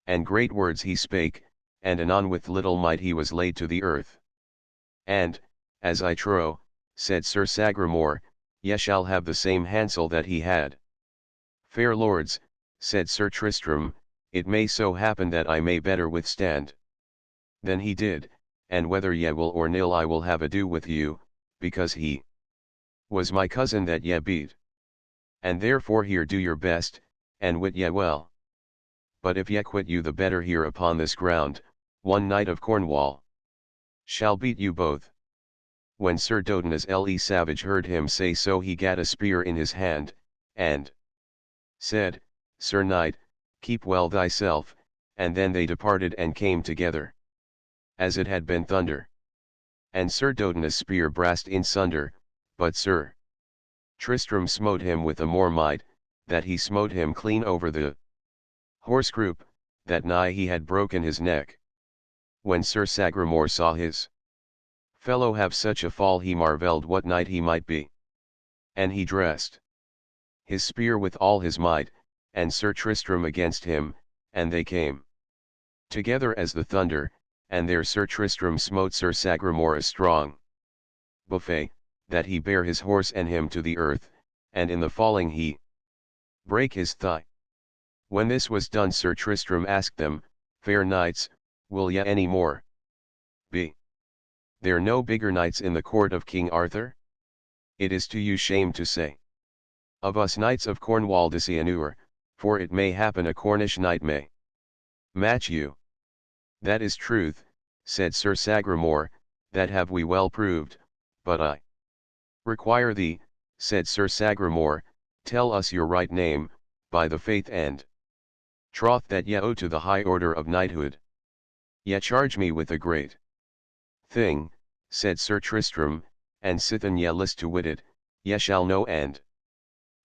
And great words he spake, and anon with little might he was laid to the earth. And, as I trow, said Sir Sagramore, ye shall have the same hansel that he had. Fair lords, said Sir Tristram, it may so happen that I may better withstand than he did, and whether ye will or nill I will have ado with you, because he was my cousin that ye beat. And therefore here do your best, and wit ye well. But if ye quit you the better here upon this ground, one knight of Cornwall shall beat you both. When Sir Dodinas le Savage heard him say so he gat a spear in his hand, and said, Sir Knight, keep well thyself, and then they departed and came together, as it had been thunder. And Sir Dodinas' spear brast in sunder, but Sir Tristram smote him with a more might, that he smote him clean over the horse croup, that nigh he had broken his neck. When Sir Sagramore saw his fellow have such a fall he marvelled what knight he might be. And he dressed his spear with all his might, and Sir Tristram against him, and they came together as the thunder, and there Sir Tristram smote Sir Sagramore a strong buffet, that he bare his horse and him to the earth, and in the falling he brake his thigh. When this was done Sir Tristram asked them, Fair knights, will ye any more be there no bigger knights in the court of King Arthur? It is to you shame to say of us knights of Cornwall disianure, for it may happen a Cornish knight may match you. That is truth, said Sir Sagramore, that have we well proved, but I require thee, said Sir Sagramore, tell us your right name, by the faith and troth that ye owe to the high order of knighthood. Ye charge me with a great thing, said Sir Tristram, and sithen ye list to wit it, ye shall know and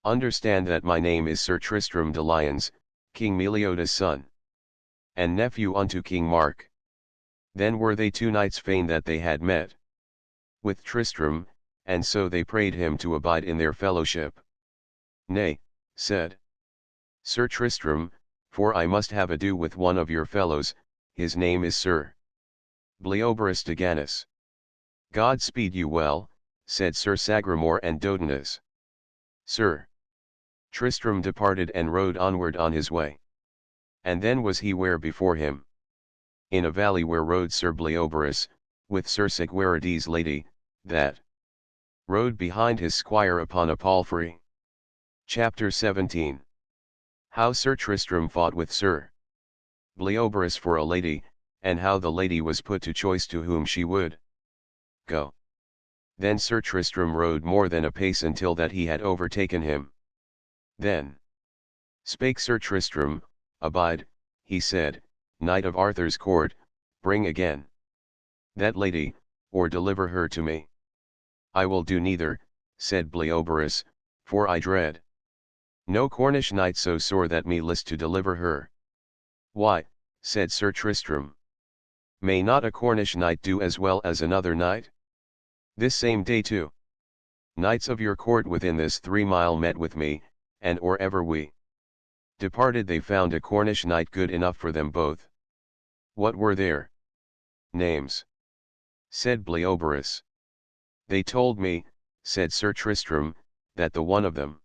understand that my name is Sir Tristram de Lions, King Meliodas' son, and nephew unto King Mark. Then were they 2 knights fain that they had met with Tristram, and so they prayed him to abide in their fellowship. Nay, said Sir Tristram, for I must have ado with one of your fellows, his name is Sir Bleoberis de Ganis. God speed you well, said Sir Sagramore and Dodinas. Sir Tristram departed and rode onward on his way. And then was he where before him, in a valley where rode Sir Bleoberis, with Sir Segwarides' lady, that rode behind his squire upon a palfrey. Chapter 17. How Sir Tristram fought with Sir Bleoberis for a lady, and how the lady was put to choice to whom she would go. Then Sir Tristram rode more than a pace until that he had overtaken him. Then spake Sir Tristram, Abide, he said, Knight of Arthur's court, bring again that lady, or deliver her to me. I will do neither, said Bleoberis, for I dread no Cornish knight so sore that me list to deliver her. Why, said Sir Tristram, may not a Cornish knight do as well as another knight? This same day 2 knights of your court within this 3 mile met with me, and or ever we departed they found a Cornish knight good enough for them both. What were their names? Said Bleoberis. They told me, said Sir Tristram, that the one of them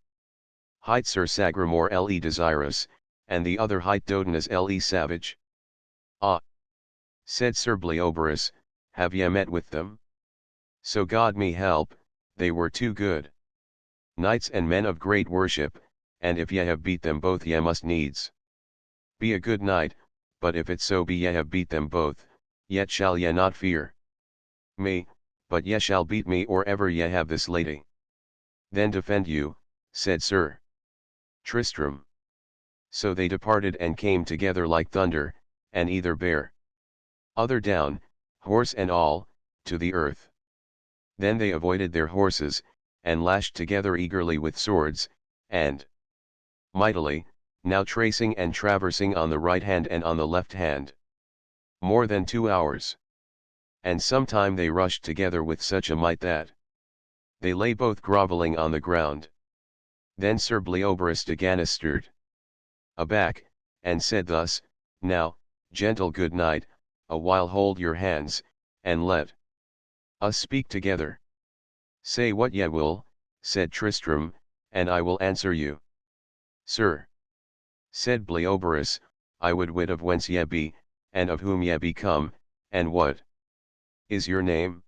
hight Sir Sagramore le Desirous, and the other hight Dodinas le Savage. Ah! Said Sir Bleoberis, have ye met with them? So God me help, they were 2 good knights and men of great worship, and if ye have beat them both ye must needs be a good knight, but if it so be ye have beat them both, yet shall ye not fear me, but ye shall beat me or ever ye have this lady. Then defend you, said Sir Tristram. So they departed and came together like thunder, and either bare other down, horse and all, to the earth. Then they avoided their horses, and lashed together eagerly with swords, and mightily, now tracing and traversing on the right hand and on the left hand. More than 2 hours. And sometime they rushed together with such a might that they lay both grovelling on the ground. Then Sir Bleoberis de Ganis stirred aback, and said thus, Now, gentle good knight, a while hold your hands, and let us speak together. Say what ye will, said Tristram, and I will answer you. Sir, said Bleoberis, I would wit of whence ye be, and of whom ye be come, and what is your name?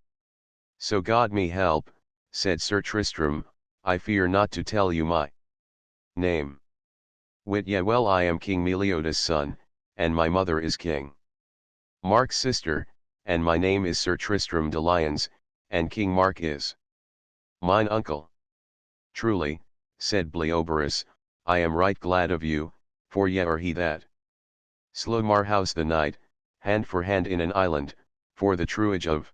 So God me help, said Sir Tristram, I fear not to tell you my name. Wit ye well I am King Meliodas' son, and my mother is King Mark's sister, and my name is Sir Tristram de Lions, and King Mark is mine uncle. Truly, said Bleoberis, I am right glad of you, for ye are he that slew Marhaus the knight, hand for hand in an island, for the truage of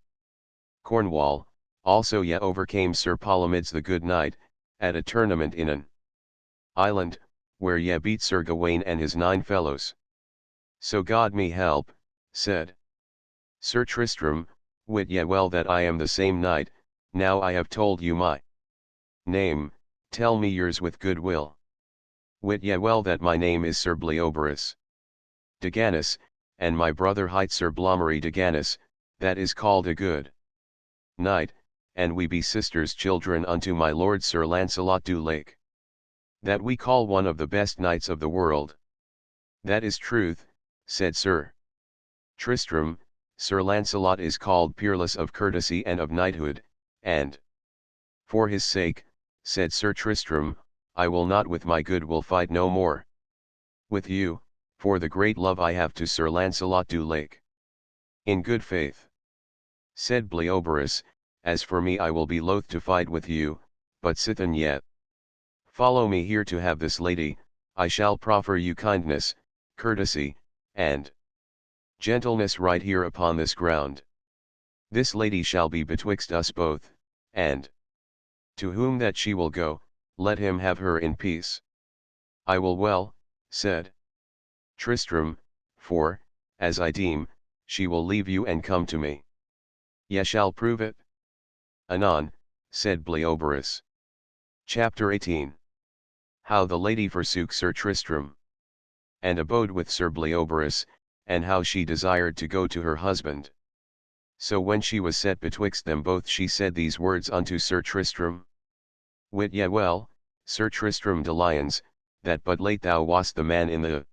Cornwall. Also ye overcame Sir Palomides the good knight, at a tournament in an island, where ye beat Sir Gawain and his 9 fellows. So God me help, said Sir Tristram, wit ye well that I am the same knight. Now I have told you my name, tell me yours with good will. Wit ye well that my name is Sir Bleoberis de Ganis, and my brother hight Sir Malory de Ganis, that is called a good knight, and we be sisters' children unto my lord Sir Launcelot du Lake, that we call one of the best knights of the world. That is truth, said Sir Tristram, Sir Launcelot is called peerless of courtesy and of knighthood, and for his sake, said Sir Tristram, I will not with my good will fight no more with you, for the great love I have to Sir Launcelot du Lake. In good faith, said Bleoberis, as for me I will be loath to fight with you, but sithen yet follow me here to have this lady, I shall proffer you kindness, courtesy, and gentleness right here upon this ground. This lady shall be betwixt us both, and to whom that she will go, let him have her in peace. I will well, said Tristram, for, as I deem, she will leave you and come to me. Ye shall prove it. Anon, said Bleoberis. Chapter 18. How the lady forsook Sir Tristram, and abode with Sir Bleoberis, and how she desired to go to her husband. So when she was set betwixt them both she said these words unto Sir Tristram. Wit ye well, Sir Tristram de Lions, that but late thou wast the man in the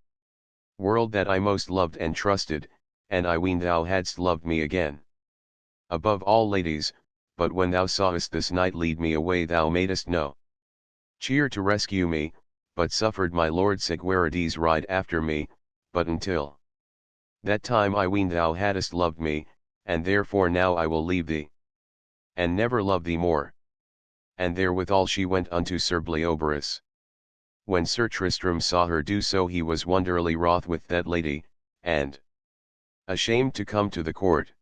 world that I most loved and trusted, and I ween thou hadst loved me again above all ladies, but when thou sawest this knight lead me away thou madest no cheer to rescue me, but suffered my lord Segwarides ride after me, but until that time I ween thou hadst loved me, and therefore now I will leave thee, and never love thee more. And therewithal she went unto Sir Bleoberis. When Sir Tristram saw her do so he was wonderly wroth with that lady, and ashamed to come to the court.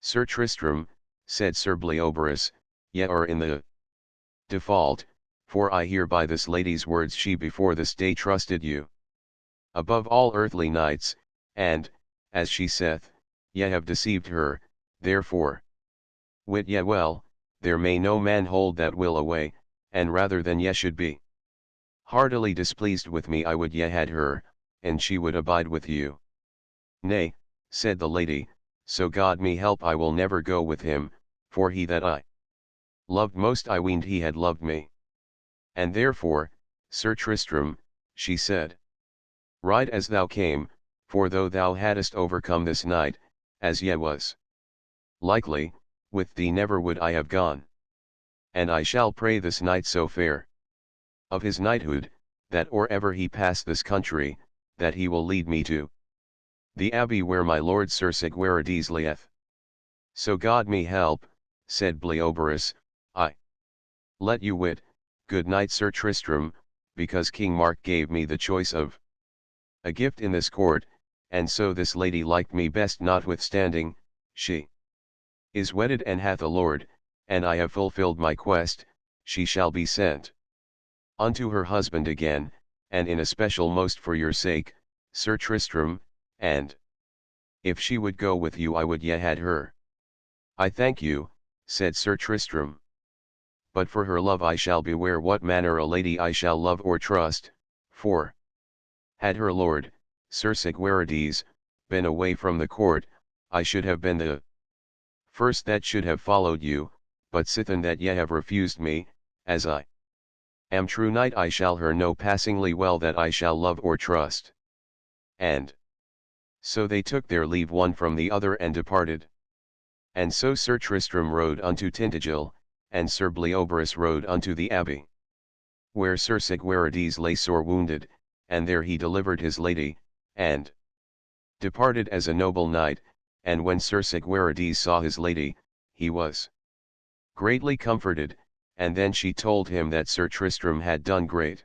Sir Tristram, said Sir Bleoberis, ye are in the default, for I hear by this lady's words she before this day trusted you above all earthly knights, and, as she saith, ye have deceived her, therefore wit ye well, there may no man hold that will away, and rather than ye should be heartily displeased with me I would ye had her, and she would abide with you. Nay, said the lady, so God me help I will never go with him, for he that I loved most I weened he had loved me. And therefore, Sir Tristram, she said, ride as thou came, for though thou hadst overcome this knight, as ye was likely, with thee never would I have gone. And I shall pray this knight so fair of his knighthood, that or ever he pass this country, that he will lead me to the abbey where my lord Sir Segwarides lieth. So God me help, said Bleoberis, I let you wit, good knight Sir Tristram, because King Mark gave me the choice of a gift in this court, and so this lady liked me best notwithstanding, she is wedded and hath a lord, and I have fulfilled my quest, she shall be sent unto her husband again, and in especial most for your sake, Sir Tristram, and if she would go with you I would yet had her. I thank you, said Sir Tristram. But for her love I shall beware what manner a lady I shall love or trust, for had her lord, Sir Segwarides, been away from the court, I should have been the first that should have followed you, but sithen that ye have refused me, as I am true knight I shall her know passingly well that I shall love or trust. And so they took their leave one from the other and departed. And so Sir Tristram rode unto Tintagel, and Sir Bleoberis rode unto the abbey, where Sir Segwarides lay sore wounded, and there he delivered his lady, and departed as a noble knight. And when Sir Segwarides saw his lady, he was greatly comforted, and then she told him that Sir Tristram had done great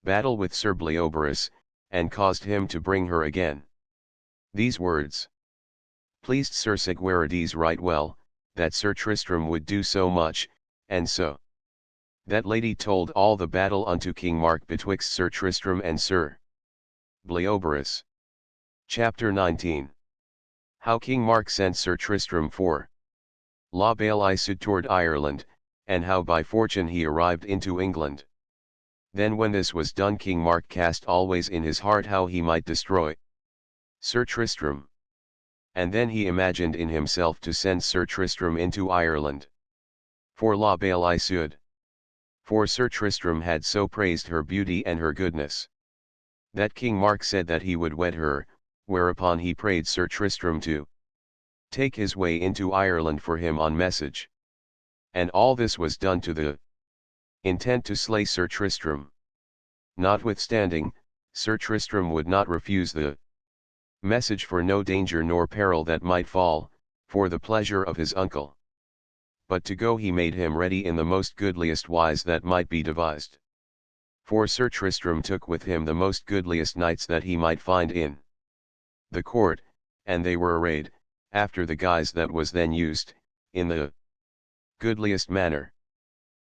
battle with Sir Bleoberis, and caused him to bring her again. These words pleased Sir Segwarides right well, that Sir Tristram would do so much, and so that lady told all the battle unto King Mark betwixt Sir Tristram and Sir Bleoberis. Chapter 19. How King Mark sent Sir Tristram for La Belle Isoude toward Ireland, and how by fortune he arrived into England. Then when this was done King Mark cast always in his heart how he might destroy Sir Tristram. And then he imagined in himself to send Sir Tristram into Ireland for La Belle Isoude. For Sir Tristram had so praised her beauty and her goodness, that King Mark said that he would wed her, whereupon he prayed Sir Tristram to take his way into Ireland for him on message. And all this was done to the intent to slay Sir Tristram. Notwithstanding, Sir Tristram would not refuse the message for no danger nor peril that might fall, for the pleasure of his uncle. But to go he made him ready in the most goodliest wise that might be devised. For Sir Tristram took with him the most goodliest knights that he might find in the court, and they were arrayed, after the guise that was then used, in the goodliest manner.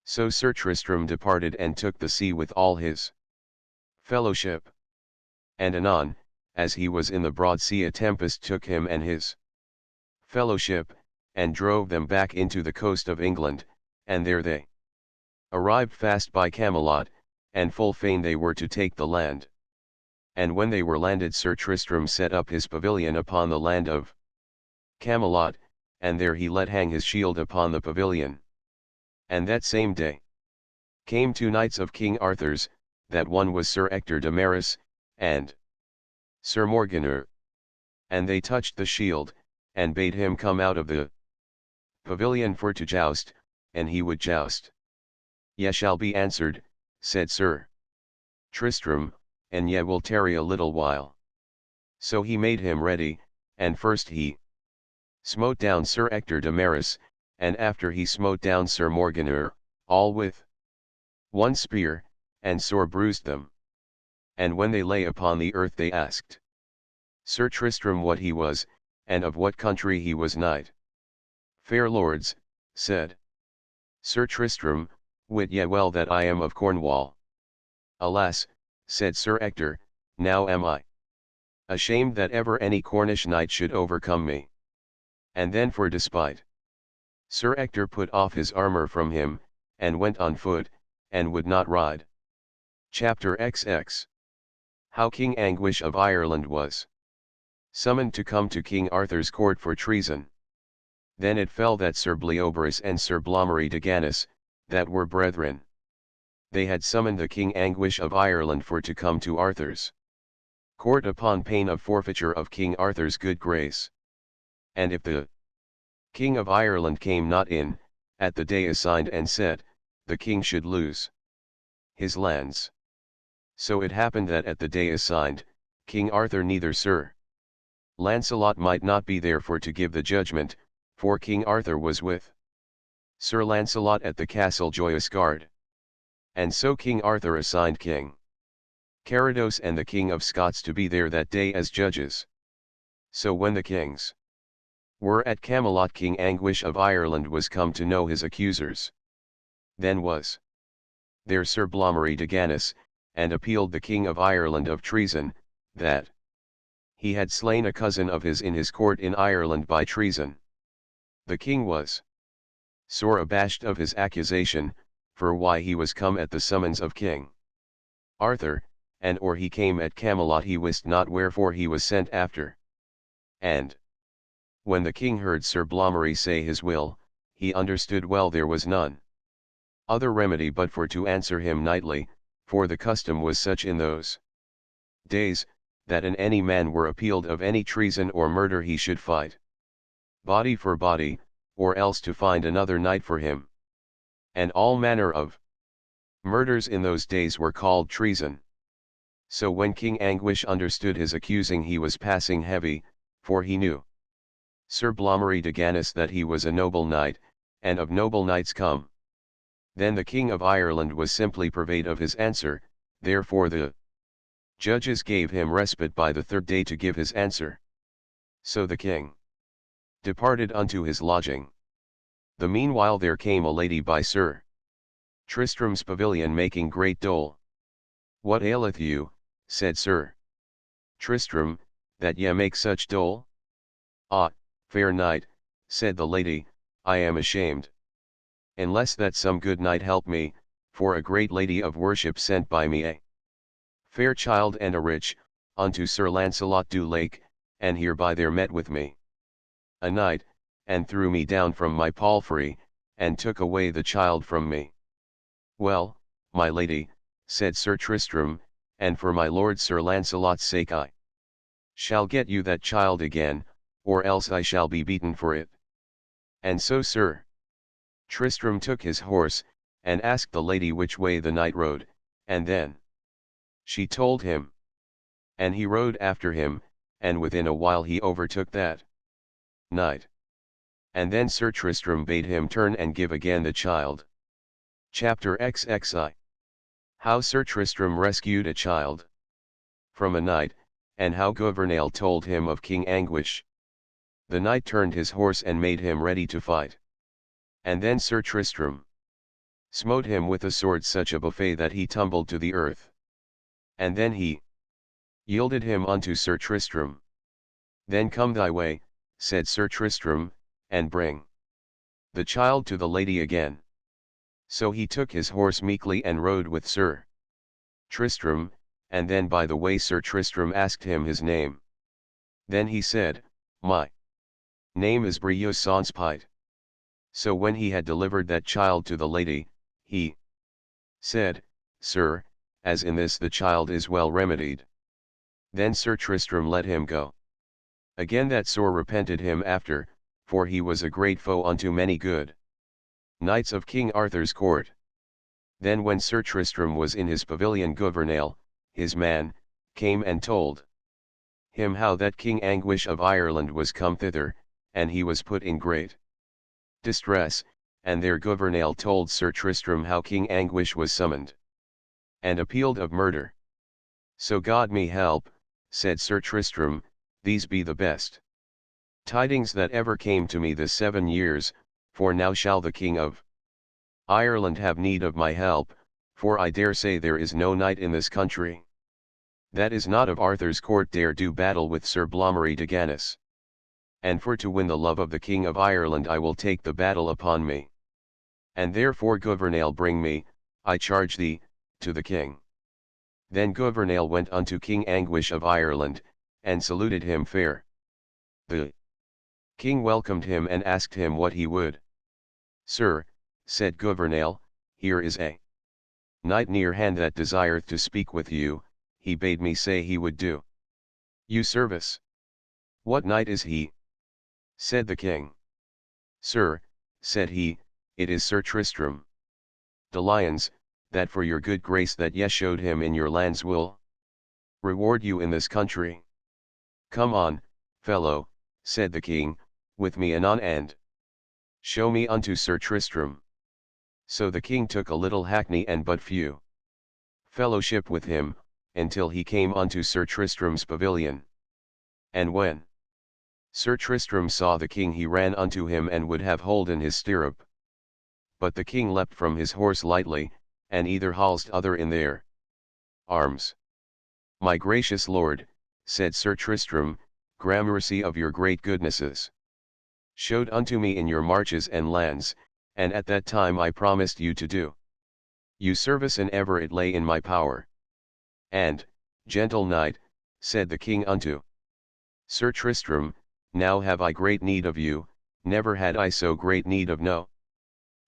So Sir Tristram departed and took the sea with all his fellowship. And anon, as he was in the broad sea a tempest took him and his fellowship, and drove them back into the coast of England, and there they arrived fast by Camelot, and full fain they were to take the land. And when they were landed Sir Tristram set up his pavilion upon the land of Camelot, and there he let hang his shield upon the pavilion. And that same day came two knights of King Arthur's, that one was Sir Ector de Maris, and Sir Morganor. And they touched the shield, and bade him come out of the pavilion for to joust, and he would joust. Ye shall be answered, said Sir Tristram, and ye will tarry a little while. So he made him ready, and first he smote down Sir Ector de Maris, and after he smote down Sir Morganor, all with one spear, and sore bruised them. And when they lay upon the earth they asked Sir Tristram what he was, and of what country he was knight. Fair lords, said Sir Tristram, wit ye well that I am of Cornwall. Alas, said Sir Ector, now am I ashamed that ever any Cornish knight should overcome me. And then for despite, Sir Ector put off his armor from him, and went on foot, and would not ride. Chapter XX. How King Anguish of Ireland was summoned to come to King Arthur's court for treason. Then it fell that Sir Bleoberis and Sir Malory de Gannis, that were brethren, they had summoned the King Anguish of Ireland for to come to Arthur's court upon pain of forfeiture of King Arthur's good grace. And if the King of Ireland came not in, at the day assigned and set, the king should lose his lands. So it happened that at the day assigned, King Arthur neither Sir Lancelot might not be there for to give the judgment, for King Arthur was with Sir Lancelot at the castle Joyous-Gard. And so King Arthur assigned King Carados and the King of Scots to be there that day as judges. So when the kings were at Camelot, King Anguish of Ireland was come to know his accusers. Then was there Sir Malory de Gannis, and appealed the King of Ireland of treason, that he had slain a cousin of his in his court in Ireland by treason. The king was sore abashed of his accusation, for why he was come at the summons of King Arthur, and or he came at Camelot he wist not wherefore he was sent after. And when the king heard Sir Blommery say his will, he understood well there was none other remedy but for to answer him knightly, for the custom was such in those days, that an any man were appealed of any treason or murder he should fight body for body, or else to find another knight for him. And all manner of murders in those days were called treason. So when King Anguish understood his accusing he was passing heavy, for he knew Sir Blommery de Ganis that he was a noble knight, and of noble knights come. Then the King of Ireland was simply purveyed of his answer, therefore the judges gave him respite by the third day to give his answer. So the king departed unto his lodging. The meanwhile there came a lady by Sir Tristram's pavilion making great dole. What aileth you, said Sir Tristram, that ye make such dole? Ah, fair knight, said the lady, I am ashamed. Unless that some good knight help me, for a great lady of worship sent by me a fair child and a rich, unto Sir Launcelot du Lake, and hereby there met with me a knight, and threw me down from my palfrey, and took away the child from me. Well, my lady, said Sir Tristram, and for my lord Sir Launcelot's sake I shall get you that child again, or else I shall be beaten for it. And so Sir Tristram took his horse, and asked the lady which way the knight rode, and then she told him. And he rode after him, and within a while he overtook that knight. And then Sir Tristram bade him turn and give again the child. Chapter XXI. How Sir Tristram rescued a child from a knight, and how Gouvernail told him of King Anguish. The knight turned his horse and made him ready to fight. And then Sir Tristram smote him with a sword such a buffet that he tumbled to the earth. And then he yielded him unto Sir Tristram. Then come thy way, said Sir Tristram, and bring the child to the lady again. So he took his horse meekly and rode with Sir Tristram, and then by the way Sir Tristram asked him his name. Then he said, My name is Brio Sans Pite. So when he had delivered that child to the lady, he said, Sir, as in this the child is well remedied. Then Sir Tristram let him go. Again that sore repented him after, for he was a great foe unto many good knights of King Arthur's court. Then when Sir Tristram was in his pavilion Gouvernail, his man, came and told him how that King Anguish of Ireland was come thither, and he was put in great distress, and there Gouvernail told Sir Tristram how King Anguish was summoned and appealed of murder. So God me help, said Sir Tristram, these be the best tidings that ever came to me this 7 years, for now shall the King of Ireland have need of my help, for I dare say there is no knight in this country that is not of Arthur's court dare do battle with Sir Blommery de Ganis. And for to win the love of the King of Ireland I will take the battle upon me. And therefore Gouvernail bring me, I charge thee, to the king. Then Gouvernail went unto King Anguish of Ireland, and saluted him fair. The king welcomed him and asked him what he would. Sir, said Gouvernail, here is a knight near hand that desireth to speak with you, he bade me say he would do you service. What knight is he? Said the king. Sir, said he, it is Sir Tristram de Lions, that for your good grace that ye showed him in your lands will reward you in this country. Come on, fellow, said the king, with me anon and show me unto Sir Tristram. So the king took a little hackney and but few fellowship with him, until he came unto Sir Tristram's pavilion. And when Sir Tristram saw the king he ran unto him and would have holden his stirrup. But the king leapt from his horse lightly, and either halsed other in there. Arms. My gracious lord, said Sir Tristram, gramercy of your great goodnesses. Showed unto me in your marches and lands, and at that time I promised you to do you service and ever it lay in my power. And, gentle knight, said the king unto Sir Tristram, now have I great need of you, never had I so great need of no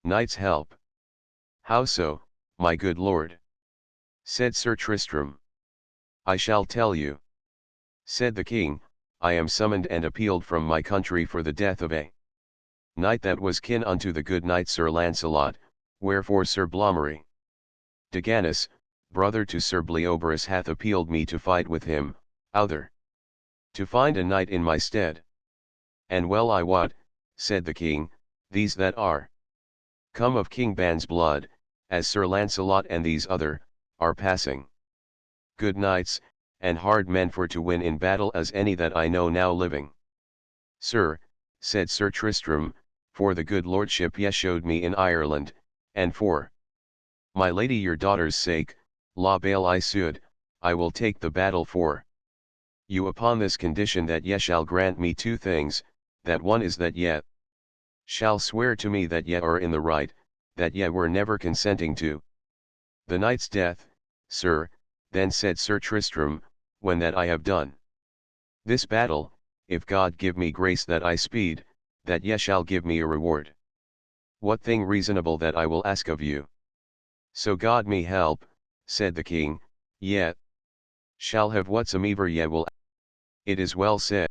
knight's help. How so, my good lord? Said Sir Tristram. I shall tell you. Said the king, I am summoned and appealed from my country for the death of a knight that was kin unto the good knight Sir Launcelot, wherefore Sir Malory de Gannis, brother to Sir Bleoberis hath appealed me to fight with him, other to find a knight in my stead. And well I wot, said the king, these that are come of King Ban's blood, as Sir Launcelot and these other, are passing good knights, and hard men for to win in battle as any that I know now living. Sir, said Sir Tristram, for the good lordship ye showed me in Ireland, and for my lady your daughter's sake, la belle Isoud, I will take the battle for you upon this condition that ye shall grant me two things, that one is that ye shall swear to me that ye are in the right, that ye were never consenting to the knight's death, sir. Then said Sir Tristram, when that I have done this battle, if God give me grace that I speed, that ye shall give me a reward. What thing reasonable that I will ask of you? So God me help, said the king, ye shall have whatsoever ye will. It is well said.